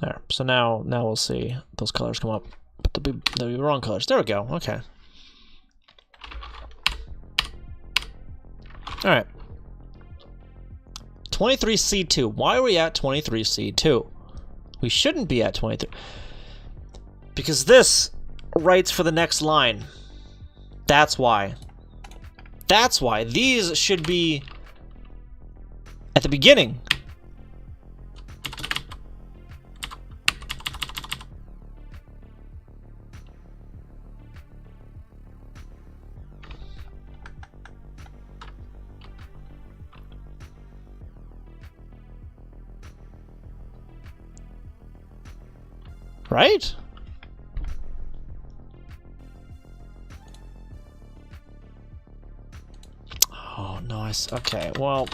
There. So now we'll see those colors come up. But they'll be wrong colors. There we go. Okay. Alright. 23C2. Why are we at 23C2? We shouldn't be at 23. Because this writes for the next line. That's why. That's why. These should be at the beginning. Right? Oh, nice. Okay, well...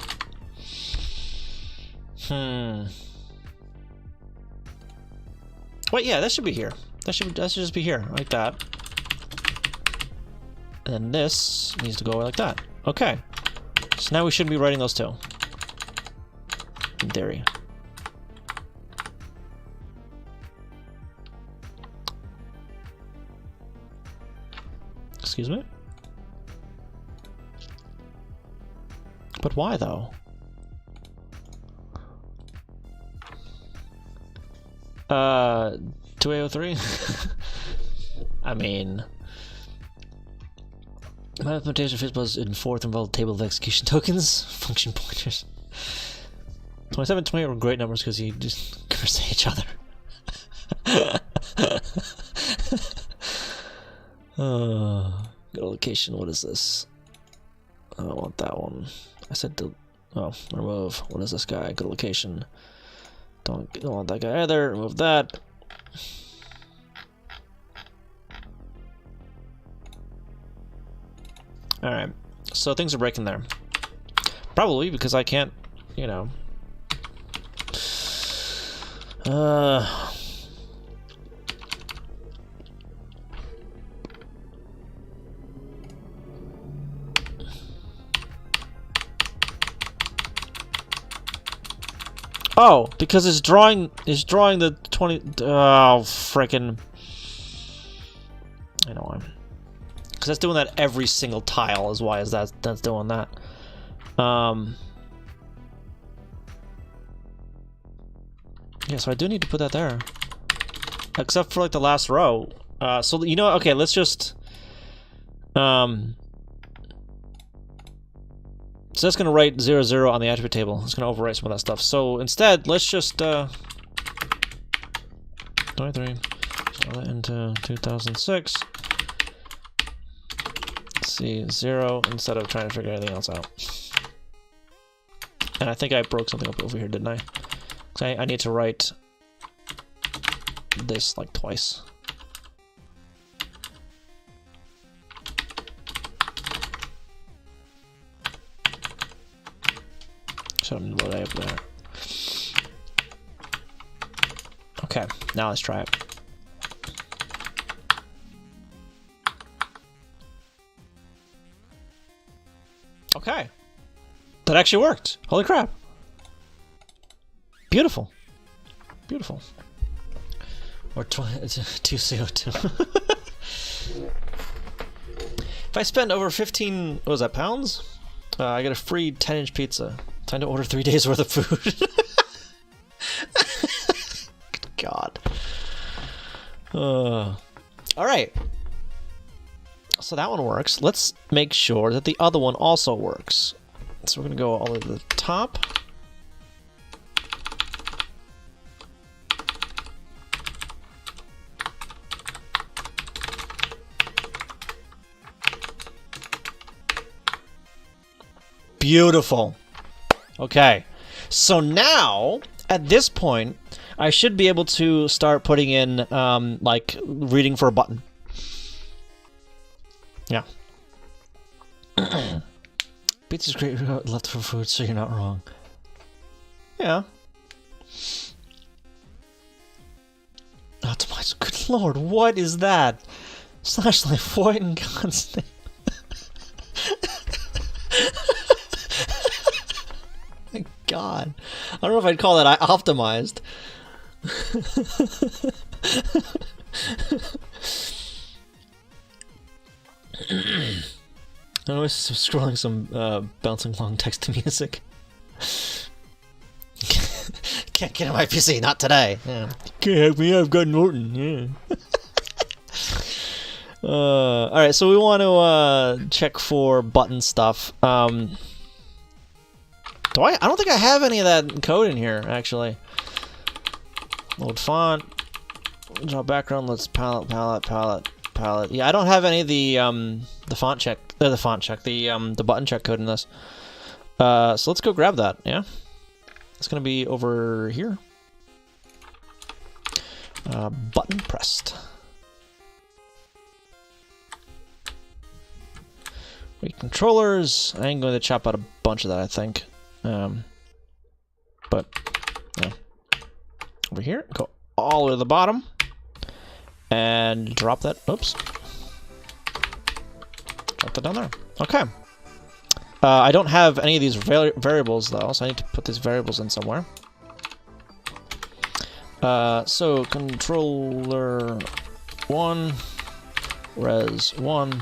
Wait, yeah, that should be here. That should just be here, like that. And then this needs to go like that. Okay. So now we shouldn't be writing those two. In theory. Excuse me? But why, though? 2803? I mean... My implementation phase was in 4th involved table of execution tokens, function pointers. 27 and 28 were great numbers because you just curse each other. Go to location, what is this? I don't want that one. I said remove. What is this guy? Good location. Don't want that guy either. Remove that. Alright. So things are breaking there. Probably because I can't, you know. Oh, because it's drawing the 20. Oh, frickin'. I know I'm. Because that's doing that every single tile. Is why that's doing that. Yeah, so I do need to put that there. Except for like the last row. So you know what? Okay, let's just. So that's going to write 0, 0 on the attribute table. It's going to overwrite some of that stuff. So instead, let's just 23 into 2006. Let's see, 0 instead of trying to figure anything else out. And I think I broke something up over here, didn't I? Because I need to write this like twice. So I'm gonna load up there. Okay, now let's try it. Okay. That actually worked. Holy crap. Beautiful. Beautiful. Or 2CO2. If I spend over 15, what was that, pounds? I get a free 10-inch pizza. Time to order 3 days worth of food. God. Alright. So that one works. Let's make sure that the other one also works. So we're going to go all the way to the top. Beautiful. Okay. So now, at this point, I should be able to start putting in, like, reading for a button. Yeah. Pizza's great left for food, so you're not wrong. Yeah. Optimize. Good lord, what is that? Slash life void and constant. My god. I don't know if I'd call that optimized. I was scrolling some bouncing along text music. Can't get on my PC, not today. Yeah. Can't have me, I've got Norton. Yeah. Alright, so we want to check for button stuff. I don't think I have any of that code in here, actually. Load font. Draw background, let's palette. Yeah, I don't have any of the font check, the button check code in this. So let's go grab that, yeah? It's gonna be over here. Button pressed. Wait, controllers. I ain't going to chop out a bunch of that, I think. But, yeah. Over here, go all the way to the bottom. And drop that. Oops. Drop that down there. Okay. I don't have any of these variables, though, so I need to put these variables in somewhere. So, controller 1, res 1.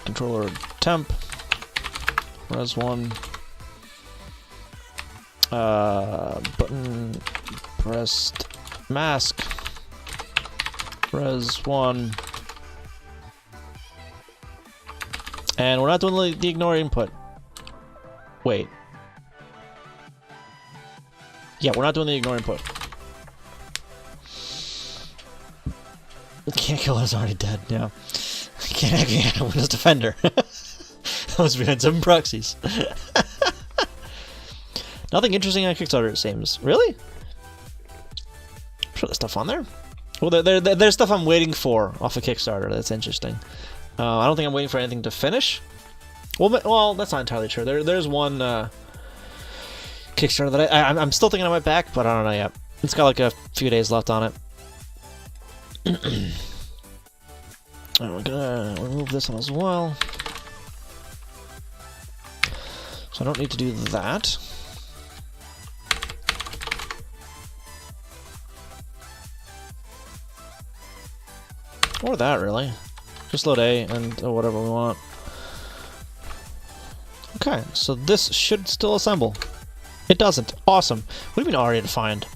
Controller temp, res 1, button pressed mask, res 1, and we're not doing the ignore input. Wait. Yeah, we're not doing the ignore input. Can't kill is already dead, yeah. Can't Windows Defender. That was behind 7 proxies. Nothing interesting on Kickstarter, it seems. Really? I'm sure there's stuff on there. Well, there's stuff I'm waiting for off of Kickstarter. That's interesting. I don't think I'm waiting for anything to finish. Well, that's not entirely true. There's one Kickstarter that I'm still thinking I might back, but I don't know yet. It's got like a few days left on it. Alright, we're gonna remove this one as well. So I don't need to do that. Or that, really. Just load A and whatever we want. Okay, so this should still assemble. It doesn't. Awesome. What do you mean already defined?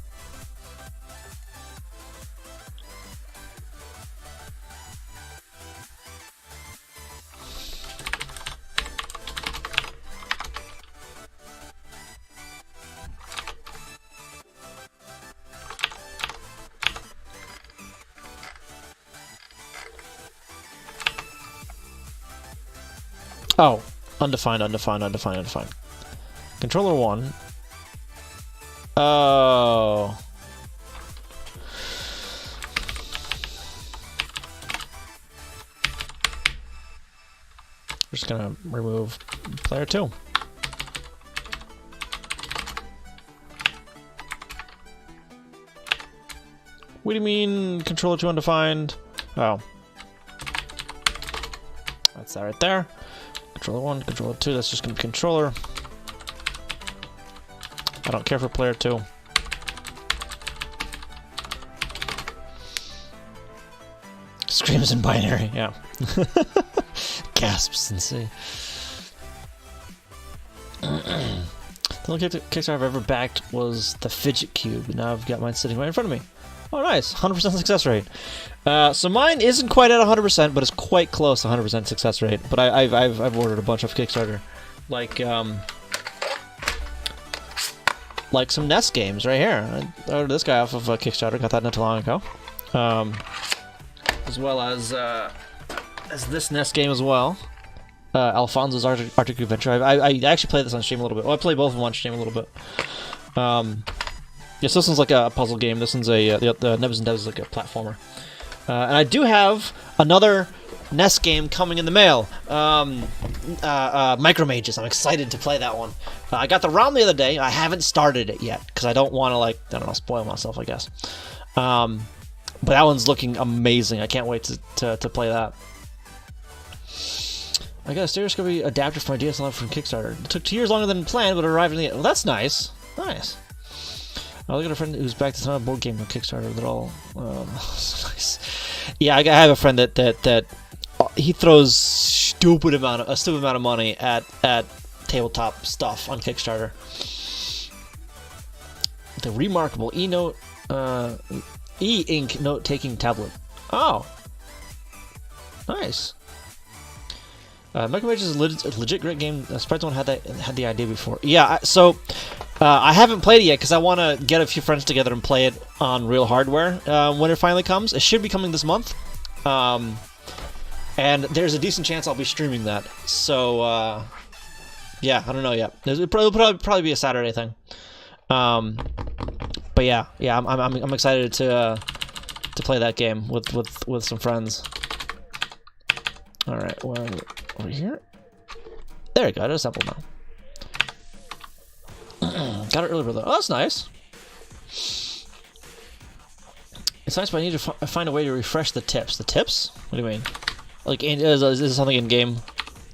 Oh, undefined. Controller 1. Oh. We're just gonna remove player 2. What do you mean controller 2 undefined? Oh. That's that right there. Controller 1, controller 2, that's just gonna be controller. I don't care for player 2. Screams in binary, yeah. Gasps and see. The only Kickstarter I've ever backed was the Fidget Cube, and now I've got mine sitting right in front of me. Oh, nice. 100% success rate. So mine isn't quite at 100%, but it's quite close to 100% success rate. But I've ordered a bunch of Kickstarter, like some NES games right here. I ordered this guy off of Kickstarter. Got that not too long ago. As well as this NES game as well. Alfonso's Arctic Adventure. I actually played this on stream a little bit. Well, I played both of them on stream a little bit. Yes, this one's like a puzzle game. This one's the Nebs and Devs is like a platformer. And I do have another NES game coming in the mail. Micro Mages. I'm excited to play that one. I got the ROM the other day. I haven't started it yet because I don't want to, like, I don't know, spoil myself, I guess. But that one's looking amazing. I can't wait to play that. I got a stereoscopy adapter for my DSLR from Kickstarter. It took 2 years longer than planned, but it arrived in the end. Well, that's nice. Nice. I got a friend who's back to another board game on Kickstarter. They're all nice. Yeah, I have a friend that he throws a stupid amount of money at tabletop stuff on Kickstarter. The remarkable e-ink note-taking tablet. Oh, nice. Micro Mages is a legit great game. I surprised no one had the idea before. Yeah, so I haven't played it yet because I want to get a few friends together and play it on real hardware when it finally comes. It should be coming this month, and there's a decent chance I'll be streaming that. So yeah, I don't know yet. It'll probably be a Saturday thing. But yeah, I'm excited to play that game with some friends. All right, well, over here. There we go. It's assembled now. Got it earlier though. Oh, that's nice. It's nice, but I need to find a way to refresh the tips. The tips? What do you mean? Like, is this something in game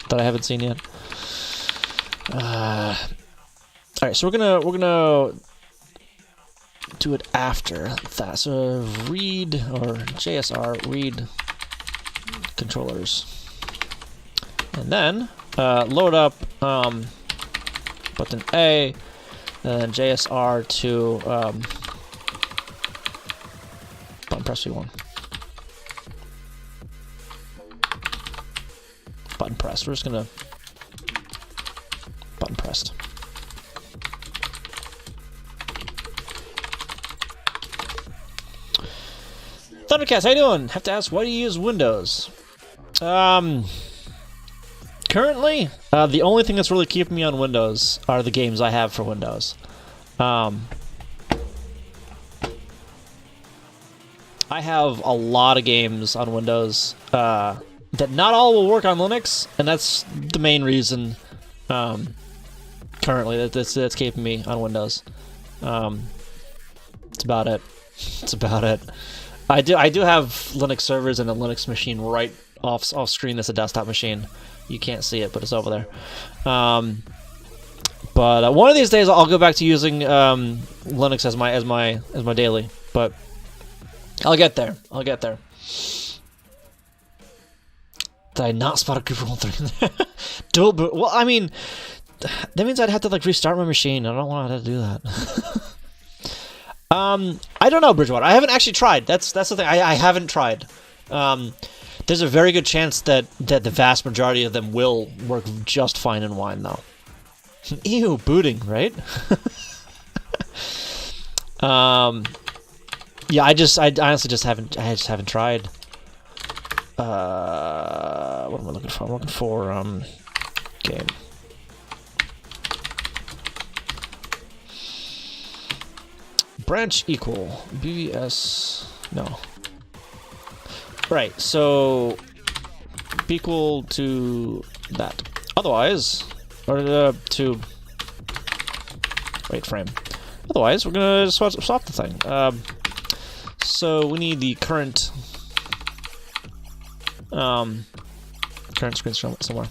that I haven't seen yet? All right, so we're gonna do it after that. So read or JSR read controllers. And then load up button A, and then JSR to button press V1. Button press. We're just gonna button pressed. Thundercats, how you doing? Have to ask, why do you use Windows? Currently, the only thing that's really keeping me on Windows are the games I have for Windows. I have a lot of games on Windows that not all will work on Linux, and that's the main reason currently that's keeping me on Windows. That's about it. That's about it. I do have Linux servers and a Linux machine right off screen. That's a desktop machine. You can't see it, but it's over there. But one of these days I'll go back to using Linux as my daily. But I'll get there. I'll get there. Did I not spot a group roll 3 in there? Dual boot. Well, I mean, that means I'd have to like restart my machine. I don't want to have to do that. I don't know, Bridgewater. I haven't actually tried. That's the thing. I haven't tried. There's a very good chance that the vast majority of them will work just fine in Wine, though. Ew, booting, right? Yeah, I honestly just haven't. I just haven't tried. What am I looking for? I'm looking for game. Branch equal BVS. No. Right. So be equal to that. Otherwise, or to wait frame. Otherwise, we're gonna swap the thing. So we need the current screen somewhere.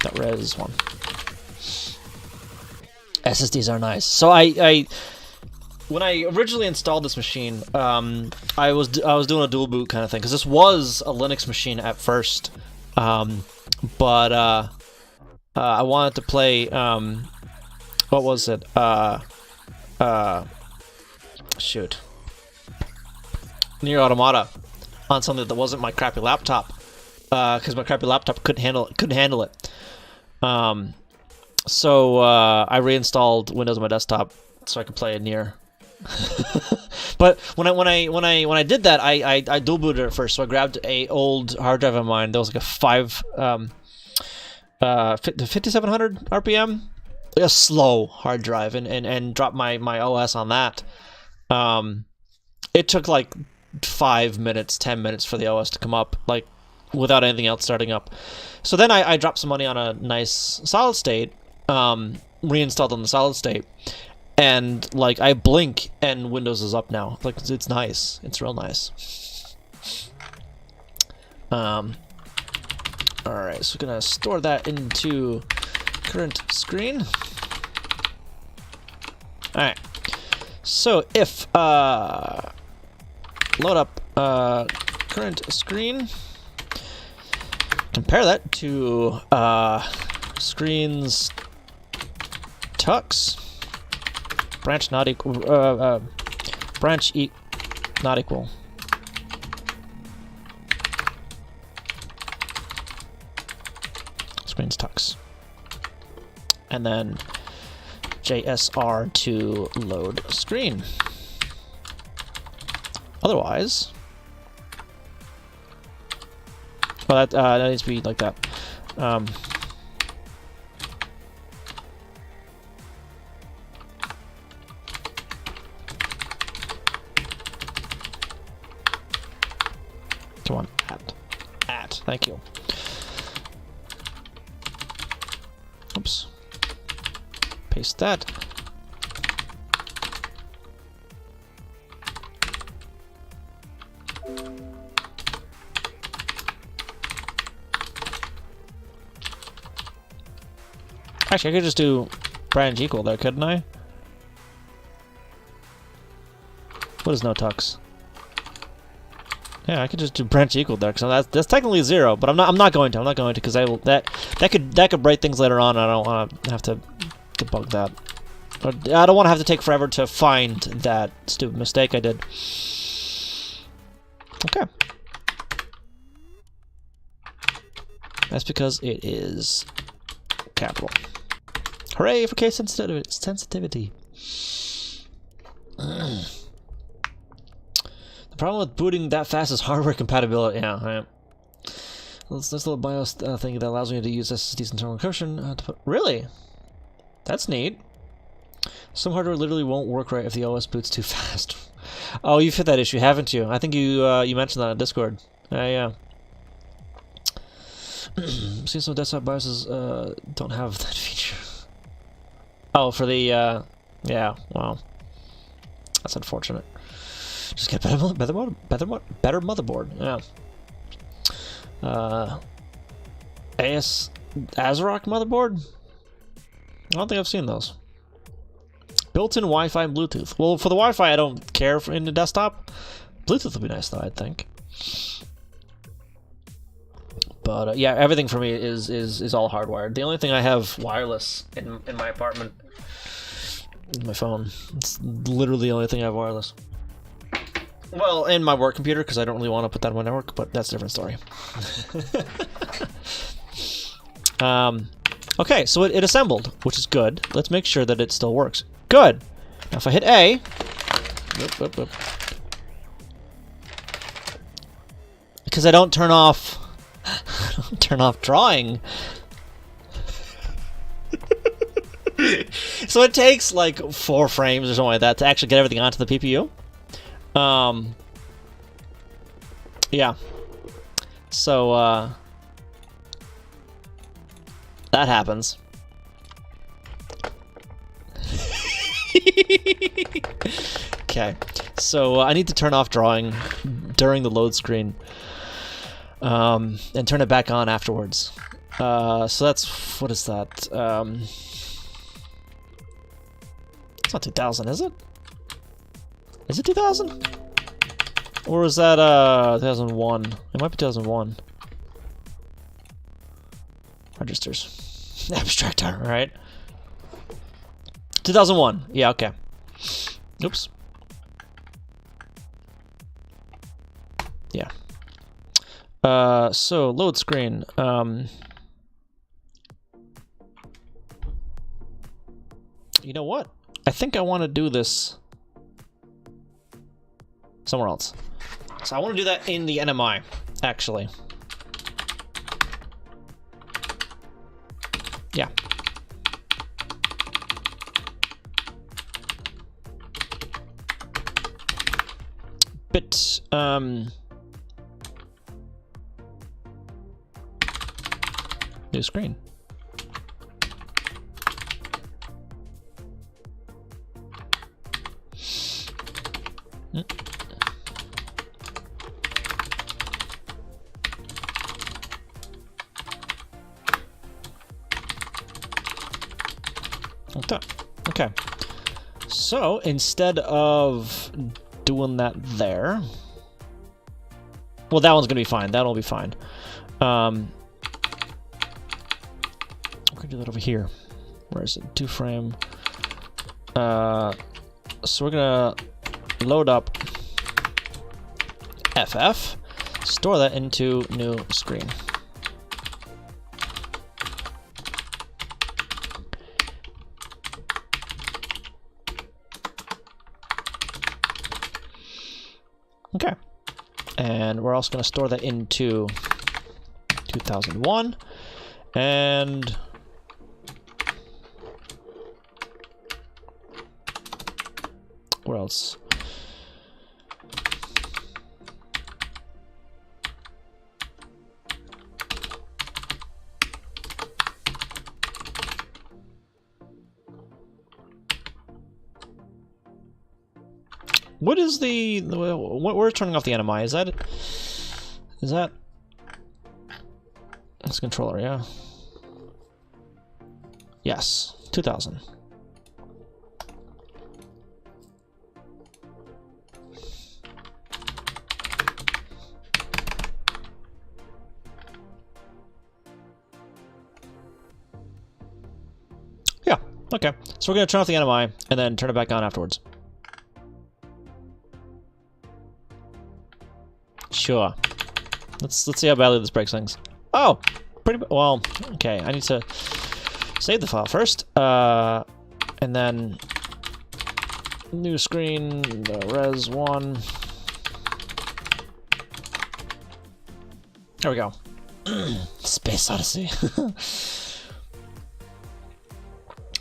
That res one. SSDs are nice. So I when I originally installed this machine, I was doing a dual boot kind of thing because this was a Linux machine at first, but I wanted to play what was it? Shoot, Nier Automata on something that wasn't my crappy laptop because my crappy laptop couldn't handle it. So I reinstalled Windows on my desktop so I could play a Nier. But when I did that, I dual booted it first. So I grabbed a old hard drive of mine. That was like a 5700 RPM, like a slow hard drive, and dropped my OS on that. It took like 5 minutes, 10 minutes for the OS to come up, like without anything else starting up. So then I dropped some money on a nice solid state. Reinstalled on the solid state, and like I blink and Windows is up now. Like it's nice. It's real nice. All right, so we're gonna store that into current screen. All right. So if load up current screen, compare that to screens tux branch not equal not equal screens tux, and then JSR to load screen. Otherwise, well, that needs to be like that. Come on, at. Thank you. Oops. Paste that. Actually, I could just do branch equal there, couldn't I? What is no tux? Yeah, I could just do branch equal there, because that's technically 0, but I'm not going to. I'm not going to, because I will that could break things later on. And I don't want to have to debug that. But I don't want to have to take forever to find that stupid mistake I did. Okay. That's because it is capital. Hooray for case sensitivity. problem with booting that fast is hardware compatibility. Yeah, right. This little BIOS thing that allows me to use SSD's internal encryption to put... Really? That's neat. Some hardware literally won't work right if the OS boots too fast. Oh, you've hit that issue, haven't you? I think you mentioned that on Discord. Yeah. See, some desktop BIOSes don't have that feature. Oh, for the yeah. Wow, that's unfortunate. Just get better motherboard. Yeah. ASRock motherboard. I don't think I've seen those. Built-in Wi-Fi and Bluetooth. Well, for the Wi-Fi, I don't care for in the desktop. Bluetooth would be nice, though, I think. But yeah, everything for me is all hardwired. The only thing I have wireless in my apartment is my phone. It's literally the only thing I have wireless. Well, in my work computer, because I don't really want to put that on my network, but that's a different story. Okay, so it assembled, which is good. Let's make sure that it still works. Good. Now if I hit A... Because I don't turn off... drawing. So it takes like 4 frames or something like that to actually get everything onto the PPU. Yeah. So that happens. Okay. So I need to turn off drawing during the load screen. And turn it back on afterwards. So that's... What is that? It's not 2000, is it? Is it 2000? Or is that 2001? It might be 2001. Registers. Abstractor, alright. 2001. Yeah, okay. Oops. Yeah. So load screen. You know what? I think I want to do this somewhere else. So I want to do that in the NMI, actually. Yeah. But, new screen. Okay. So instead of doing that there, well, that one's gonna be fine. That'll be fine. We're gonna do that over here. Where is it? 2-frame. So we're gonna load up FF, store that into new screen. Okay. And we're also going to store that into 2001. And where else? What is the... We're turning off the NMI. Is that it? Is that... That's controller, yeah. Yes. 2000. Yeah. Okay. So we're going to turn off the NMI and then turn it back on afterwards. Sure. Let's see how badly this breaks things. Oh, pretty well. Okay, I need to save the file first, and then new screen, res 1. There we go. Space Odyssey.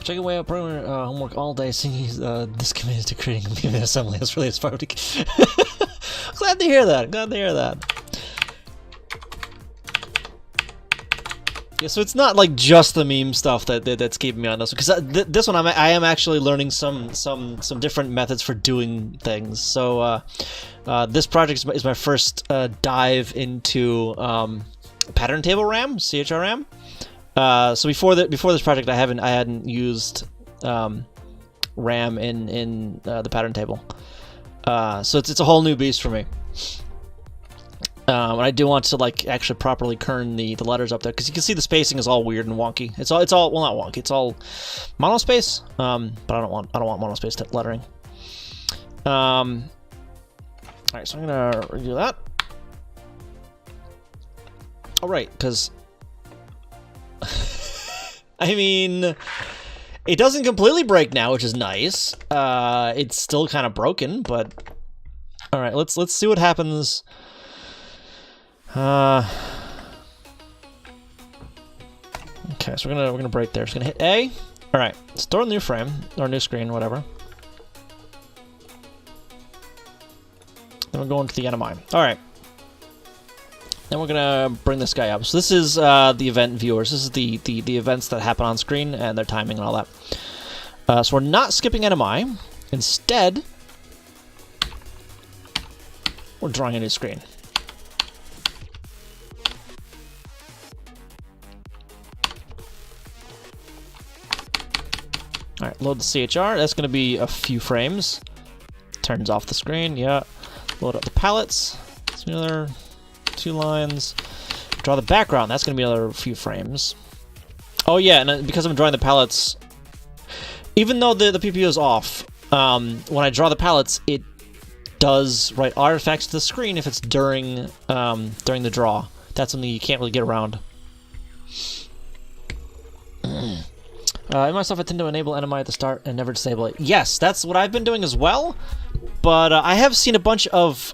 Check away up program homework all day. Seeing he's this committed to creating a movement assembly. That's really inspiring. Glad to hear that. Glad to hear that. Yeah, so it's not like just the meme stuff that's keeping me on this, because this one I am actually learning some different methods for doing things. So this project is my first dive into pattern table RAM, CHRM. So before this project, I hadn't used RAM in the pattern table. So it's a whole new beast for me. And I do want to like actually properly kern the letters up there, because you can see the spacing is all weird and wonky. It's all well, not wonky. It's all monospace. But I don't want monospace lettering. All right, so I'm gonna redo that. All right, because I mean, it doesn't completely break now, which is nice. It's still kind of broken, but all right, let's see what happens. Okay, so we're gonna break there. Just gonna hit A. All right, store a new frame or new screen, whatever. Then we're going to the NMI. All right. Then we're gonna bring this guy up. So this is the event viewers. This is the events that happen on screen and their timing and all that. So we're not skipping NMI. Instead, we're drawing a new screen. All right, load the CHR. That's going to be a few frames. Turns off the screen. Yeah. Load up the palettes. That's another 2 lines. Draw the background. That's going to be another few frames. Oh yeah, and because I'm drawing the palettes, even though the PPU is off, when I draw the palettes, it does write artifacts to the screen if it's during the draw. That's something you can't really get around. In myself, I tend to enable NMI at the start and never disable it. Yes, that's what I've been doing as well. But I have seen a bunch of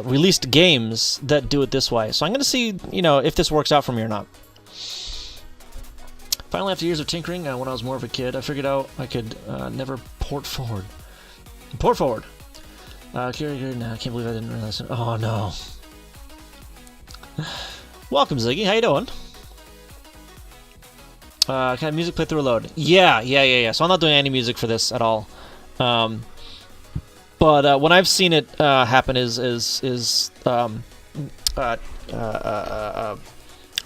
released games that do it this way. So I'm going to see, if this works out for me or not. Finally, after years of tinkering, when I was more of a kid, I figured out I could never port forward. Port forward. Carry, no, I can't believe I didn't realize it. Oh no. Welcome, Ziggy. How you doing? Can I have music play through a load? Yeah. So I'm not doing any music for this at all. But when I've seen it happen is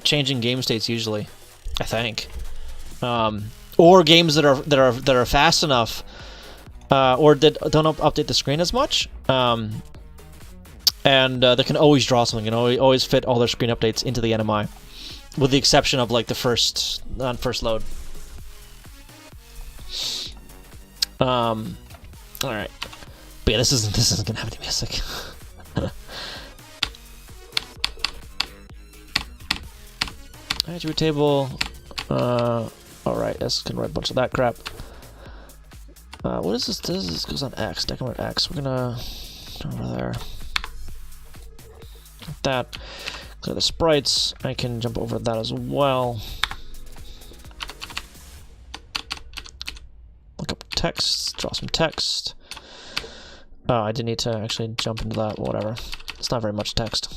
changing game states usually, I think, or games that are fast enough, or that don't update the screen as much, and they can always draw something and always fit all their screen updates into the NMI. With the exception of like the first load. All right, but yeah, this isn't gonna have any music. Attribute table. All right, this can write a bunch of that crap. What is this? This goes on X. Decrement X. We're gonna go over there. Like that. Clear the sprites. I can jump over that as well. Look up text, draw some text. Oh, I did need to actually jump into that, whatever. It's not very much text.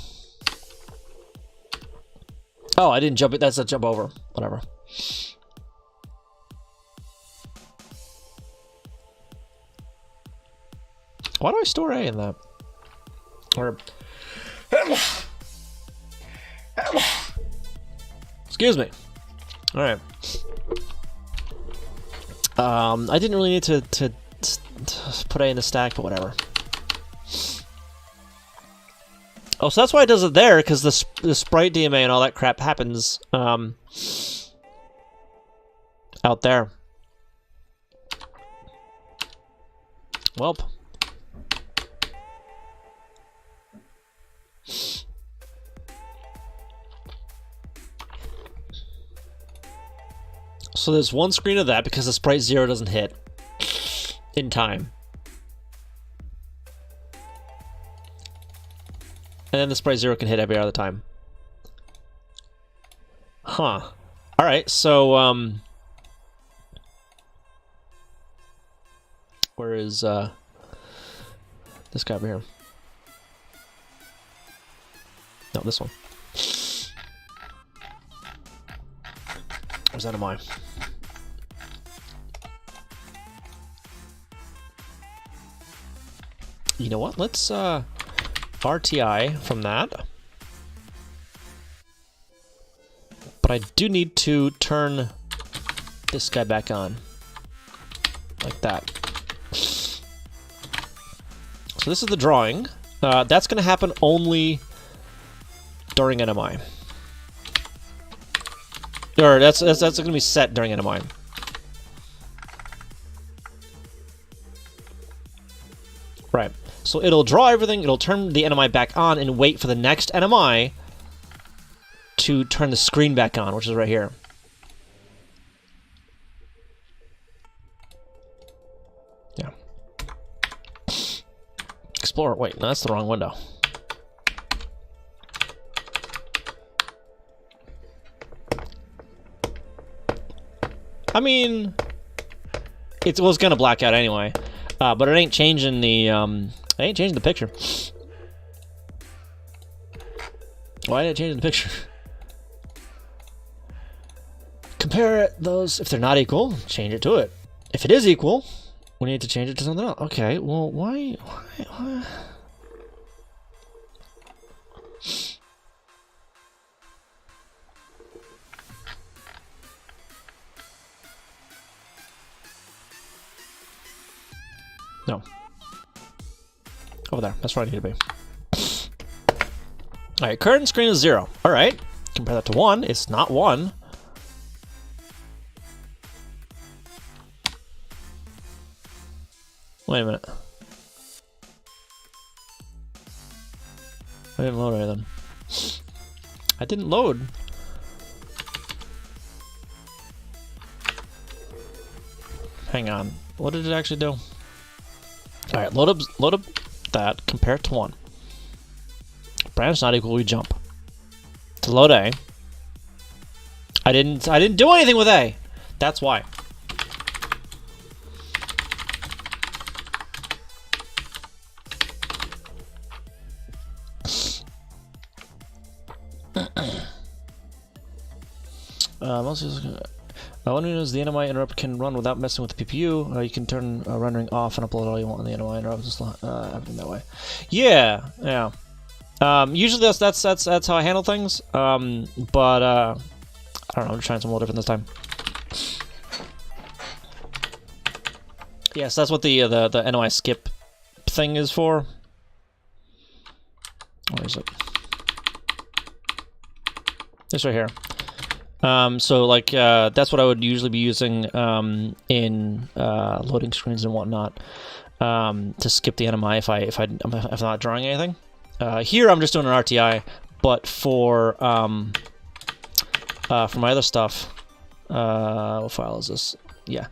Oh, I didn't jump it, that's a jump over, whatever. Why do I store A in that? Or... Excuse me. All right. I didn't really need to put A in the stack, but whatever. Oh, so that's why it does it there, because the sprite DMA and all that crap happens out there. Welp. So there's one screen of that because the sprite 0 doesn't hit in time. and then the spray 0 can hit every other time. Huh. Alright, so, where is, this guy over here? No, this one. Where's that am I? You know what? Let's RTI from that. But I do need to turn this guy back on. Like that. So this is the drawing. That's going to happen only during NMI. Or that's going to be set during NMI. Right. So it'll draw everything, it'll turn the NMI back on, and wait for the next NMI to turn the screen back on, which is right here. Yeah. Explorer. Wait, no, that's the wrong window. I mean, it was gonna black out anyway, but it ain't changing the picture. Why did it change the picture? Compare those. If they're not equal, change it to it. If it is equal, we need to change it to something else. Okay, well, why? No. Over there. That's where I need to be. Alright, current screen is 0. Alright. Compare that to 1. It's not 1. Wait a minute. I didn't load anything. I didn't load. Hang on. What did it actually do? Alright, load up that, compare it to 1. Branch not equal, we jump. To load A. I didn't do anything with A. That's why. One who knows the NMI interrupt can run without messing with the PPU. You can turn rendering off and upload all you want on the NMI interrupt. Just everything that way. Yeah, yeah. Usually that's how I handle things. But I don't know. I'm trying something a little different this time. Yes, that's what the NMI skip thing is for. Where is it? This right here. So like that's what I would usually be using in loading screens and whatnot to skip the NMI if I'm not drawing anything. Here I'm just doing an RTI, but for my other stuff, what file is this? Yeah.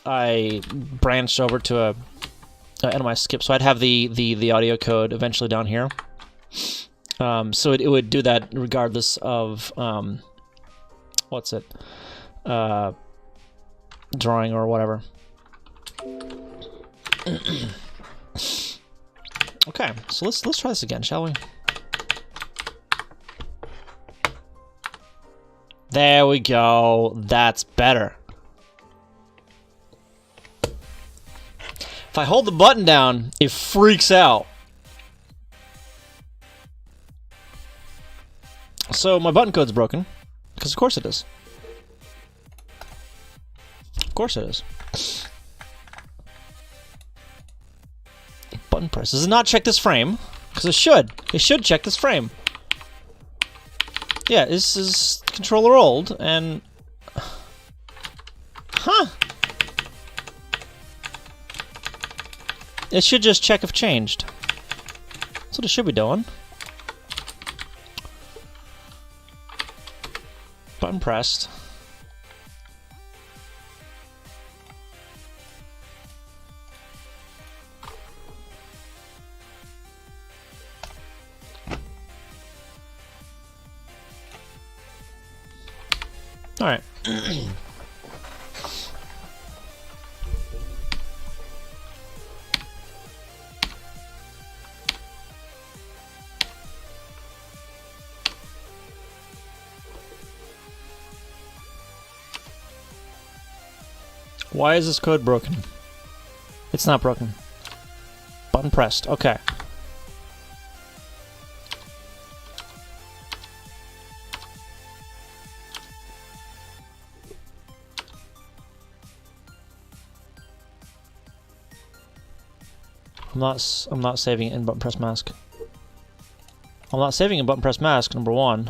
I branched over to a NMI skip, so I'd have the audio code eventually down here. So it would do that regardless of what's it, drawing or whatever. Okay, so let's try this again, shall we? There we go. That's better. If I hold the button down, it freaks out. So my button code's broken, because of course it is. Of course it is. Button press. Does it not check this frame? Because it should. It should check this frame. Yeah, this is controller old, and... Huh! It should just check if changed. That's what it should be doing. Button pressed. All right. Why is this code broken? It's not broken. Button pressed. Okay. I'm not saving it in button press mask. I'm not saving in button press mask, number one.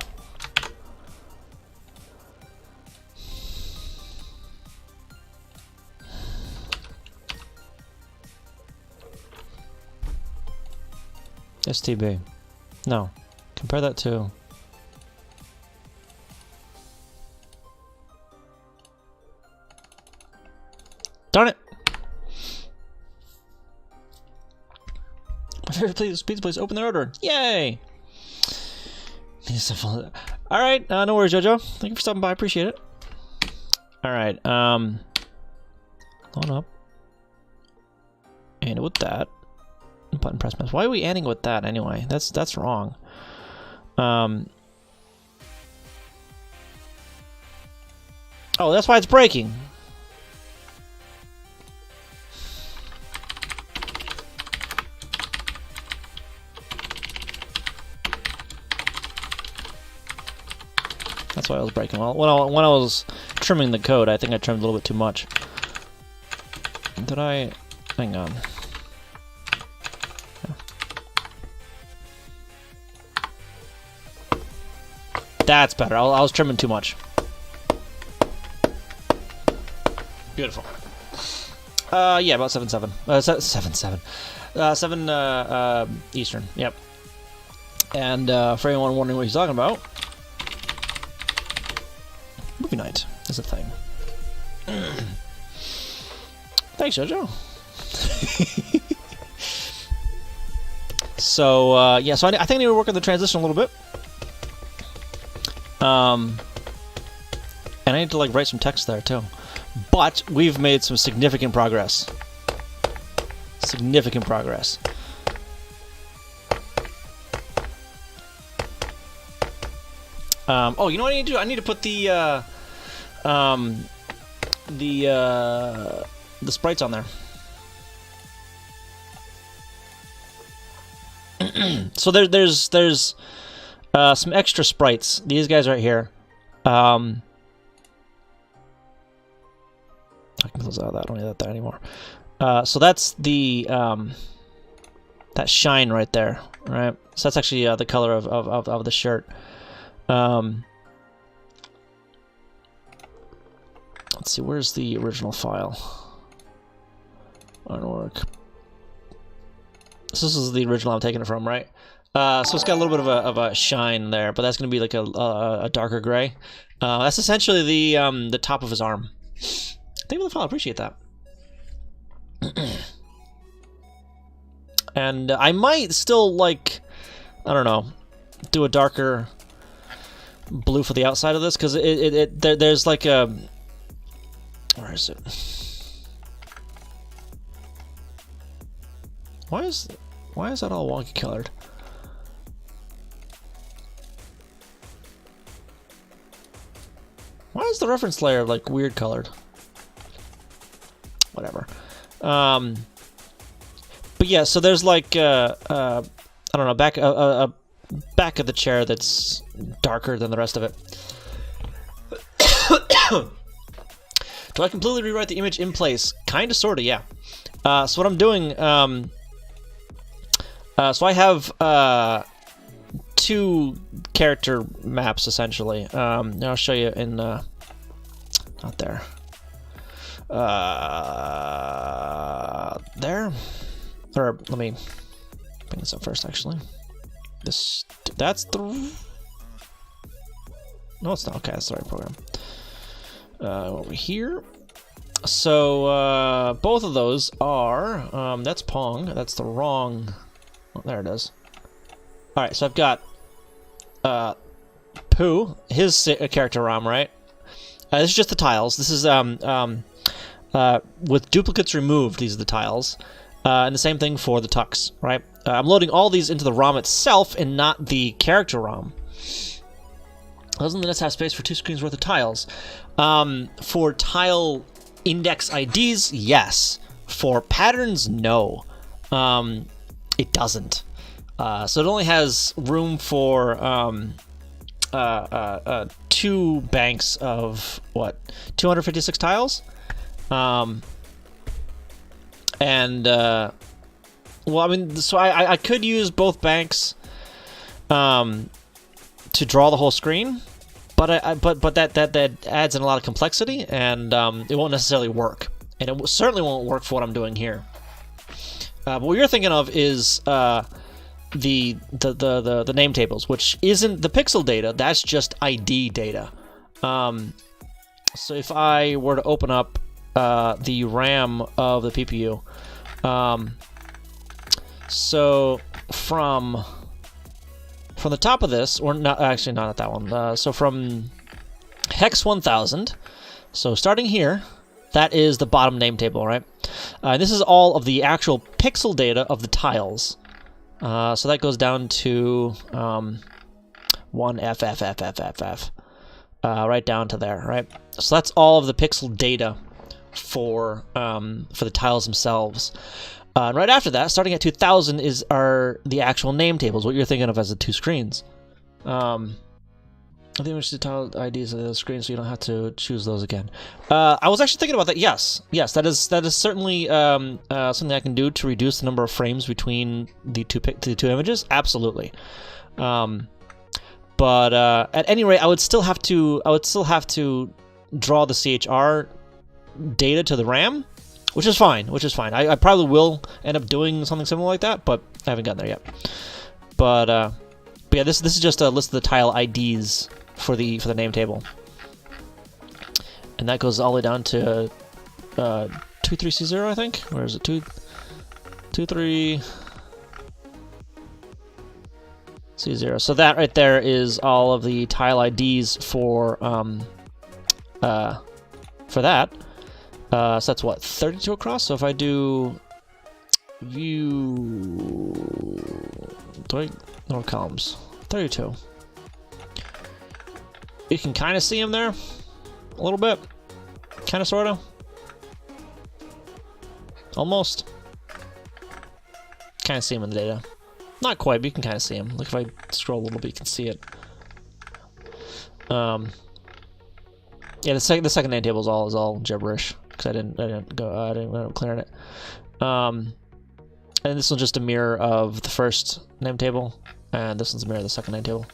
STB. No. Compare that to... Darn it! My favorite pizza place open their order. Yay! Alright, no worries, Jojo. Thank you for stopping by, appreciate it. Alright, load up. And with that. Button press mask. Why are we ending with that anyway? That's wrong. Oh, that's why it's breaking. That's why I was breaking. Well, when I was trimming the code, I think I trimmed a little bit too much. Did I? Hang on. That's better. I was trimming too much. Beautiful. Yeah, about 7/7. 7/7. 7 Eastern. Yep. And for anyone wondering what he's talking about, movie night is a thing. Thanks, Jojo. So yeah, so I think I need to work on the transition a little bit. And I need to like write some text there too. But we've made some significant progress. Significant progress. Oh, you know what I need to do? I need to put the sprites on there. So there's some extra sprites. These guys right here. I can close out of that. I don't need that there anymore. So that's the that shine right there, right? So that's actually the color of the shirt. Let's see, where's the original file? Artwork. So this is the original I'm taking it from, right? So it's got a little bit of a shine there, but that's going to be like a darker gray. That's essentially the top of his arm. Thank you for the follow. I appreciate that. And I might still, like, I don't know, do a darker blue for the outside of this, because there's like a... Where is it? Why is that all wonky colored? Why is the reference layer like weird colored? Whatever. But yeah, so there's like I don't know, back of the chair that's darker than the rest of it. Do I completely rewrite the image in place? Kinda, sorta, yeah. So what I'm doing, so I have 2 character maps essentially. I'll show you in not there. There, or let me bring this up first. Actually, that's the no, it's not. Okay, that's the right program. Over here. So both of those are that's Pong. That's the wrong. Oh, there it is. All right, so I've got Pooh, his character ROM, right? This is just the tiles. This is with duplicates removed. These are the tiles, and the same thing for the tucks. Right. I'm loading all these into the ROM itself and not the character ROM. Doesn't the NES have space for 2 screens worth of tiles? For tile index IDs, yes. For patterns, no. It doesn't. So it only has room for 2 banks of, what, 256 tiles? Well, I mean, so I could use both banks to draw the whole screen, but that adds in a lot of complexity, and it won't necessarily work, and it certainly won't work for what I'm doing here. But what you're thinking of is the name tables, which isn't the pixel data. That's just ID data. So if I were to open up the RAM of the CPU, so from the top of this, or not, actually not at that one. So from hex 1000, so starting here, that is the bottom name table, right? This is all of the actual pixel data of the tiles. So that goes down to 1FFFFFF, right down to there, right? So that's all of the pixel data for the tiles themselves. And right after that, starting at 2000, are the actual name tables, what you're thinking of as the 2 screens. I think we should tile IDs of the screen so you don't have to choose those again. I was actually thinking about that. Yes, that is certainly something I can do to reduce the number of frames between the two images. Absolutely. But at any rate, I would still have to draw the CHR data to the RAM, which is fine. I probably will end up doing something similar like that, but I haven't gotten there yet. But yeah, this is just a list of the tile IDs for the name table, and that goes all the way down to 23C0, I think. Where is it? 23C0. So that right there is all of the tile IDs for that. So that's what, 32 across. So if I do view, no columns, 32. You can kind of see him there, a little bit, kind of, sort of, almost. Kind of see him in the data. Not quite, but you can kind of see him. Look, if I scroll a little bit, you can see it. Yeah, the second name table is all gibberish because I didn't end up clearing it. And this one's just a mirror of the first name table, and this one's a mirror of the second name table.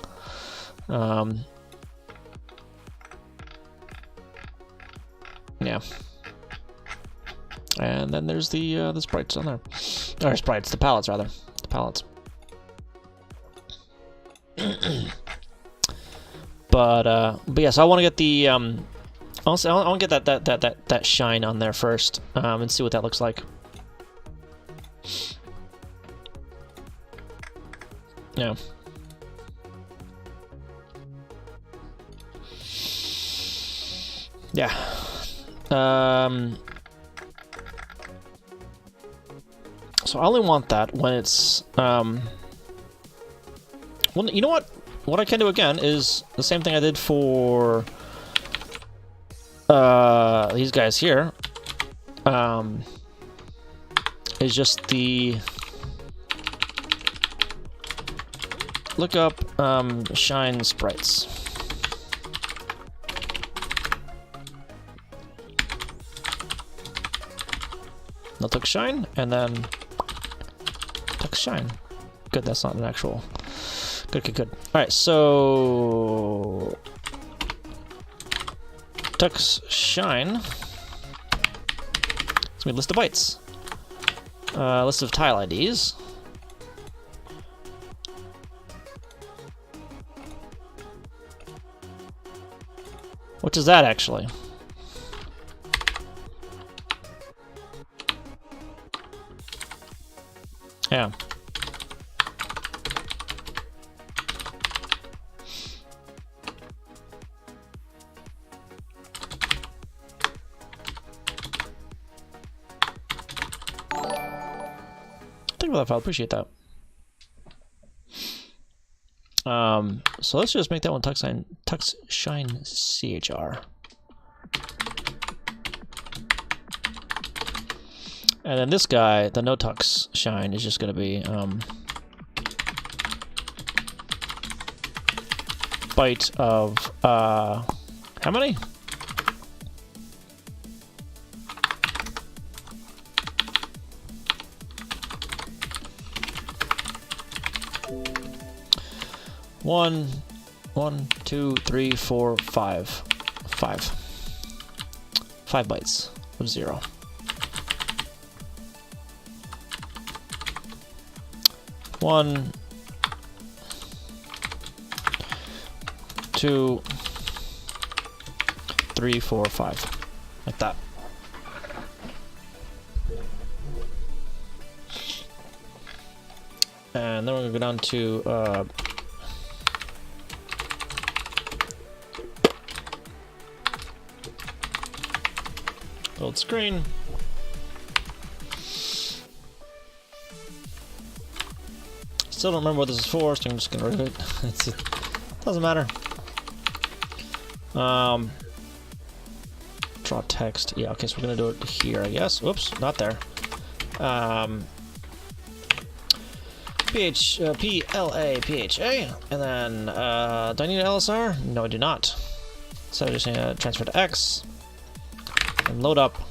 Yeah. And then there's the sprites on there. Or sprites, the palettes rather. The palettes. But yeah, so I want to get the honestly, I want to get that shine on there first, and see what that looks like. Yeah. Yeah. So I only want that when it's well, you know what? What I can do again is the same thing I did for these guys here. Is just the look up shine sprites. No tuck shine, and then tuck shine. Good, that's not an actual. Good. Alright, so Tux shine. It's gonna be a list of bytes. List of tile IDs. What is that actually? Yeah. for that file. Appreciate that. So let's just make that one tux shine chr. And then this guy, the no tux shine, is just going to be byte of how many? One, 2, 3, 4, 5. 5 bytes of 0. 1, 2, 3, 4, 5. Like that. And then we're going to go down to build screen. Still don't remember what this is for, so I'm just gonna rid of it. It doesn't matter. Draw text. Yeah, okay, so we're gonna do it here, I guess. Whoops, not there. PLA, PHA, and then, do I need an LSR? No, I do not. So I just need to transfer to X, and load up,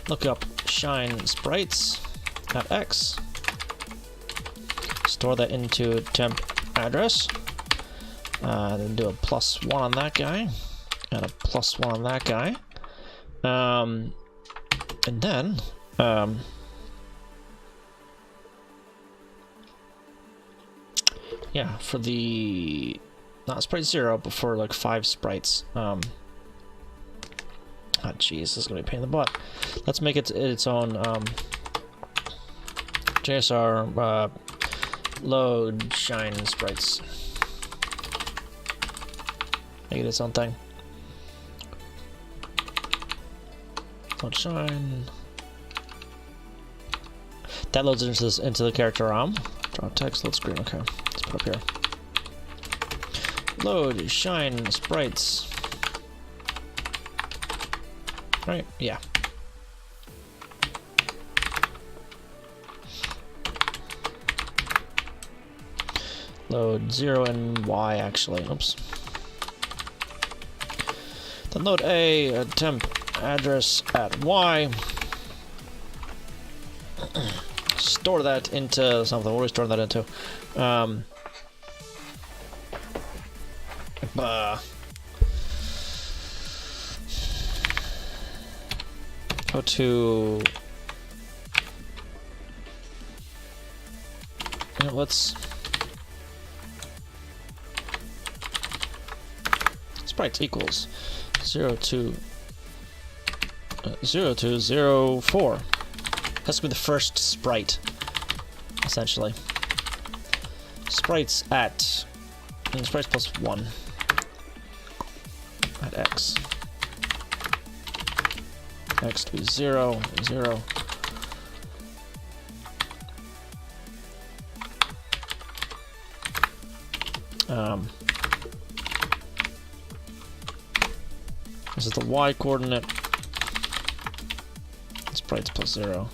look up shine sprites at X, store that into temp address, then do a +1 on that guy, and a +1 on that guy, and then, yeah, for the, not sprite 0, but for like 5 sprites, oh jeez, this is gonna be a pain in the butt. Let's make it its own JSR load shine sprites. Make it its own thing. Load shine. That loads into the character ROM. Draw text, load screen. Okay, let's put up here. Load shine sprites. Right, yeah. Load 0 and Y actually. Oops. Then load a temp address at Y. Store that into something. What are we storing that into? Go to, you know, let's sprites equals 0 to 4. That's gonna be the first sprite, essentially. Sprites at, and sprites +1 at X. X to be 0, 0. This is the Y coordinate. Sprites +0.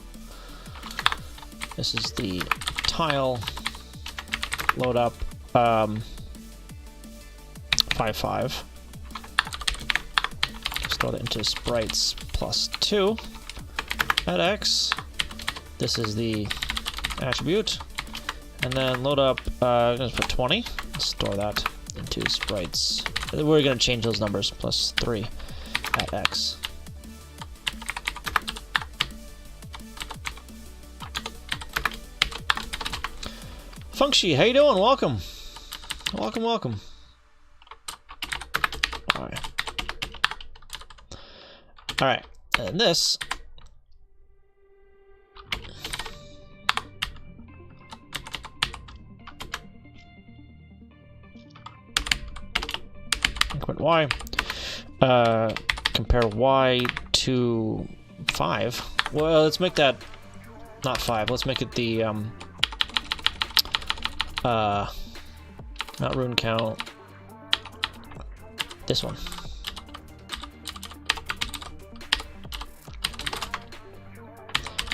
This is the tile. Load up 5. Store that into sprites +2 at X. This is the attribute. And then load up, I'm going to put 20. Store that into sprites. We're going to change those numbers, +3 at X. Funky, how you doing? Welcome. Welcome, welcome. Alright. Alright, and this increment Y. Compare y to 5. Well, let's make that not 5. Let's make it the not rune count. This one.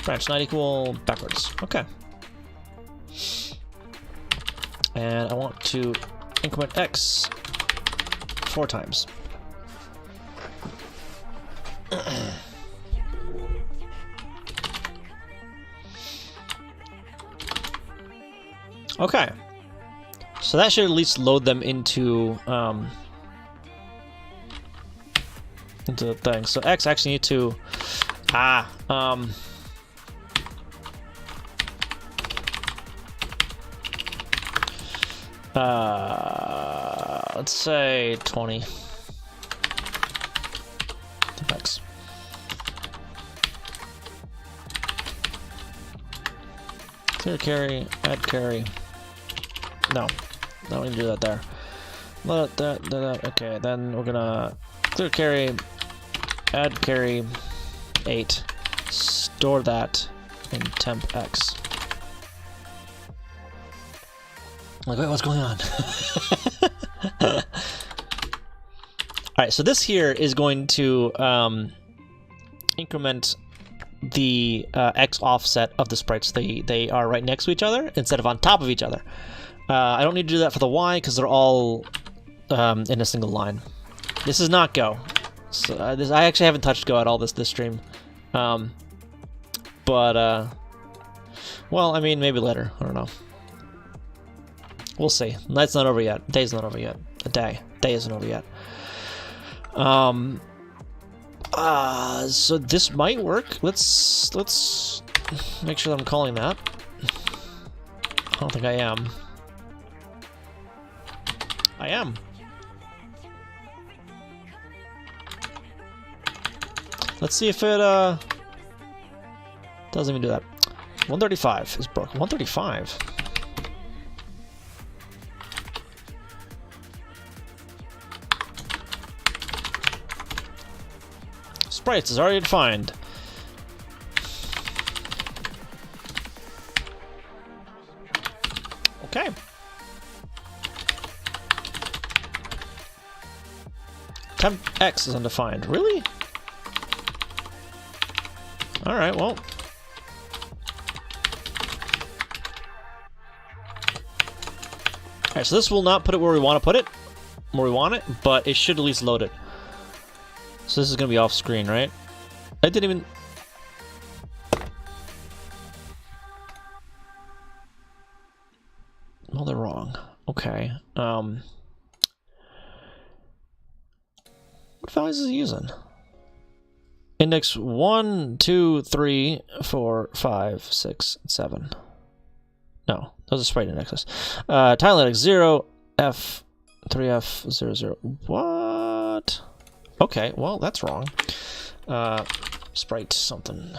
Branch not equal backwards. Okay. And I want to increment x 4 times. Okay. So that should at least load them into the thing. So x actually need to let's say 20. X. Clear carry, add carry. No, we can do that there. Let that. Okay, then we're gonna clear carry, add carry, 8. Store that in temp x. Like, wait, what's going on? Alright, so this here is going to increment the x offset of the sprites. They are right next to each other instead of on top of each other. I don't need to do that for the y because they're all in a single line. This is not Go. So, I actually haven't touched Go at all this stream. Well, I mean, maybe later. I don't know. We'll see. Night's not over yet. Day's not over yet. Day isn't over yet. So this might work. Let's make sure that I'm calling that. I don't think I am. I am. Let's see if it doesn't even do that. 135 is broken. 135. Sprites is already defined. Okay. Temp X is undefined. Really? Alright, well. Alright, so this will not put it where we want to put it. Where we want it, but it should at least load it. So this is going to be off screen, right? I didn't even... Well, they're wrong. Okay. What values is it using? Index 1, 2, 3, 4, 5, 6, 7. No, those are sprite indexes. Tile index 0, F, 3F, 0, 0. What? Okay, well, that's wrong. Sprite something.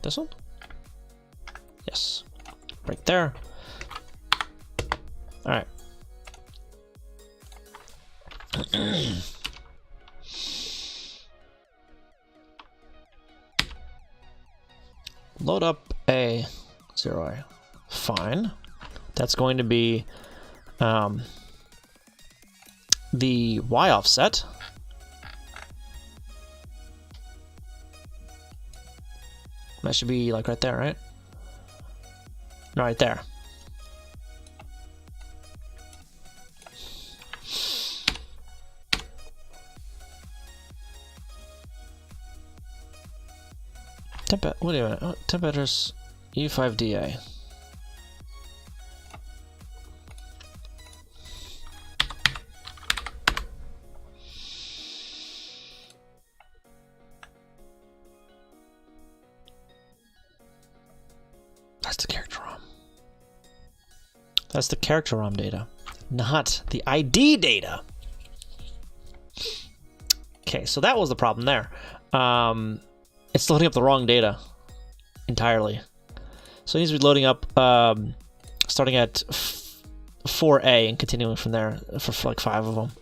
This one? Yes. Right there. Alright. Load up a 0i. Fine. That's going to be the y offset. That should be like right there, right? Right there. What do you want? Oh, temp address U5DA. That's the character ROM. That's the character ROM data, not the ID data. Okay, so that was the problem there. It's loading up the wrong data entirely. So it needs to be loading up starting at 4A and continuing from there for like 5 of them.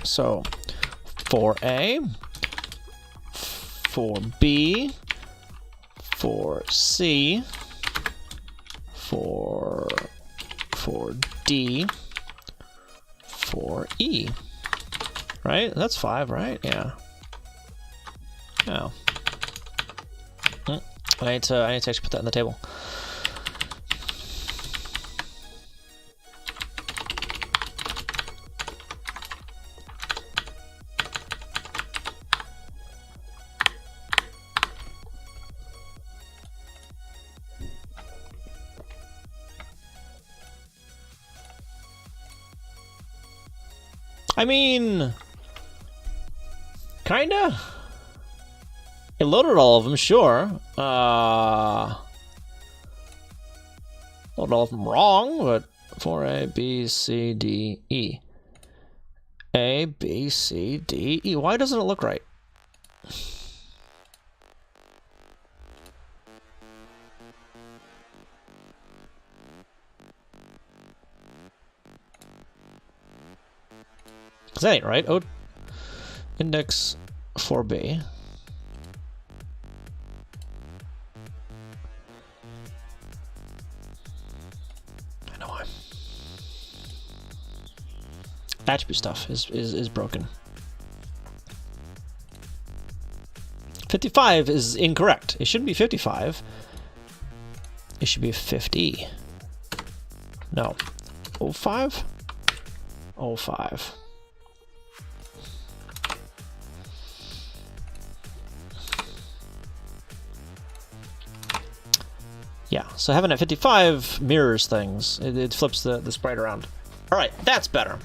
So, for A, for B, for C, for D, for E. Right? That's 5, right? Yeah. Oh. I need to actually put that in the table. I mean, kinda. It loaded all of them, sure. Loaded all of them wrong, but for A, B, C, D, E. A, B, C, D, E. Why doesn't it look right? That ain't right. Oh, index 4B. I know why. Attribute stuff is broken. 55 is incorrect. It shouldn't be 55. It should be 50. No. 05? 05. Yeah, so having it at 55 mirrors things. It flips the sprite around. Alright, that's better.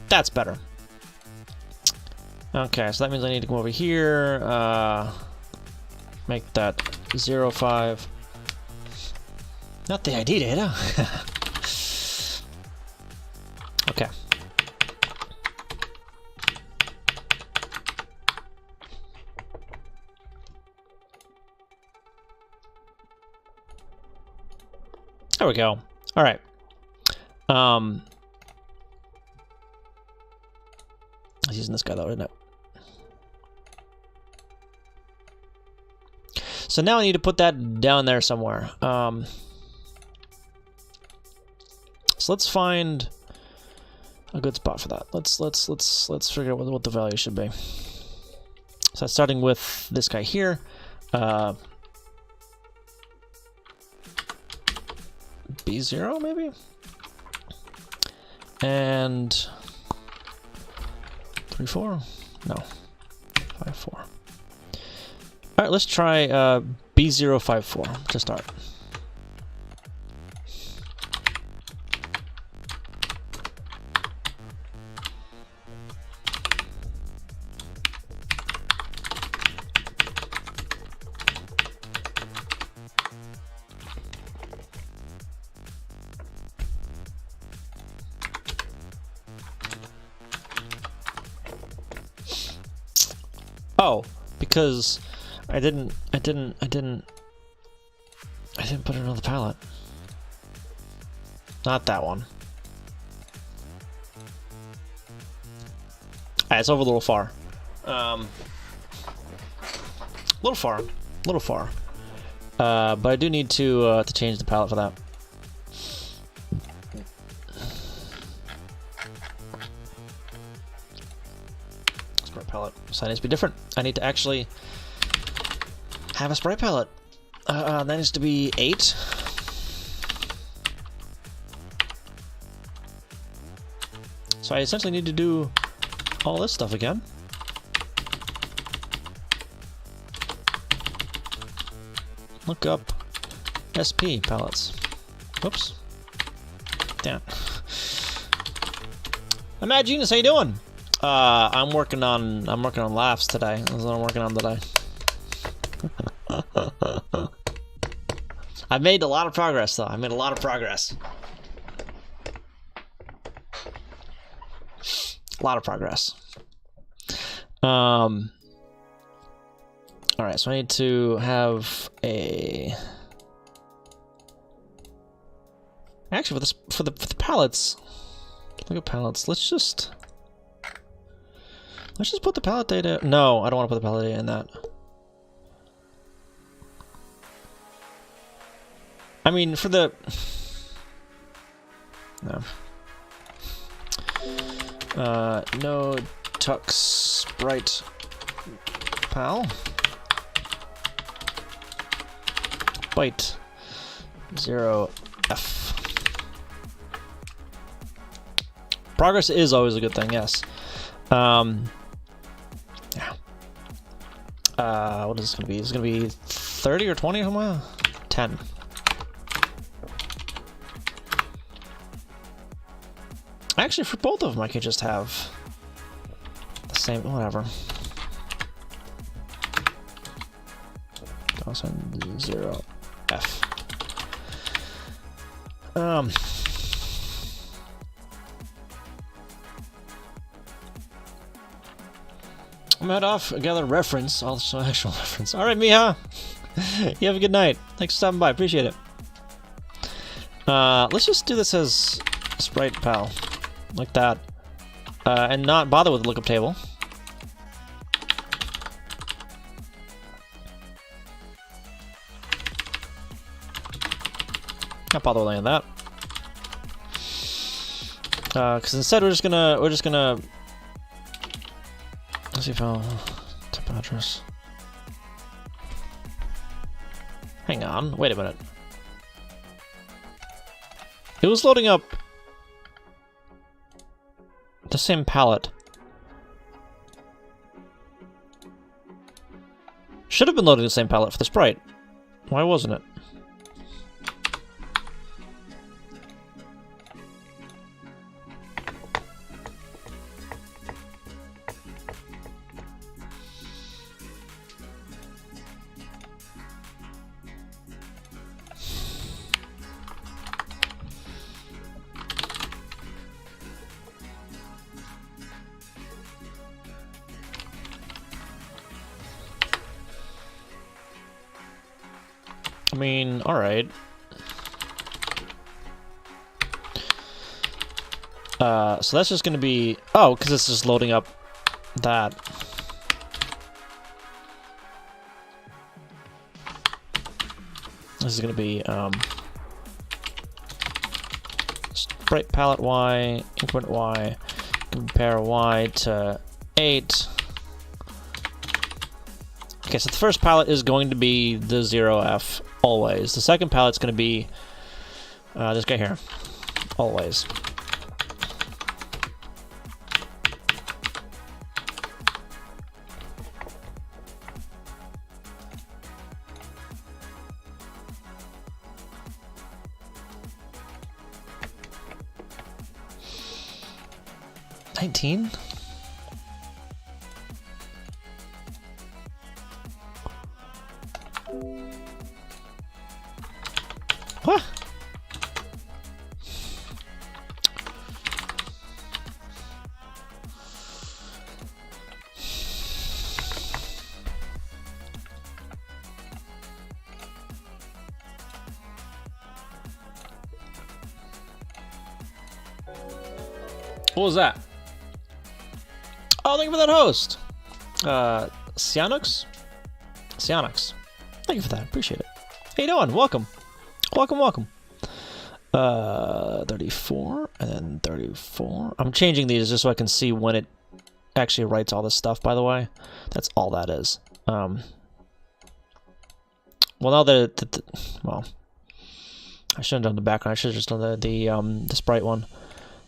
That's better. Okay, so that means I need to come over here, make that 05. Not the ID data. Okay. There we go. All right. I was using this guy though, isn't it? So now I need to put that down there somewhere. So let's find a good spot for that. Let's figure out what the value should be. So that's starting with this guy here. B0 maybe? And 3-4? No. 5-4. Alright, let's try B054 to start. Oh, because I didn't put it on the palette. Not that one. Alright, it's over a little far. Little far. But I do need to change the palette for that. Sprite palette. So that needs to be different. I need to actually have a sprite palette. That needs to be 8. So I essentially need to do all this stuff again. Look up SP palettes. Whoops. Damn. Mad Genius, how you doing? I'm working on laughs today. That's what I'm working on today. I've made a lot of progress though. I made a lot of progress. A lot of progress. All right, so I need to have a. Actually, for the palettes, look at palettes. Let's just put the palette data. No, I don't want to put the palette data in that. I mean, for the no. No tux sprite pal byte 0f. Progress is always a good thing, yes. Yeah. What is this gonna be? Is it gonna be 30 or 20 somewhere? 10. Actually, for both of them, I could just have the same, whatever. 0f. I'm head off, gather reference, also actual reference. Alright, Miha! You have a good night. Thanks for stopping by, appreciate it. Let's just do this as sprite pal. Like that. And not bother with the lookup table. Not bother with any of that. Because instead we're just gonna let's see if I'll type address. Hang on, wait a minute. It was loading up the same palette. Should have been loading the same palette for the sprite. Why wasn't it? I mean, alright. So that's just gonna be... Oh, because it's just loading up that. This is gonna be, sprite palette Y, increment Y, compare Y to 8. Okay, so the first palette is going to be the 0F, always. The second palette's going to be this guy here, always. $19? What? What was that? Oh, thank you for that host. Cyanux? Cyanux. Thank you for that. Appreciate it. How you doing? Welcome. Welcome, welcome. 34 and then 34. I'm changing these just so I can see when it actually writes all this stuff, by the way. That's all that is. Well, now that well, I shouldn't have done the background. I should have just done the sprite one.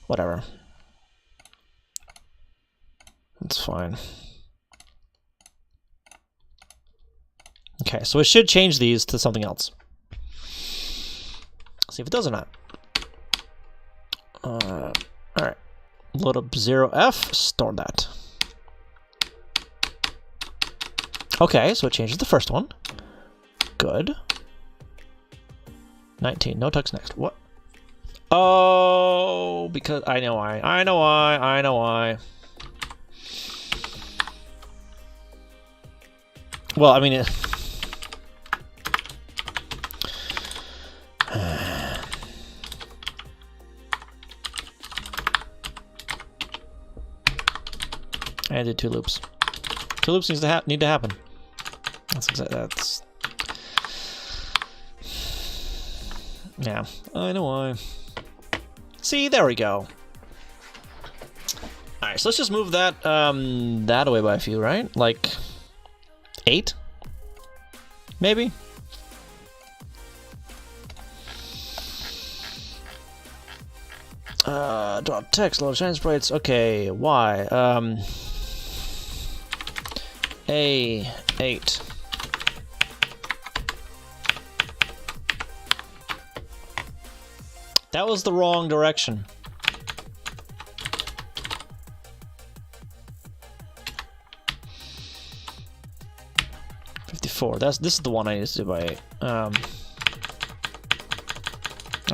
Whatever. That's fine. Okay, so it should change these to something else. See if it does or not. Alright. Load up 0F, store that. Okay, so it changes the first one. Good. 19, no tux next. What? Oh, because I know why. I know why. I know why. Well, I mean, I did 2 loops. 2 loops need to happen. That's. Yeah, I know why. See, there we go. All right, so let's just move that that away by a few, right? Like 8, maybe. Drop text, load shine sprites. Okay, Y. A8. That was the wrong direction. This is the one I need to do by 8. I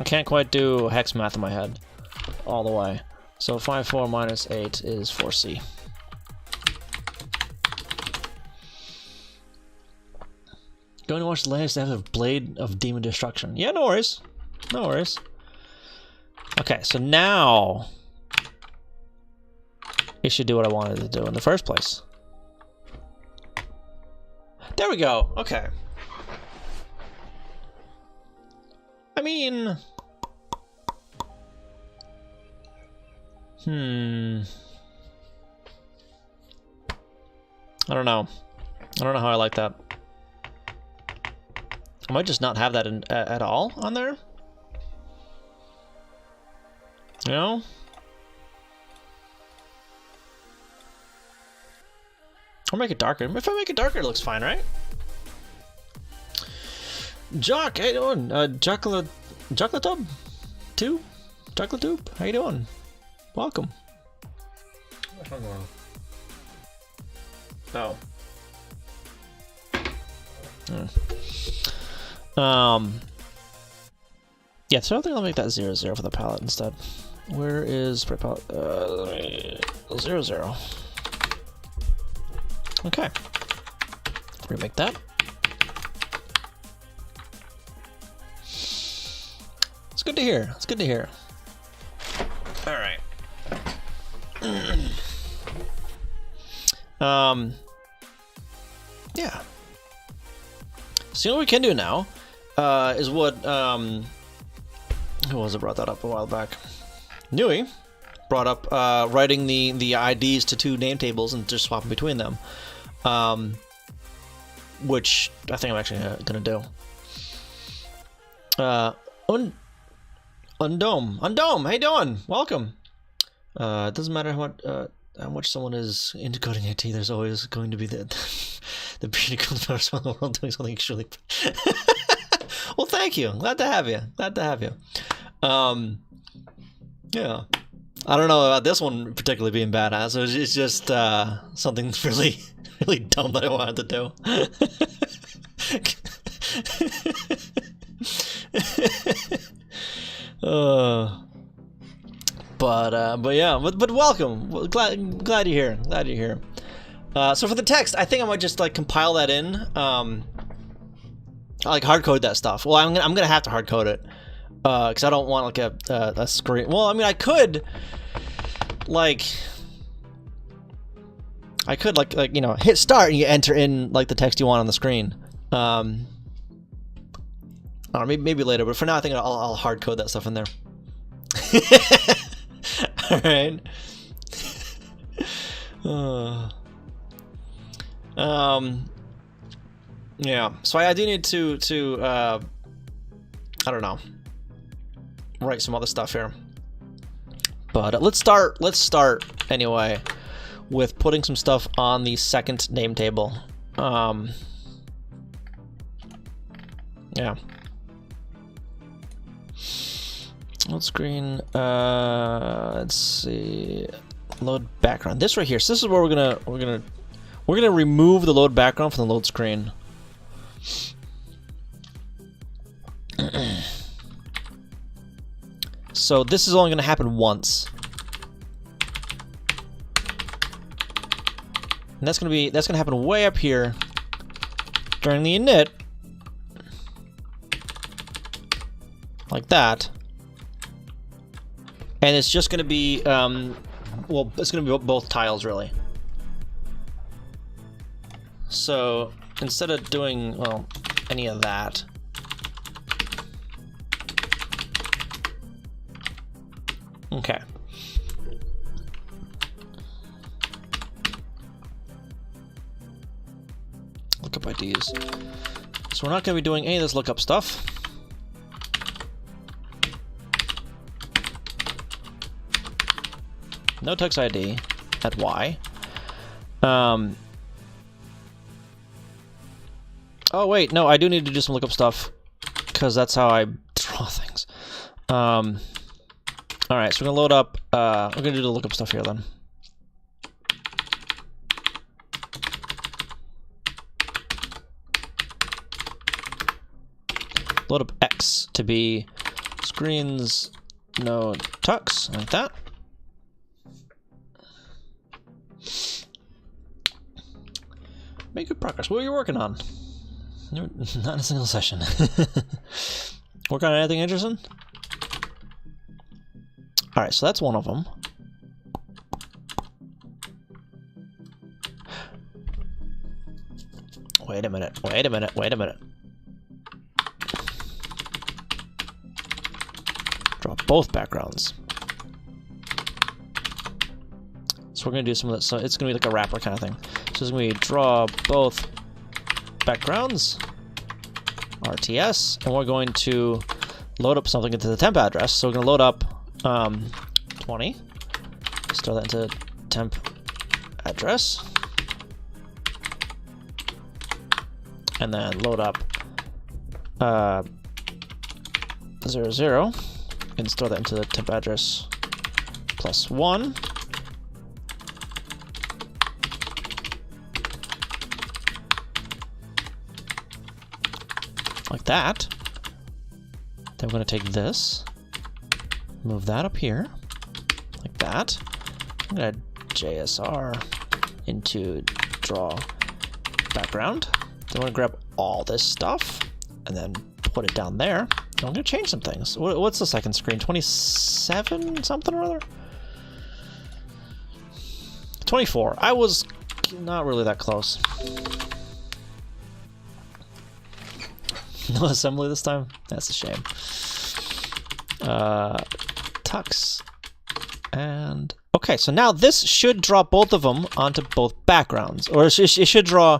can't quite do hex math in my head all the way. So 5-4 minus 8 is 4C. Going to watch the latest episode of Blade of Demon Destruction. Yeah, no worries. No worries. Okay, so now it should do what I wanted to do in the first place. There we go. Okay. I mean, I don't know. I don't know how I like that. I might just not have that at all on there. You know? Or make it darker. If I make it darker, it looks fine, right? Jock, how you doing? Chocolate Tub? 2? Chocolate Tube? How you doing? Welcome. Oh. Yeah, so I think I'll make that 0, 0 for the palette instead. Where is spray palette? 0, 0. Okay. Remake that. It's good to hear. It's good to hear. All right. Yeah. So you know what we can do now is what who was it brought that up a while back? Nui brought up writing the IDs to 2 name tables and just swapping between them, which I think I'm actually gonna do. Undome, how you doing? Welcome. It doesn't matter how much someone is into coding IT. There's always going to be the pretty cool person in the world doing something extremely. Well, thank you. Glad to have you. Glad to have you. Yeah. I don't know about this one particularly being badass. It's just something really, really dumb that I wanted to do. But yeah, but welcome. Glad you're here. Glad you're here. So for the text, I think I might just like compile that in. Like hard code that stuff. Well, I'm gonna have to hard code it because I don't want like a screen. Well, I mean, I could like you know, hit start and you enter in like the text you want on the screen. I don't know, maybe later, but for now, I think I'll hard code that stuff in there. All right. Yeah. So I do need to I don't know, write some other stuff here. But let's start anyway with putting some stuff on the second name table. Yeah. Load screen. Let's see. Load background. This right here. So this is where we're gonna remove the load background from the load screen. So this is only gonna happen once, and that's gonna happen way up here during the init, like that, and it's just going to be, well, it's going to be both tiles, really. So instead of doing, well, any of that, okay. Lookup IDs. So we're not going to be doing any of this lookup stuff. No text ID at Y. Oh wait, no, I do need to do some lookup stuff because that's how I draw things. All right, so we're gonna load up. We're gonna do the lookup stuff here then. Load up X to be screens no tux, like that. Make good progress. What are you working on? Not in a single session. Work on anything interesting? Alright, so that's one of them. Wait a minute, wait a minute, wait a minute. Draw both backgrounds. So we're going to do some of this. So it's going to be like a wrapper kind of thing. So it's going to be draw both backgrounds, RTS, and we're going to load up something into the temp address. So we're going to load up 20, store that into temp address, and then load up 00, and store that into the temp address +1. Like that. Then we're going to take this, move that up here, like that. I'm going to JSR into draw background. Then we're going to grab all this stuff and then put it down there. And I'm going to change some things. What's the second screen? 27 something or other? 24. I was not really that close. No assembly this time? That's a shame. Tux. And... okay, so now this should draw both of them onto both backgrounds. Or it should draw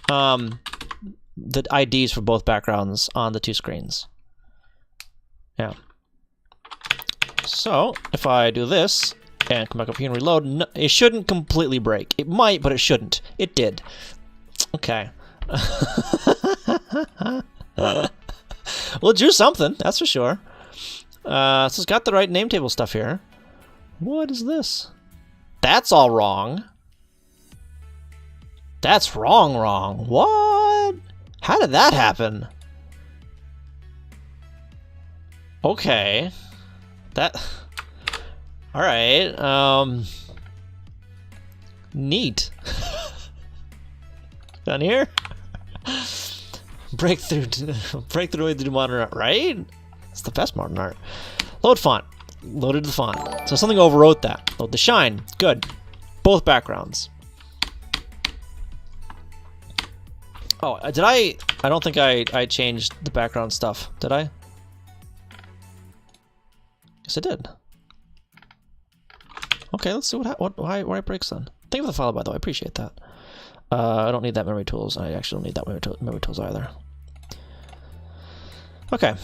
the IDs for both backgrounds on the two screens. Yeah. So, if I do this, and come back up here and reload, no, it shouldn't completely break. It might, but it shouldn't. It did. Okay. Well, it drew something, that's for sure. So it's got the right name table stuff here. What is this? That's all wrong. That's wrong. What? How did that happen? Okay. That... alright, neat. Down here? Breakthrough way to do modern art, right? It's the best modern art. Load font. Loaded the font. So something overwrote that. Load the shine. Good. Both backgrounds. Oh, did I don't think I changed the background stuff, did I? Yes, I did. Okay, let's see why it breaks then. Thank you for the follow, by the way. I appreciate that. I don't need that memory tools. I actually don't need that memory tools either. Okay.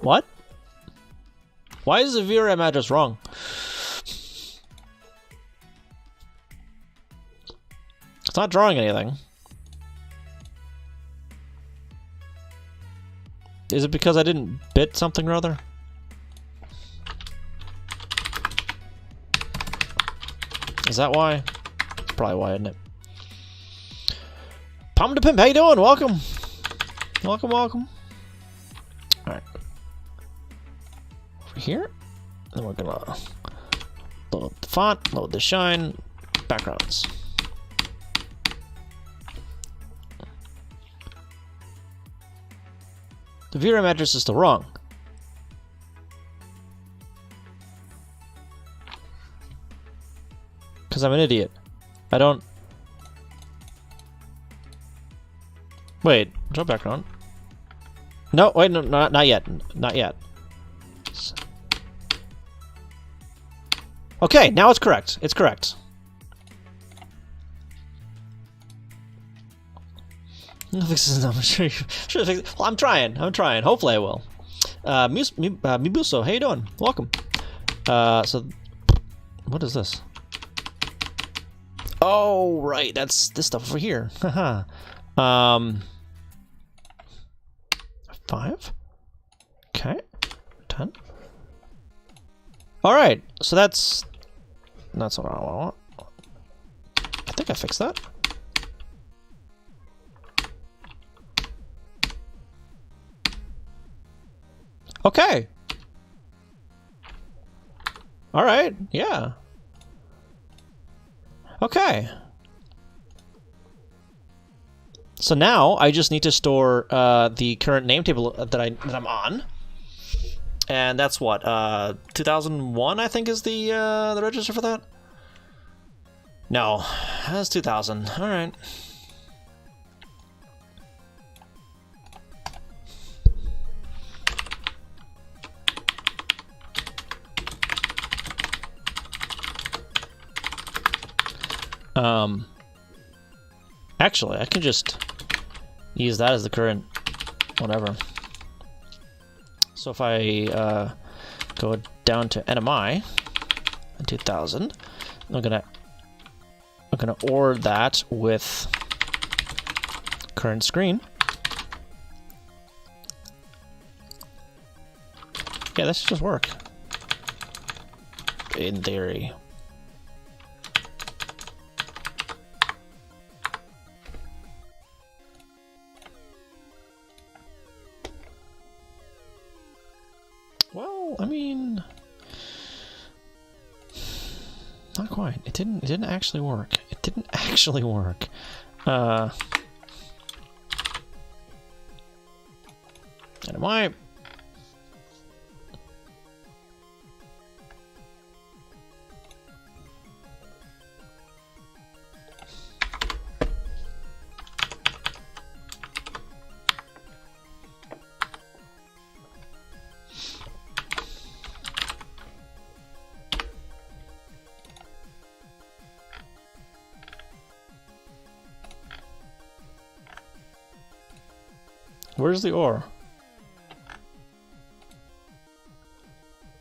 What? Why is the VRM address wrong? It's not drawing anything. Is it because I didn't bit something or other? Is that why? Probably why, isn't it? Palm to Pimp, how you doing? Welcome. Welcome, welcome. Alright. Over here. Then we're gonna load the font, load the shine, backgrounds. The VRAM address is still wrong. Because I'm an idiot. I don't... Wait, draw background. No, wait, no, not yet. Not yet. Okay, now it's correct. It's correct. This is not sure. Well, I'm trying. I'm trying. Hopefully, I will. Mibuso, how you doing? Welcome. So, what is this? Oh, right. That's this stuff over here. Haha. 5. Okay. 10. All right. So that's what I want. I think I fixed that. Okay. All right. Yeah. Okay. So now I just need to store the current name table that I'm on, and that's what 2001 I think is the register for that. No, that's 2000. All right. Actually, I can just use that as the current whatever. So if I go down to NMI in 2000, I'm gonna OR that with current screen. Yeah, this should just work in theory. Well, I mean, not quite. It didn't actually work. It didn't actually work. And am I? Where's the ore?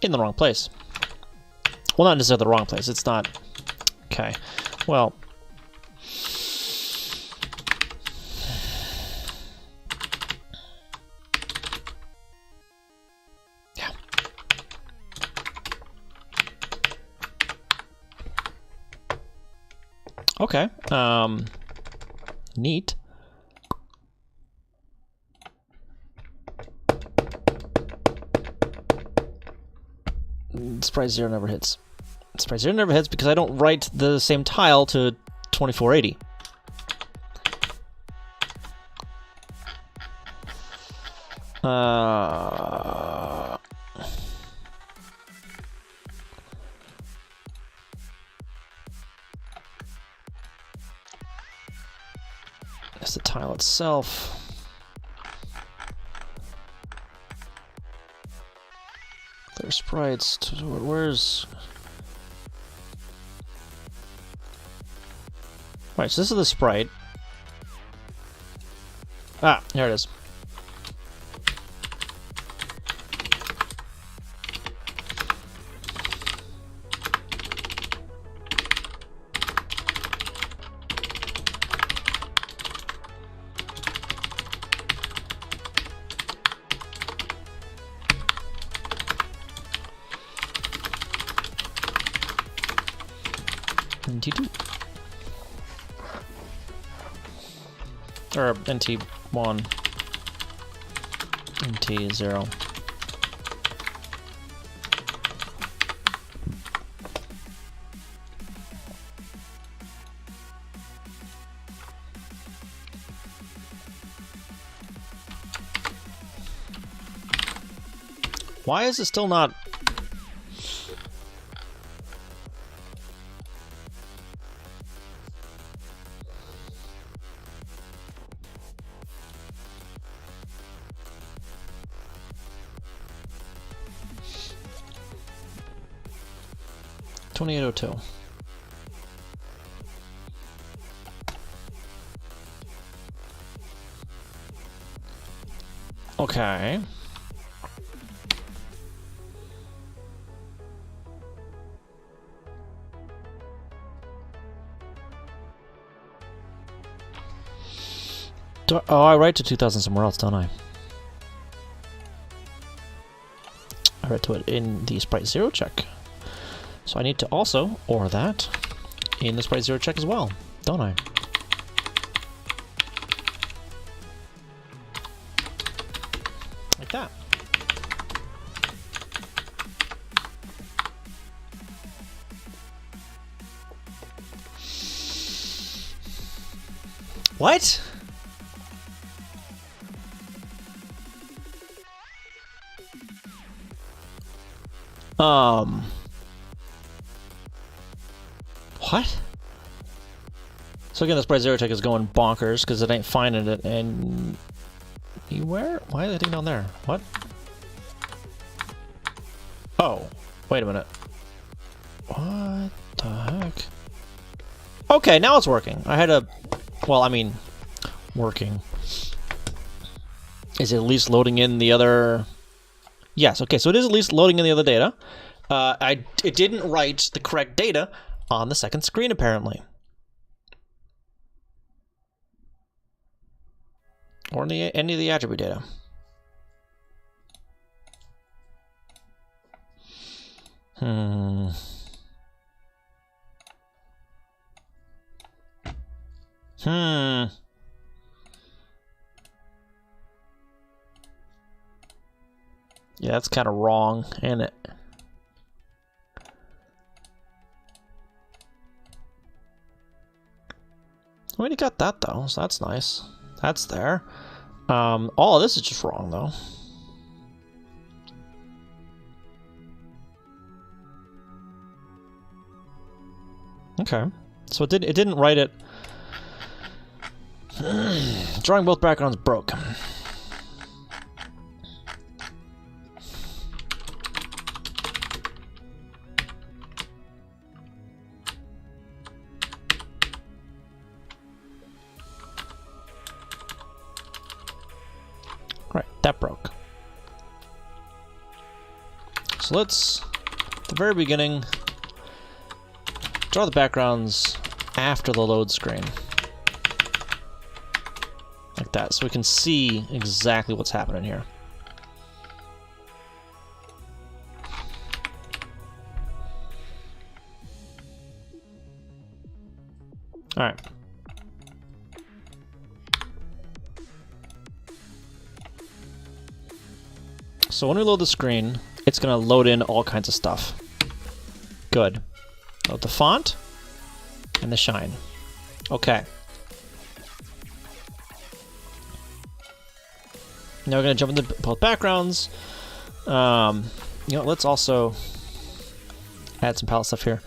In the wrong place. Well, not necessarily the wrong place. It's not. Okay. Well. Yeah. Okay. Neat. Sprite 0 never hits. Sprite 0 never hits because I don't write the same tile to 2480. That's the tile itself. There's sprites. Where's... Right, so this is the sprite. Ah, here it is. NT2 or NT1. and T0. Why is it still not... $28.02. Okay. Oh, I write to 2000 somewhere else, don't I? I write to it in the sprite 0 check. So I need to also OR that in the sprite 0 check as well, don't I? Like that. What? What? So again, the sprite 0 check is going bonkers because it ain't finding it anywhere. Why is it down there? What? Oh, wait a minute. What the heck? Okay, now it's working. I had a... Well, I mean, working. Is it at least loading in the other... Yes, okay, so it is at least loading in the other data. It didn't write the correct data on the second screen, apparently. Or any of the attribute data. Yeah, that's kind of wrong, ain't it? We already got that though, so that's nice. That's there. All of this is just wrong though. Okay, so it didn't write it. Drawing both backgrounds broke. Right, that broke. So let's, at the very beginning, draw the backgrounds after the load screen. Like that, so we can see exactly what's happening here. Alright. So when we load the screen, it's going to load in all kinds of stuff. Good. Load the font and the shine. Okay. Now we're going to jump into both backgrounds. You know, let's also add some palette stuff here.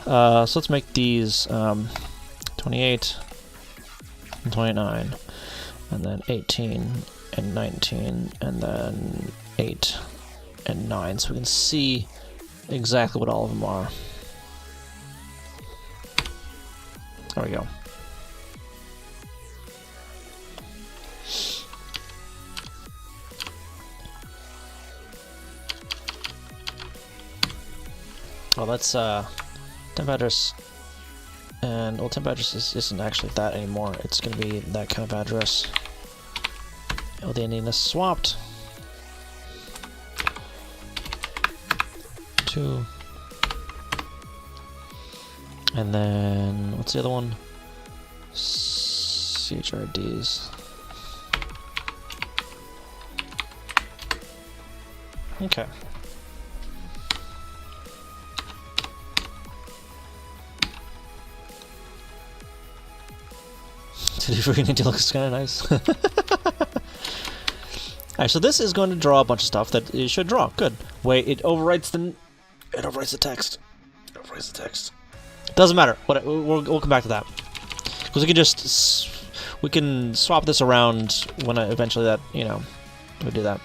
So let's make these 28 and 29, and then 18 and 19, and then 8 and 9, so we can see exactly what all of them are. There we go. Well, that's temp address, and well, temp address isn't actually that anymore. It's going to be that kind of address. Oh, the ending is swapped. 2, and then what's the other one? CHRDs. Okay. Did you freaking need to look kind of nice? Alright, so this is going to draw a bunch of stuff that it should draw. Good. Wait, it overwrites the text. It overwrites the text. Doesn't matter. We'll come back to that. Because we can swap this around when eventually that, you know, we do that.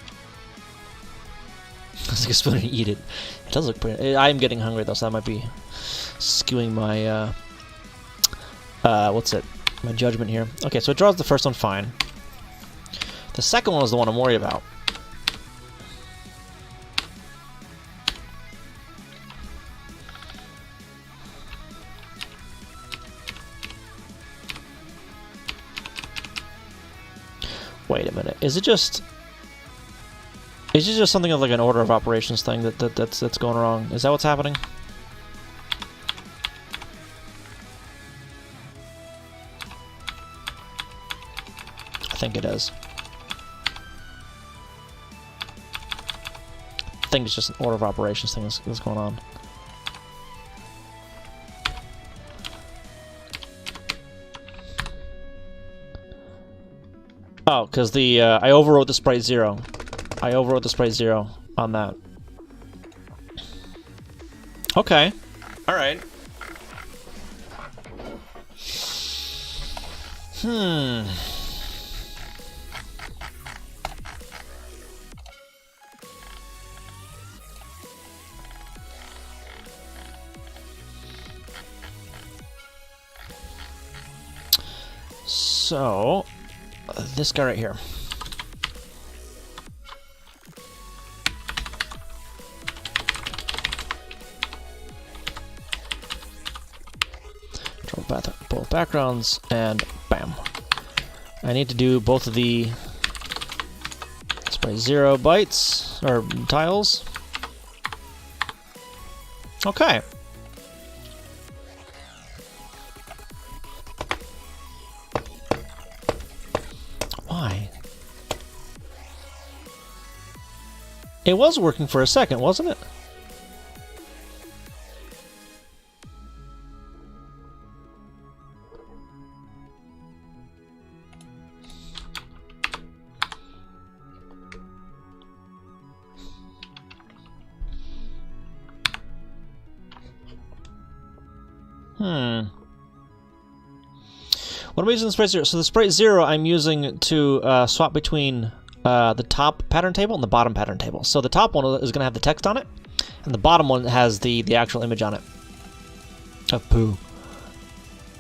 Let's take a spoon and eat it. It does look pretty. I am getting hungry though, so that might be skewing my my judgment here. Okay, so it draws the first one fine. The second one is the one I'm worried about. Wait a minute. Is it just something of like an order of operations thing that's going wrong? Is that what's happening? I think it is. I think it's just an order of operations thing that's going on. Oh, because the I overwrote the sprite 0. I overwrote the sprite 0 on that. Okay. Alright. So, this guy right here. Both backgrounds, and bam. I need to do both of the sprite 0 bytes, or tiles. Okay. Why? It was working for a second, wasn't it? What am I using the sprite 0? So the sprite 0 I'm using to swap between the top pattern table and the bottom pattern table. So the top one is going to have the text on it, and the bottom one has the actual image on it. Of poo.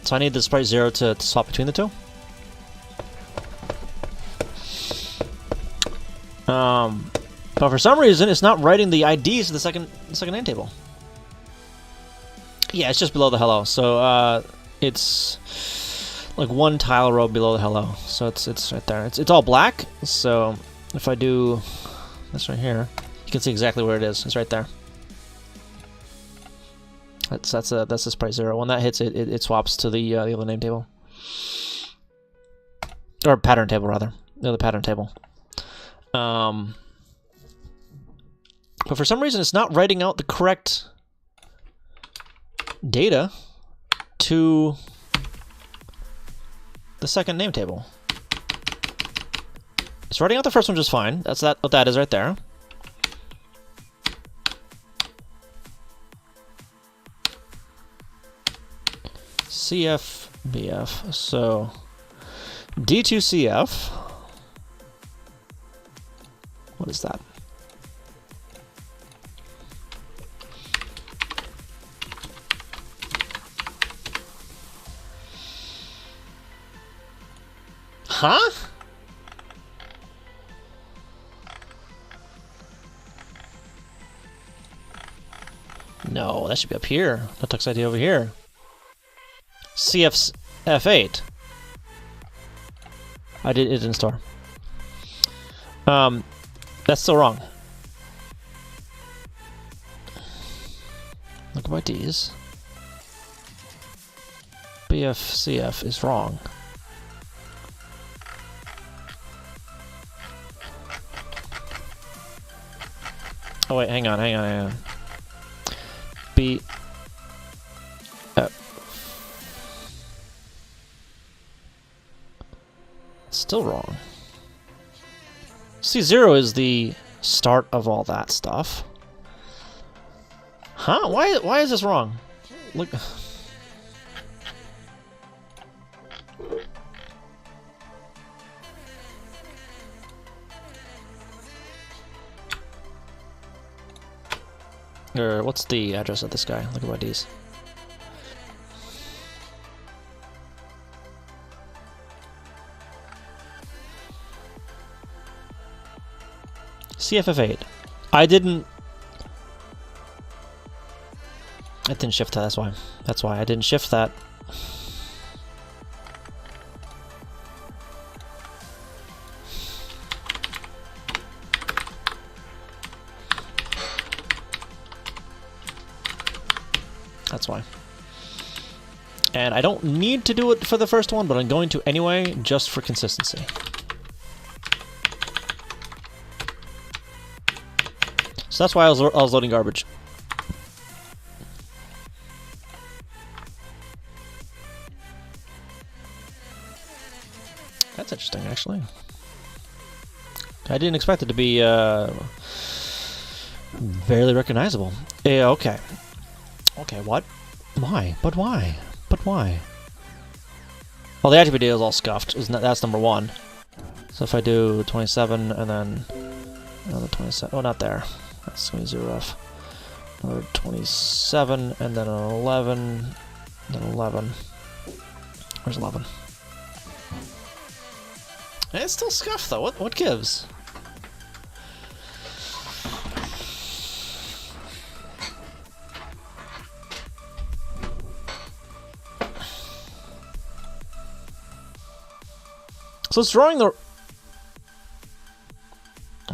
So I need the sprite 0 to swap between the two. But for some reason, it's not writing the IDs to the second name table. Yeah, it's just below the hello. So it's like one tile row below the hello. So it's right there. It's all black. So if I do this right here, you can see exactly where it is. It's right there. That's the sprite 0. When that hits it, it swaps to the other name table, or pattern table rather. The other pattern table. But for some reason, it's not writing out the correct data to the second name table. It's writing out the first one just fine. That's what that is right there. CF BF. So D2CF. What is that? Huh? No, that should be up here. No text ID over here. CF's F8. It didn't store. That's still wrong. Look at my D's. BFCF is wrong. Oh wait, hang on. B. Still wrong. C0 is the start of all that stuff. Huh? Why is this wrong? Look. What's the address of this guy? Look at my Ds. CFF8. I didn't shift that, that's why. That's why I didn't shift that. That's why. And I don't need to do it for the first one, but I'm going to anyway, just for consistency. So that's why I was loading garbage. That's interesting, actually. I didn't expect it to be barely recognizable. Yeah, okay. Okay, what? Why? But why? But why? Well, the attribute data is all scuffed. That's number one. So if I do 27 and then another 27, oh, not there. That's going to be 0F. Another 27 and then an 11, then 11. Where's 11? And it's still scuffed though. What gives? So it's drawing the... It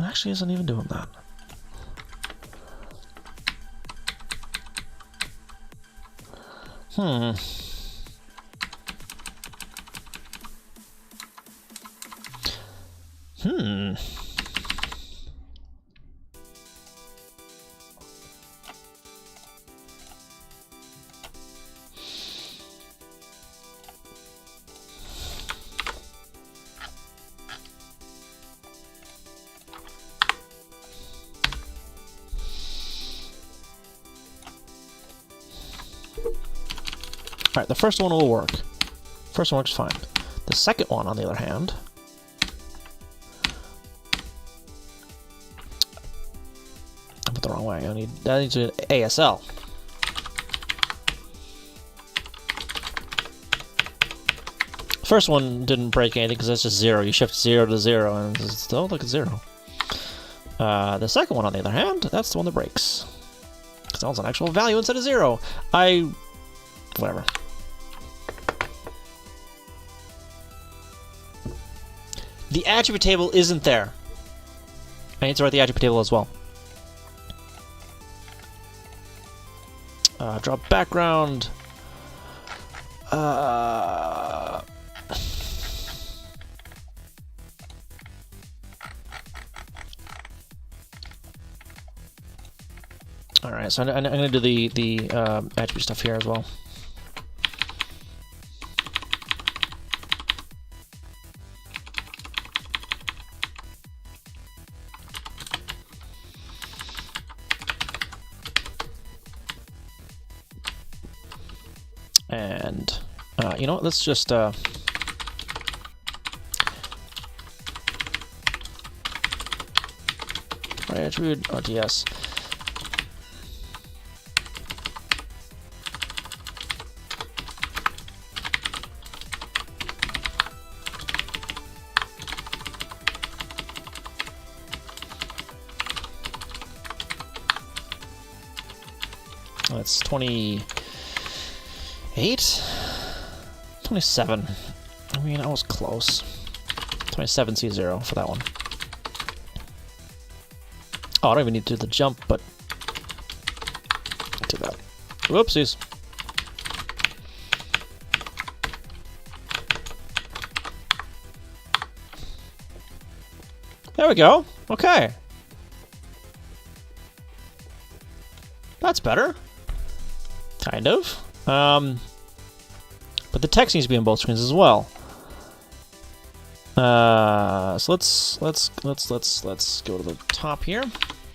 actually isn't even doing that. Hmm. Alright, the first one will work. First one works fine. The second one, on the other hand... I put the wrong way. I need an ASL. First one didn't break anything because that's just 0. You shift 0 to 0 and it's still like a 0. The second one, on the other hand, that's the one that breaks. Because that one's an actual value instead of 0. Whatever. The attribute table isn't there. I need to write the attribute table as well. Drop background. Alright, so I'm going to do the attribute stuff here as well. And, you know what, let's just, right, attribute RTS. That's 28? 27. I mean, I was close. 27C0 for that one. Oh, I don't even need to do the jump, but... do that. Whoopsies. There we go. Okay. that's better. Kind of. But the text needs to be on both screens as well. So let's go to the top here.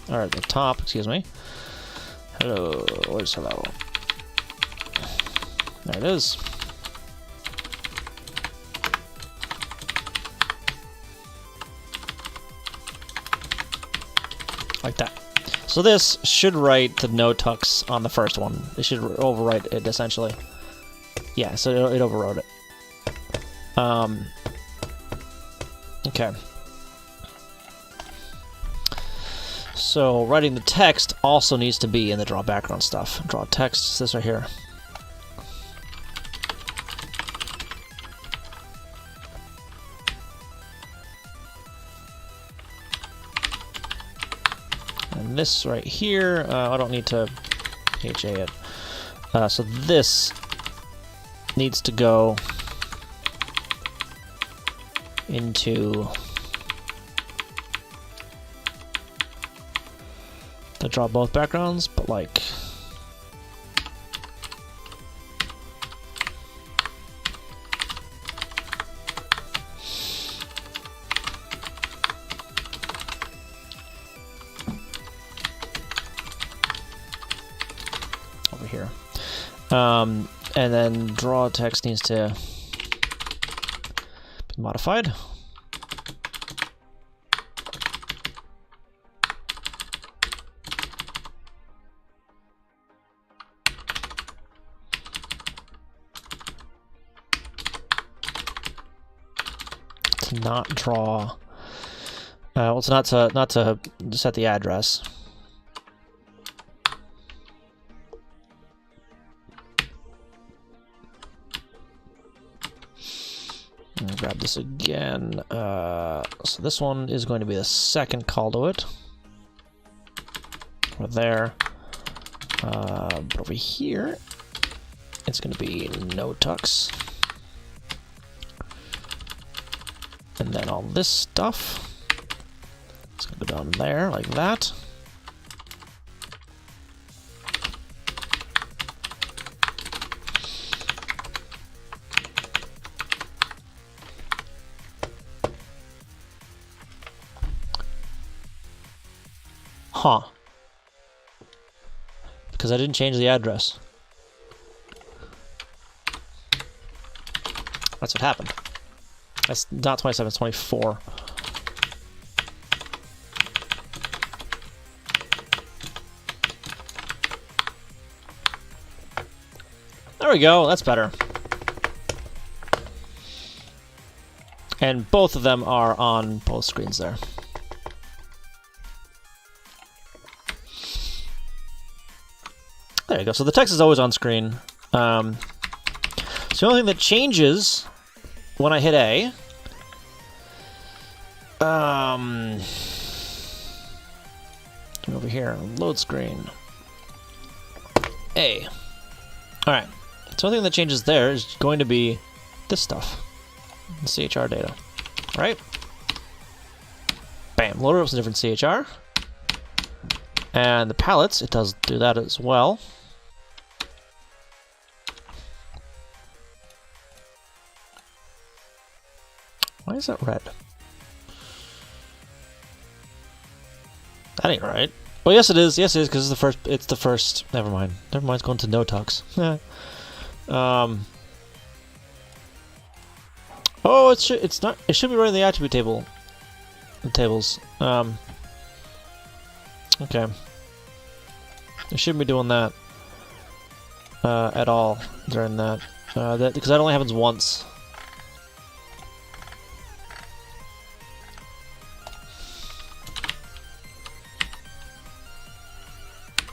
Or the top, excuse me. Hello, where's hello? There it is. Like that. So this should write the no tux on the first one. It should overwrite it essentially. Yeah, so it overrode it. Okay. So writing the text also needs to be in the draw background stuff. Draw text, it's this right here. And this right here, I don't need to HA it. So this needs to go into the draw both backgrounds, but like over here. And then draw text needs to be modified. To not draw. Well, it's not to set the address. Grab this again. So this one is going to be the second call to it. Over there. But over here, it's going to be no tux. And then all this stuff, it's going to go down there like that. Huh. Because I didn't change the address. That's what happened. That's not 27, it's 24. There we go, that's better. And both of them are on both screens there. There you go. So the text is always on screen. So the only thing that changes when I hit A, over here, load screen, A. All right. So the only thing that changes there is going to be this stuff, the CHR data, right? Bam. Load it up some different CHR, and the palettes. It does do that as well. Why is that red? That ain't right. Well, yes it is. Yes it is, because it's the first. Never mind. Never mind. It's going to no tux. Oh, it's not. It should be right in the attribute table. The tables. Okay. I shouldn't be doing that at all during that. Because that only happens once.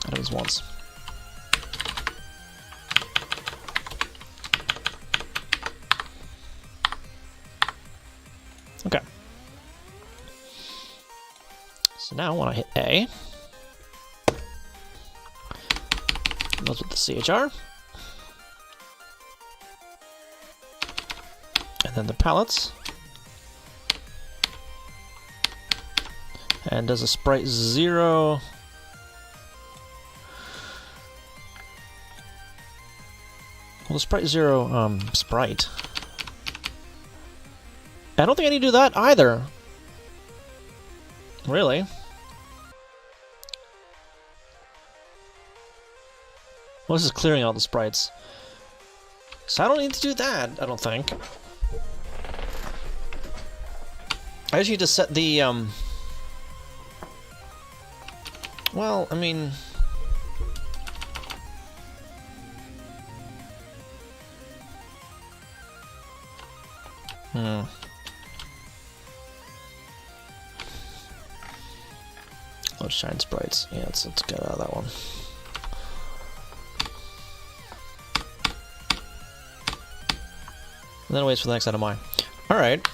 That was once. Okay. So now when I hit A, goes with the CHR, and then the palettes, and does a sprite 0. Well, the sprite 0 sprite. I don't think I need to do that either. Really? Well, this is clearing out the sprites. So I don't need to do that, I don't think. I just need to set the, well, I mean... Let's shine sprites. Yeah, let's get out of that one. And then it waits for the next NMI. Alright.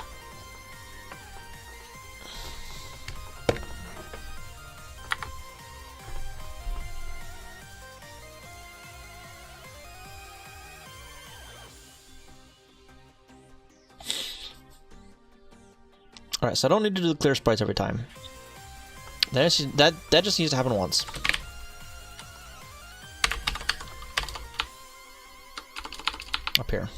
Alright, so I don't need to do the clear sprites every time. That just needs to happen once. Up here.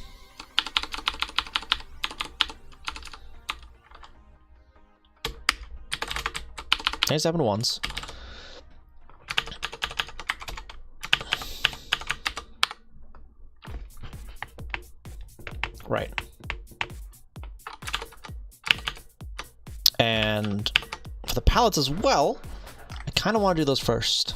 That needs to happen once. Right. And for the pallets as well, I kind of want to do those first.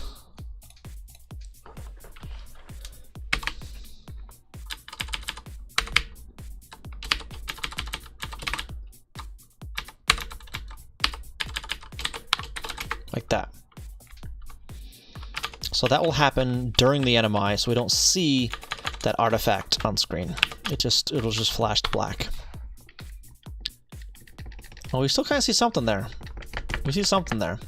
Like that. So that will happen during the NMI, so we don't see that artifact on screen. It'll just flash to black. Well, we still kind of see something there. We see something there.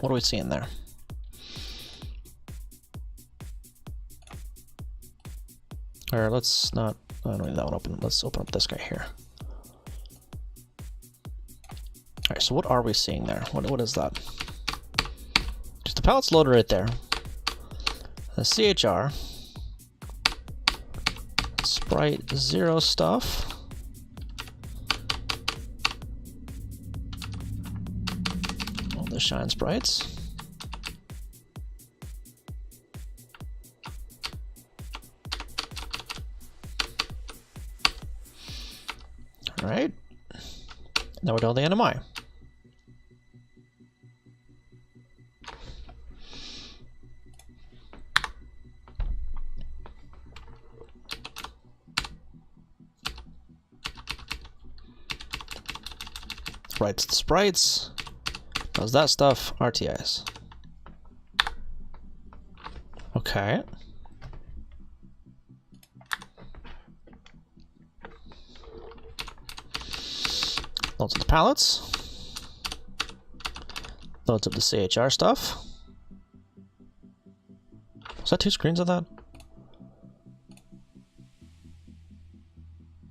What are we seeing there? Or let's not... I don't need that one open. Let's open up this guy here. Alright, so what are we seeing there? What is that? Just the pallet's loaded right there. The CHR. Sprite 0 stuff. All the shine sprites. Alright. Now we're done with the NMI. Writes the sprites, does that stuff, RTIs. Okay. Loads up the pallets. Loads up the CHR stuff. Was that 2 screens of that?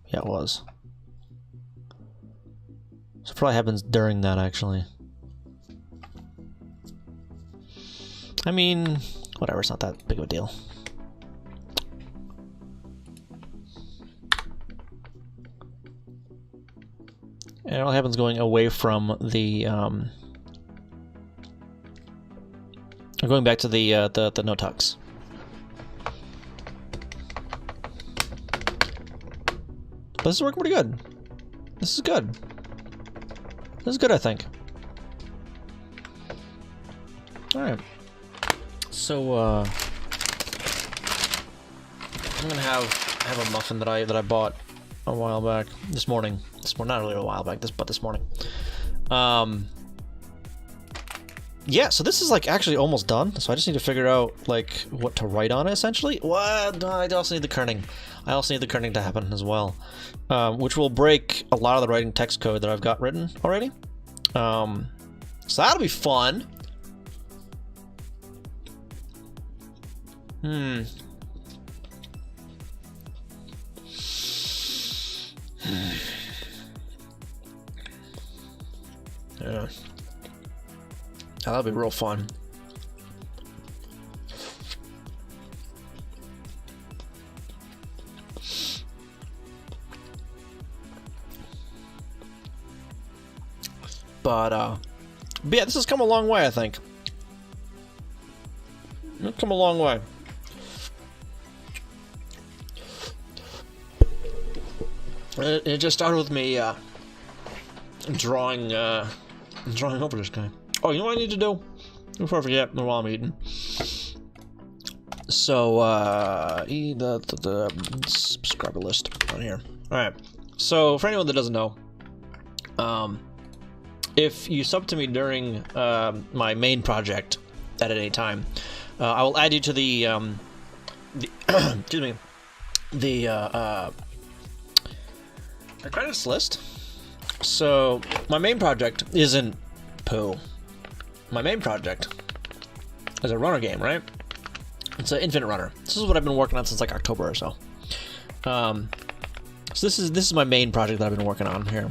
Yeah, it was. So it probably happens during that, actually. I mean, whatever, it's not that big of a deal. And it all happens going away from the, going back to the no tucks. But this is working pretty good. This is good. This is good, I think. Alright. So, I'm gonna have a muffin that I bought a while back. This morning. Not really a while back, but this morning. Yeah, so this is like actually almost done. So I just need to figure out like what to write on it essentially. What? No, I also need the kerning. I also need the kerning to happen as well, which will break a lot of the writing text code that I've got written already. So that'll be fun. Yeah. Oh, that'll be real fun. But yeah, this has come a long way, I think. It's come a long way. It just started with me drawing over this guy. Oh, you know what I need to do? Before I forget, while I'm eating. So, the subscriber list on here. Alright. So, for anyone that doesn't know, if you sub to me during my main project at any time, I will add you to the excuse me, the credits list. So, my main project isn't poo. My main project is a runner game, right? It's an infinite runner. This is what I've been working on since like October or so. So this is my main project that I've been working on here.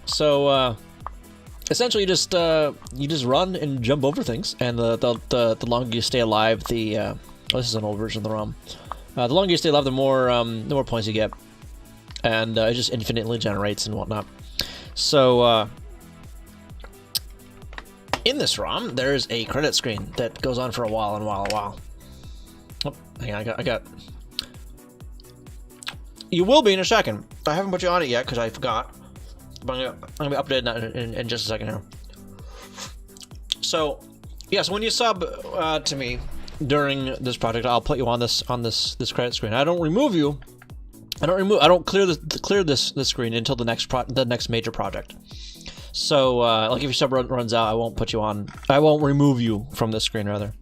So essentially, you just run and jump over things, and the longer you stay alive, oh, this is an old version of the ROM. The longer you stay alive, the more points you get, and it just infinitely generates and whatnot. So in this ROM, there's a credit screen that goes on for a while and a while. Oh, hang on, I got. You will be in a second. I haven't put you on it yet because I forgot. But I'm gonna be updating that in just a second here. So, yeah. So when you sub to me during this project, I'll put you on this credit screen. I don't remove you. I don't clear this screen until the next major project. So, like if your sub runs out, I won't put you on. I won't remove you from this screen, rather.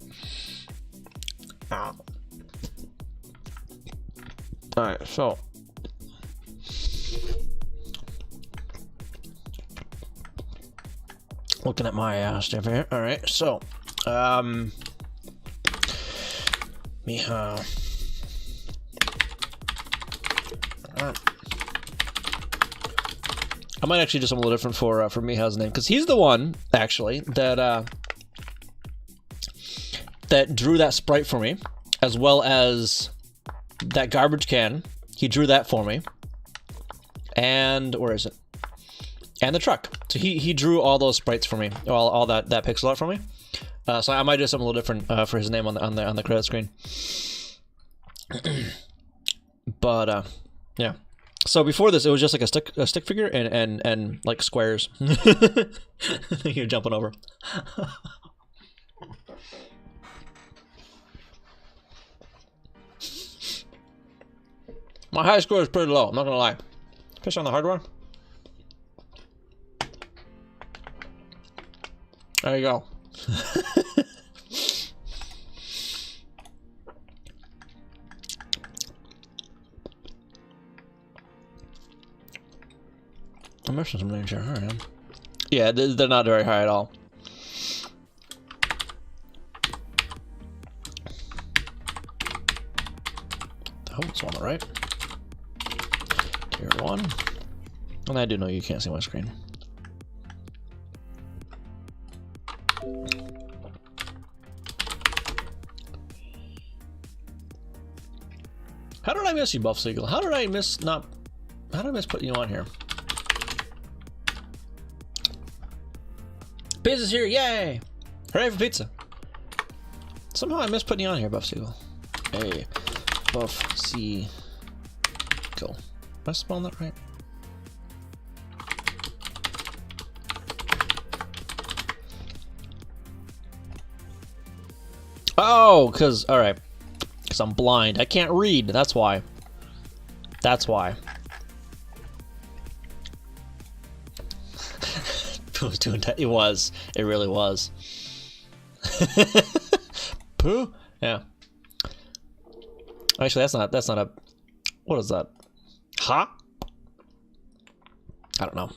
Alright, so. Looking at my stuff here. Alright, so. Miha. Alright. I might actually do something a little different for Miha's name, because he's the one, actually, that drew that sprite for me, as well as that garbage can. He drew that for me. And, where is it? And the truck. So he drew all those sprites for me, all that pixel art for me. So I might do something a little different for his name on the credit screen. But, yeah. So before this, it was just like a stick figure and like squares. You're jumping over. My high score is pretty low, I'm not gonna lie. Especially on the hardware. There you go. I'm missing some names here. Alright. Yeah, they're not very high at all. I hope it's on the right. Tier 1. And I do know you can't see my screen. How did I miss you, Buff Seagull? How did I miss putting you on here? Pizza's here, yay! Hooray for pizza! Somehow I missed putting you on here, Buff Seagull. Hey, Buff Seagull. Am I spelling that right? Oh, alright. Because I'm blind. I can't read, that's why. That's why. It was doing that. It was. It really was. Pooh? Yeah. Actually, that's not a... What is that? Ha? I don't know.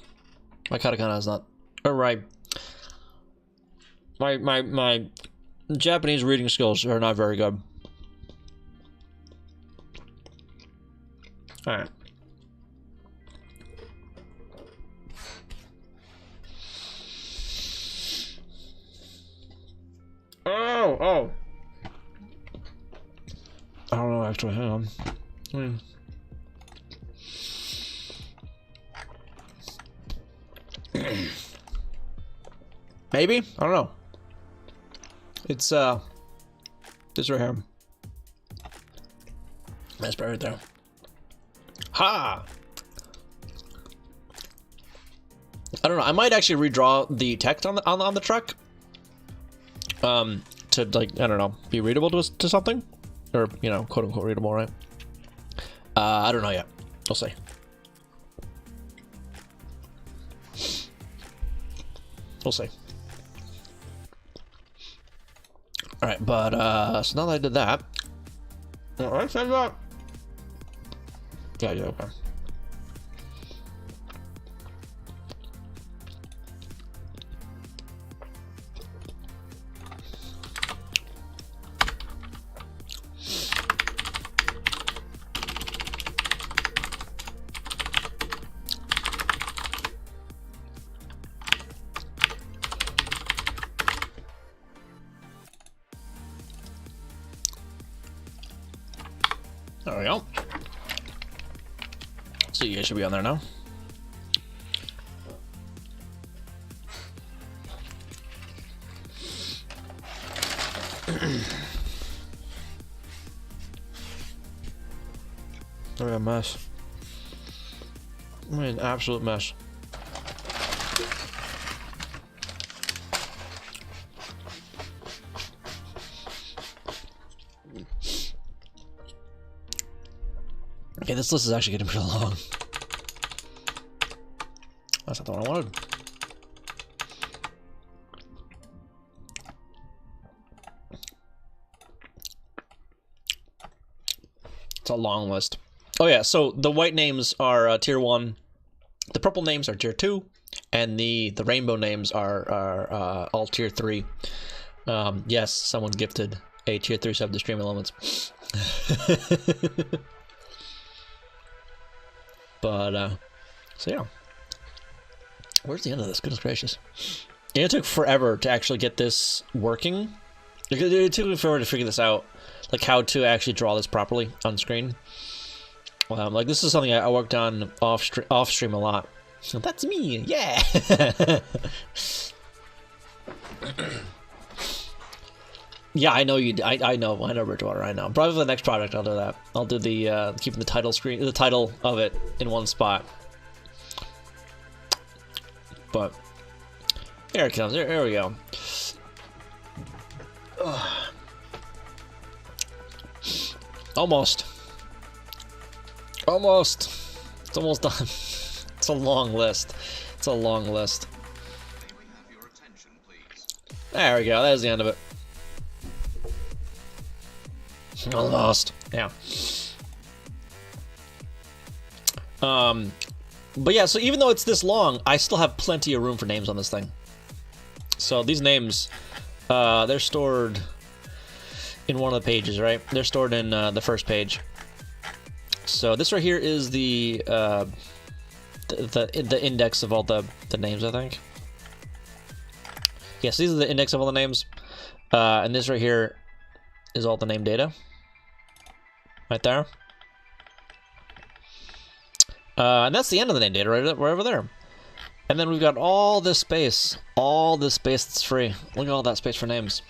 My katakana is not... Alright. My Japanese reading skills are not very good. Alright. Oh. I don't know, actually. Hang on. Maybe? I don't know. It's, this right here. That's right there. Ha! I don't know. I might actually redraw the text on the truck. To, like, I don't know, be readable to something? Or, you know, quote-unquote readable, right? I don't know yet. We'll see. We'll see. Alright, but, so now that I did that... Alright, send that. Yeah, okay. There we go. So you guys should be on there now. Look at a mess. I'm an absolute mess. Okay, this list is actually getting pretty long. That's not the one I wanted. It's a long list. Oh yeah, so the white names are tier 1, the purple names are tier 2, and the rainbow names are all tier 3. Yes, someone gifted a tier 3 sub to Stream Elements. But, so yeah. Where's the end of this? Goodness gracious. It took forever to actually get this working. It took me forever to figure this out. Like, how to actually draw this properly on screen. Like, this is something I worked on off stream a lot. So that's me! Yeah! Yeah, I know you. I know Bridgewater. I know. Probably for the next project, I'll do that. I'll do the keeping the title of it in one spot. But here it comes. Here we go. Ugh. Almost. It's almost done. It's a long list. It's a long list. May we have your attention, please? There we go. There's the end of it. Almost. Yeah. But yeah, so even though it's this long, I still have plenty of room for names on this thing. So these names, they're stored in one of the pages, right? They're stored in the first page. So this right here is the index of all the names, I think. Yes, these are the index of all the names. And this right here is all the name data. Right there. And that's the end of the name data, right over there. And then we've got all this space that's free. Look at all that space for names.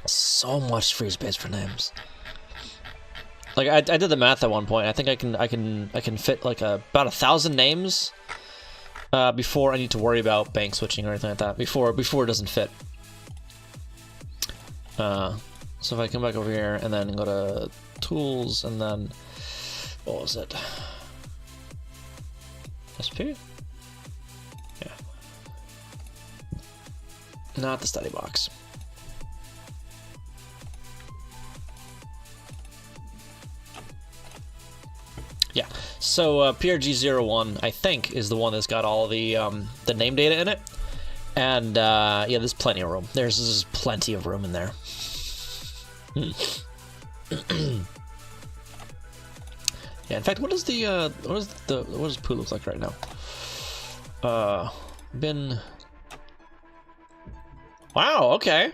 So much free space for names. Like I did the math at one point. I think I can fit like about 1,000 names before I need to worry about bank switching or anything like that. Before it doesn't fit. So if I come back over here and then go to tools and then what was it? SP? Yeah. Not the study box. Yeah. So PRG01 I think is the one that's got all the name data in it. And yeah, there's plenty of room. There's plenty of room in there. Yeah, in fact, what does poo look like right now? Bin Wow, okay.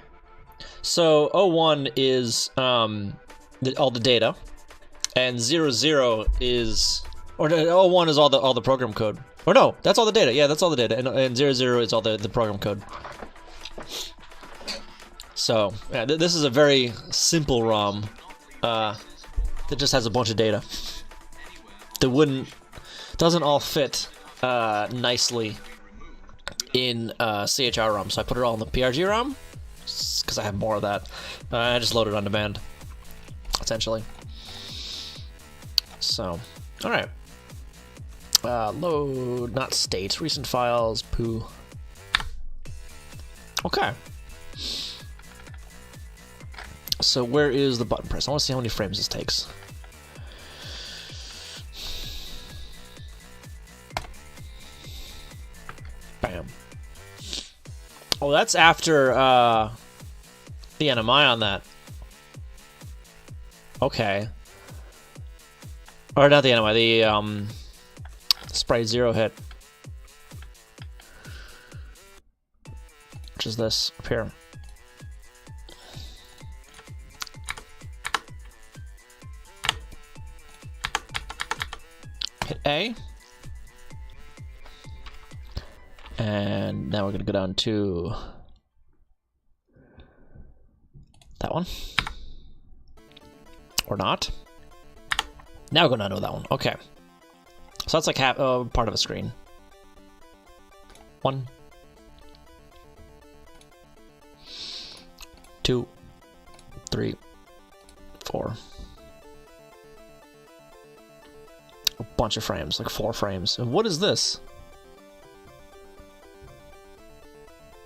So 01 is all the data, and 00 is, or no, 01 is all the program code. Or no, that's all the data. Yeah, that's all the data, and 00 is all the program code. So yeah, this is a very simple ROM that just has a bunch of data that doesn't all fit nicely in CHR ROM. So I put it all in the PRG ROM because I have more of that. I just load it on demand, essentially. So, all right. Load, not state, recent files, poo. Okay. So where is the button press? I want to see how many frames this takes. Bam. Oh, that's after the NMI on that. Okay. Or not the NMI, the sprite 0 hit. Which is this up here. Hit A. And now we're going to go down to that one. Or not. Now we're going down to that one. Okay. So that's like half, part of a screen. 1, 2, 3, 4. A bunch of frames, like 4 frames. And what is this?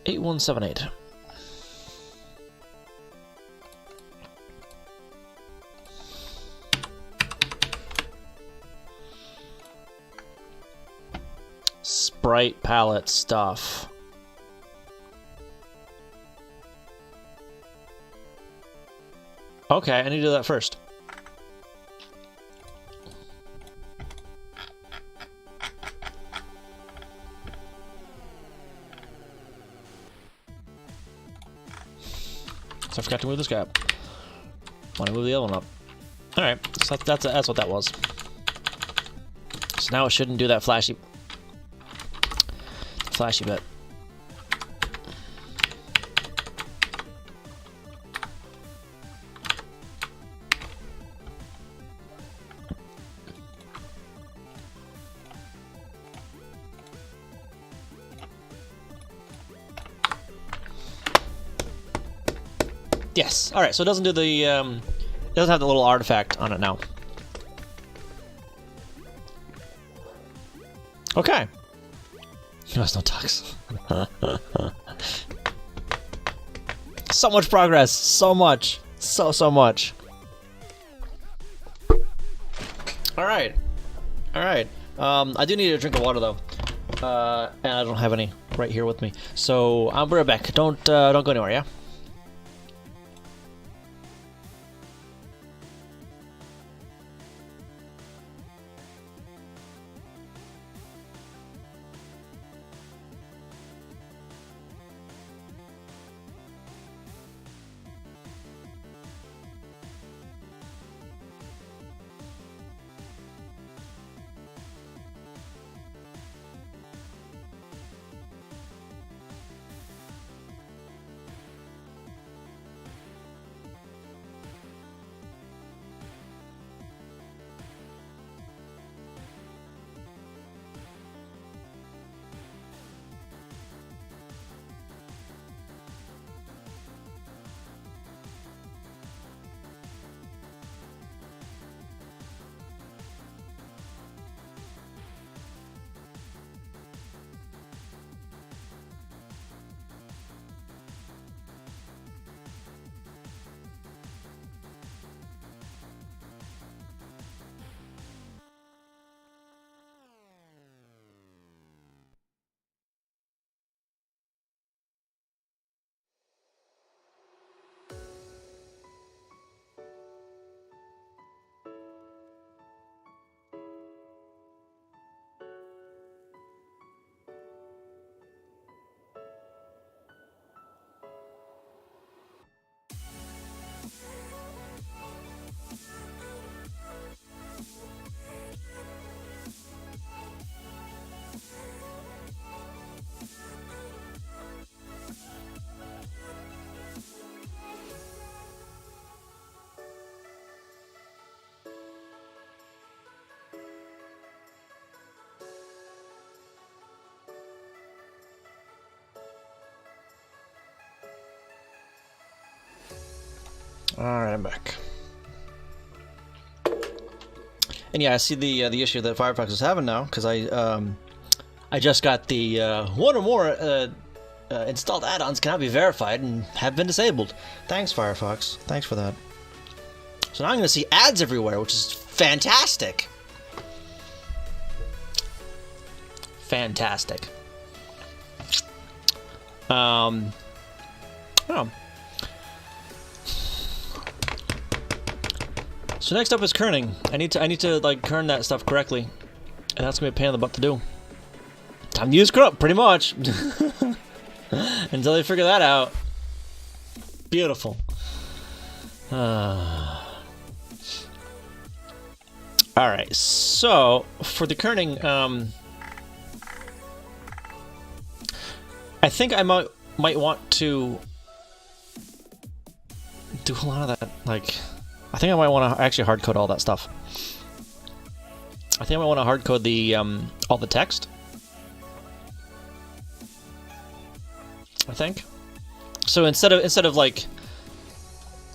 8178. Sprite palette stuff. Okay, I need to do that first. So I forgot to move this guy up. Want to move the other one up. Alright, so that's what that was. So now it shouldn't do that flashy bit. Yes. All right. So it doesn't do the it doesn't have the little artifact on it now. Okay. He has no tux. So much progress. So much. So much. All right. All right. I do need a drink of water though, and I don't have any right here with me. So I'll be right back. Don't go anywhere. Yeah. Alright, I'm back. And yeah, I see the issue that Firefox is having now, because I just got the one or more installed add-ons cannot be verified and have been disabled. Thanks, Firefox. Thanks for that. So now I'm going to see ads everywhere, which is fantastic. Fantastic. Oh. So next up is kerning. I need to like kern that stuff correctly, and that's gonna be a pain in the butt to do. Time to use corrupt, pretty much. Until they figure that out. Beautiful. All right. So for the kerning, I think I might want to do a lot of that, like. I think I might want to actually hard code all that stuff. I think I might want to hard code the all the text. I think. So instead of like,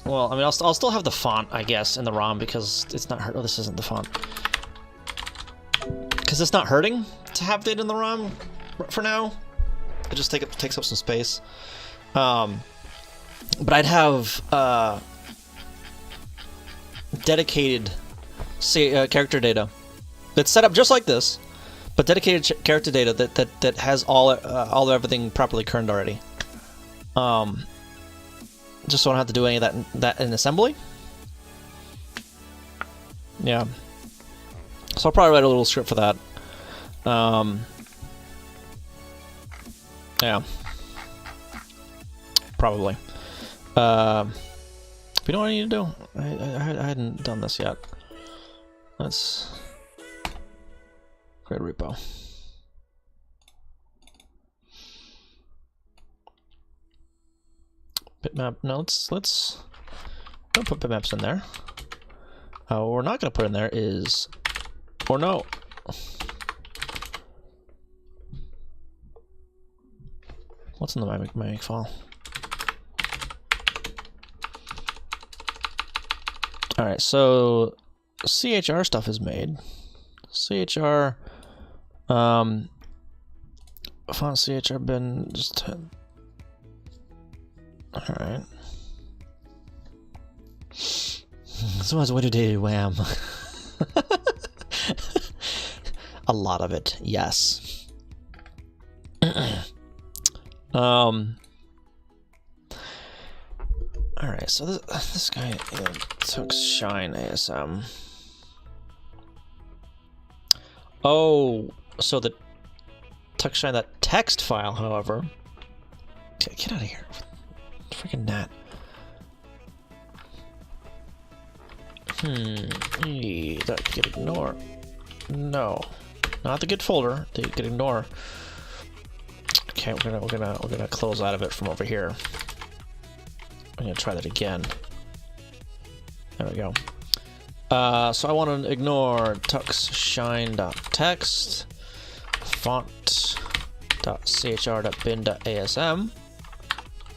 well, I mean, I'll still have the font, I guess, in the ROM because it's not hurt. Oh, this isn't the font. Because it's not hurting to have data in the ROM for now. It just takes up some space. But I'd have dedicated character data that's set up just like this, but dedicated character data that has all of everything properly kerned already. Just so I don't have to do any of that in assembly. Yeah. So I'll probably write a little script for that. Yeah. Probably. But you know what I need to do? I hadn't done this yet. Let's create a repo. Bitmap notes. Let's don't put bitmaps in there. What we're not going to put in there is, or no. What's in the my file? All right, so CHR stuff is made. CHR, font CHR bin just. All right. Someone's way to do wham. A lot of it, yes. All right, so this guy took shine ASM. Oh, so the tuck shine that text file, however. Get out of here, freaking gnat. That get ignore. No, not the get folder. The get ignore. Okay, we're gonna close out of it from over here. I'm gonna try that again. There we go. So I want to ignore tuxshine.text, font.chr.bin.asm,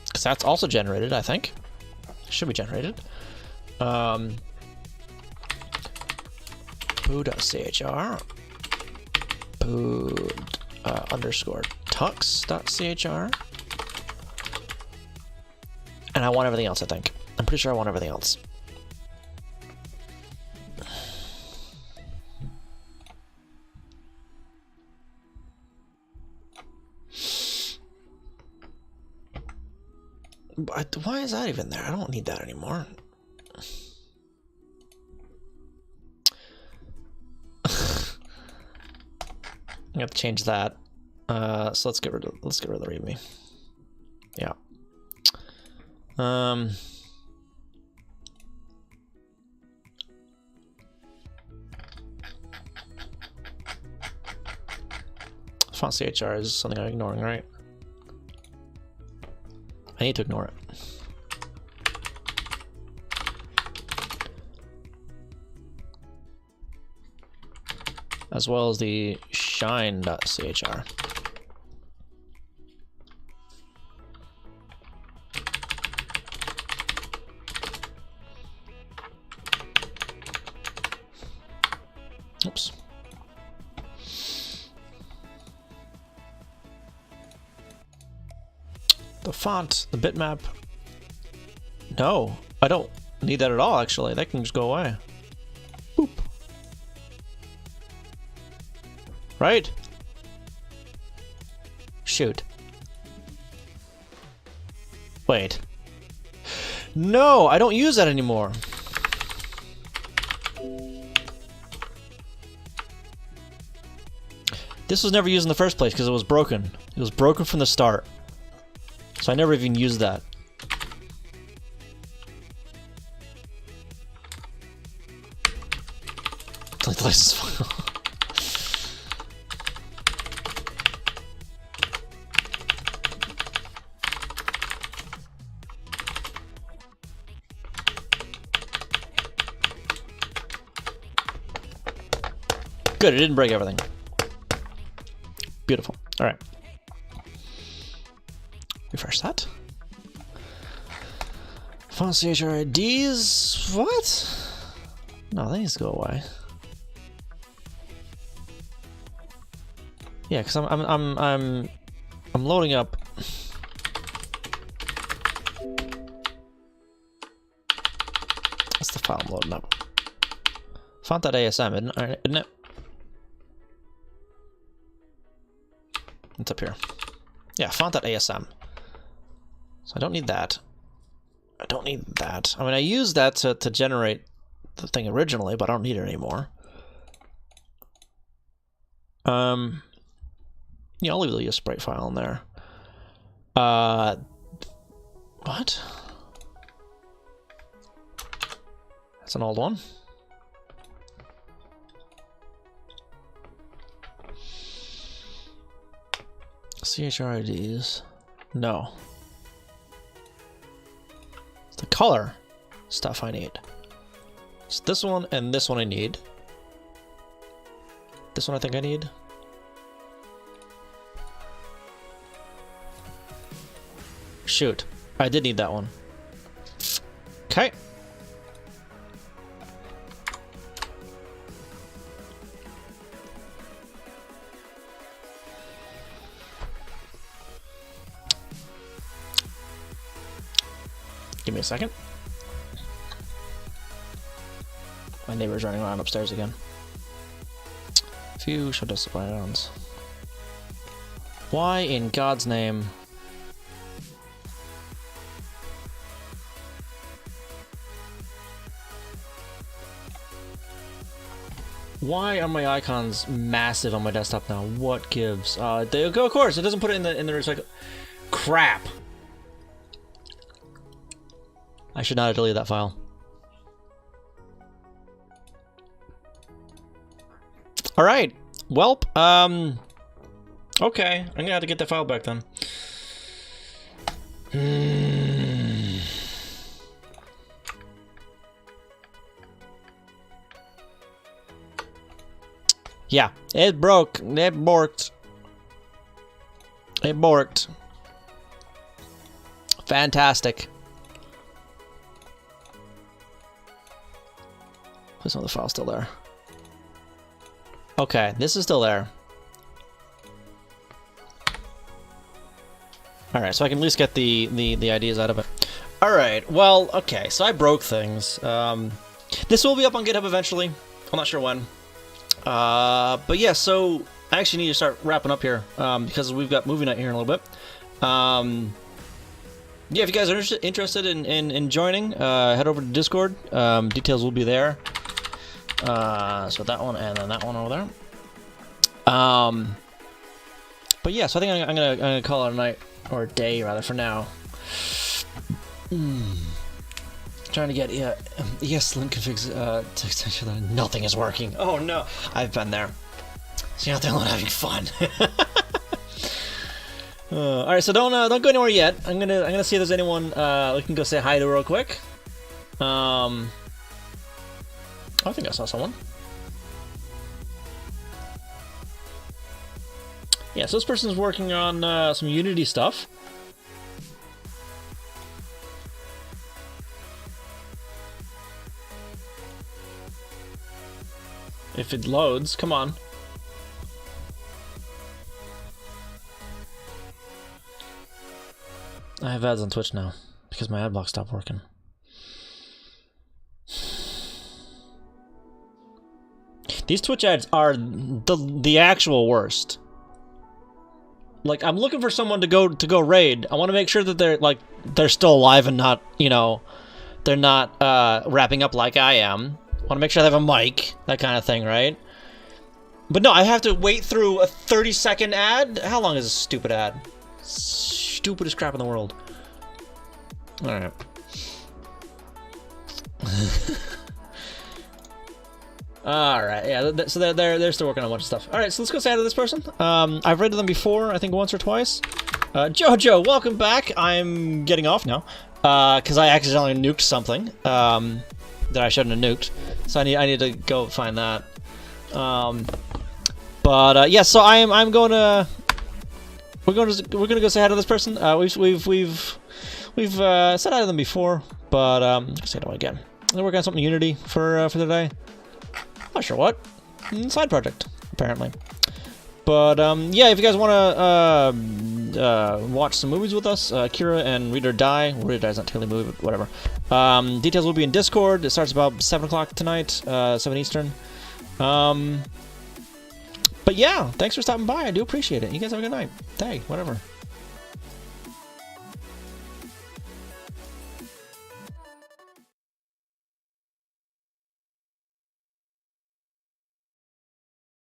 because that's also generated, I think. Should be generated. Poo.chr, poo underscore tux.chr. And I want everything else, I think. I'm pretty sure I want everything else. But why is that even there? I don't need that anymore. I have to change that. So let's get rid of the README. Yeah. Font CHR is something I'm ignoring, right? I need to ignore it. As well as the shine.chr. The font, the bitmap. No, I don't need that at all, actually. That can just go away. Boop. Right? Shoot. Wait. No, I don't use that anymore. This was never used in the first place because it was broken. It was broken from the start. So I never even used that. Delete the license file. Good, it didn't break everything. Beautiful. All right. Refresh that. Font CHRIDs. What? No, that needs to go away. Yeah, because I'm loading up. That's the file I'm loading up. Font.asm, isn't it? It's up here. Yeah, font.asm. So I don't need that. I don't need that. I mean, I used that to generate the thing originally, but I don't need it anymore. Yeah, I'll leave the sprite file in there. What? That's an old one. CHRIDs. No. It's the color stuff I need. It's this one and this one I need. This one I think I need. Shoot. I did need that one. Okay. Give me a second. My neighbor's running around upstairs again. Few should have supply rounds. Why in God's name? Why are my icons massive on my desktop now? What gives? They go. Of course, it doesn't put it in the recycle. Crap. I should not have deleted that file. All right. Welp. Okay. I'm gonna have to get that file back then. Yeah, it broke. It borked. It borked. Fantastic. Please know the file's still there. Okay, this is still there. Alright, so I can at least get the ideas out of it. Alright, well, okay, so I broke things. This will be up on GitHub eventually. I'm not sure when. But yeah, so I actually need to start wrapping up here, because we've got movie night here in a little bit. Yeah, if you guys are interested in joining, head over to Discord. Details will be there. So that one and then that one over there. But yeah, so I think I'm gonna call it a night, or a day rather, for now. Trying to get ES link configs to extension that nothing is working. Oh no, I've been there. So you're not the only one having fun. All right, so don't go anywhere yet. I'm gonna see if there's anyone we can go say hi to real quick. I think I saw someone. Yeah, so this person's working on some Unity stuff. If it loads, come on. I have ads on Twitch now because my ad block stopped working. These Twitch ads are the actual worst. Like, I'm looking for someone to go raid. I want to make sure that they're still alive and not, you know, they're not wrapping up like I am. I want to make sure they have a mic, that kind of thing, right? But no, I have to wait through a 30-second ad? How long is a stupid ad? Stupidest crap in the world. Alright. Alright, yeah, so they're still working on a bunch of stuff. Alright, so let's go say hi to this person. I've rated them before, I think once or twice. Jojo, welcome back. I'm getting off now. Because I accidentally nuked something. That I shouldn't have nuked. So I need to go find that. Yeah, so I'm going to... We're gonna go say hi to this person. We've said hi to them before, but let's say it again. They're working on something Unity for today. Not sure what. Side project, apparently. But yeah, if you guys want to watch some movies with us, Kira and Read or Die. Well, Read or Die is not technically a movie, but whatever. Details will be in Discord. It starts about 7 o'clock tonight, 7 Eastern. But yeah, thanks for stopping by. I do appreciate it. You guys have a good night. Hey, whatever.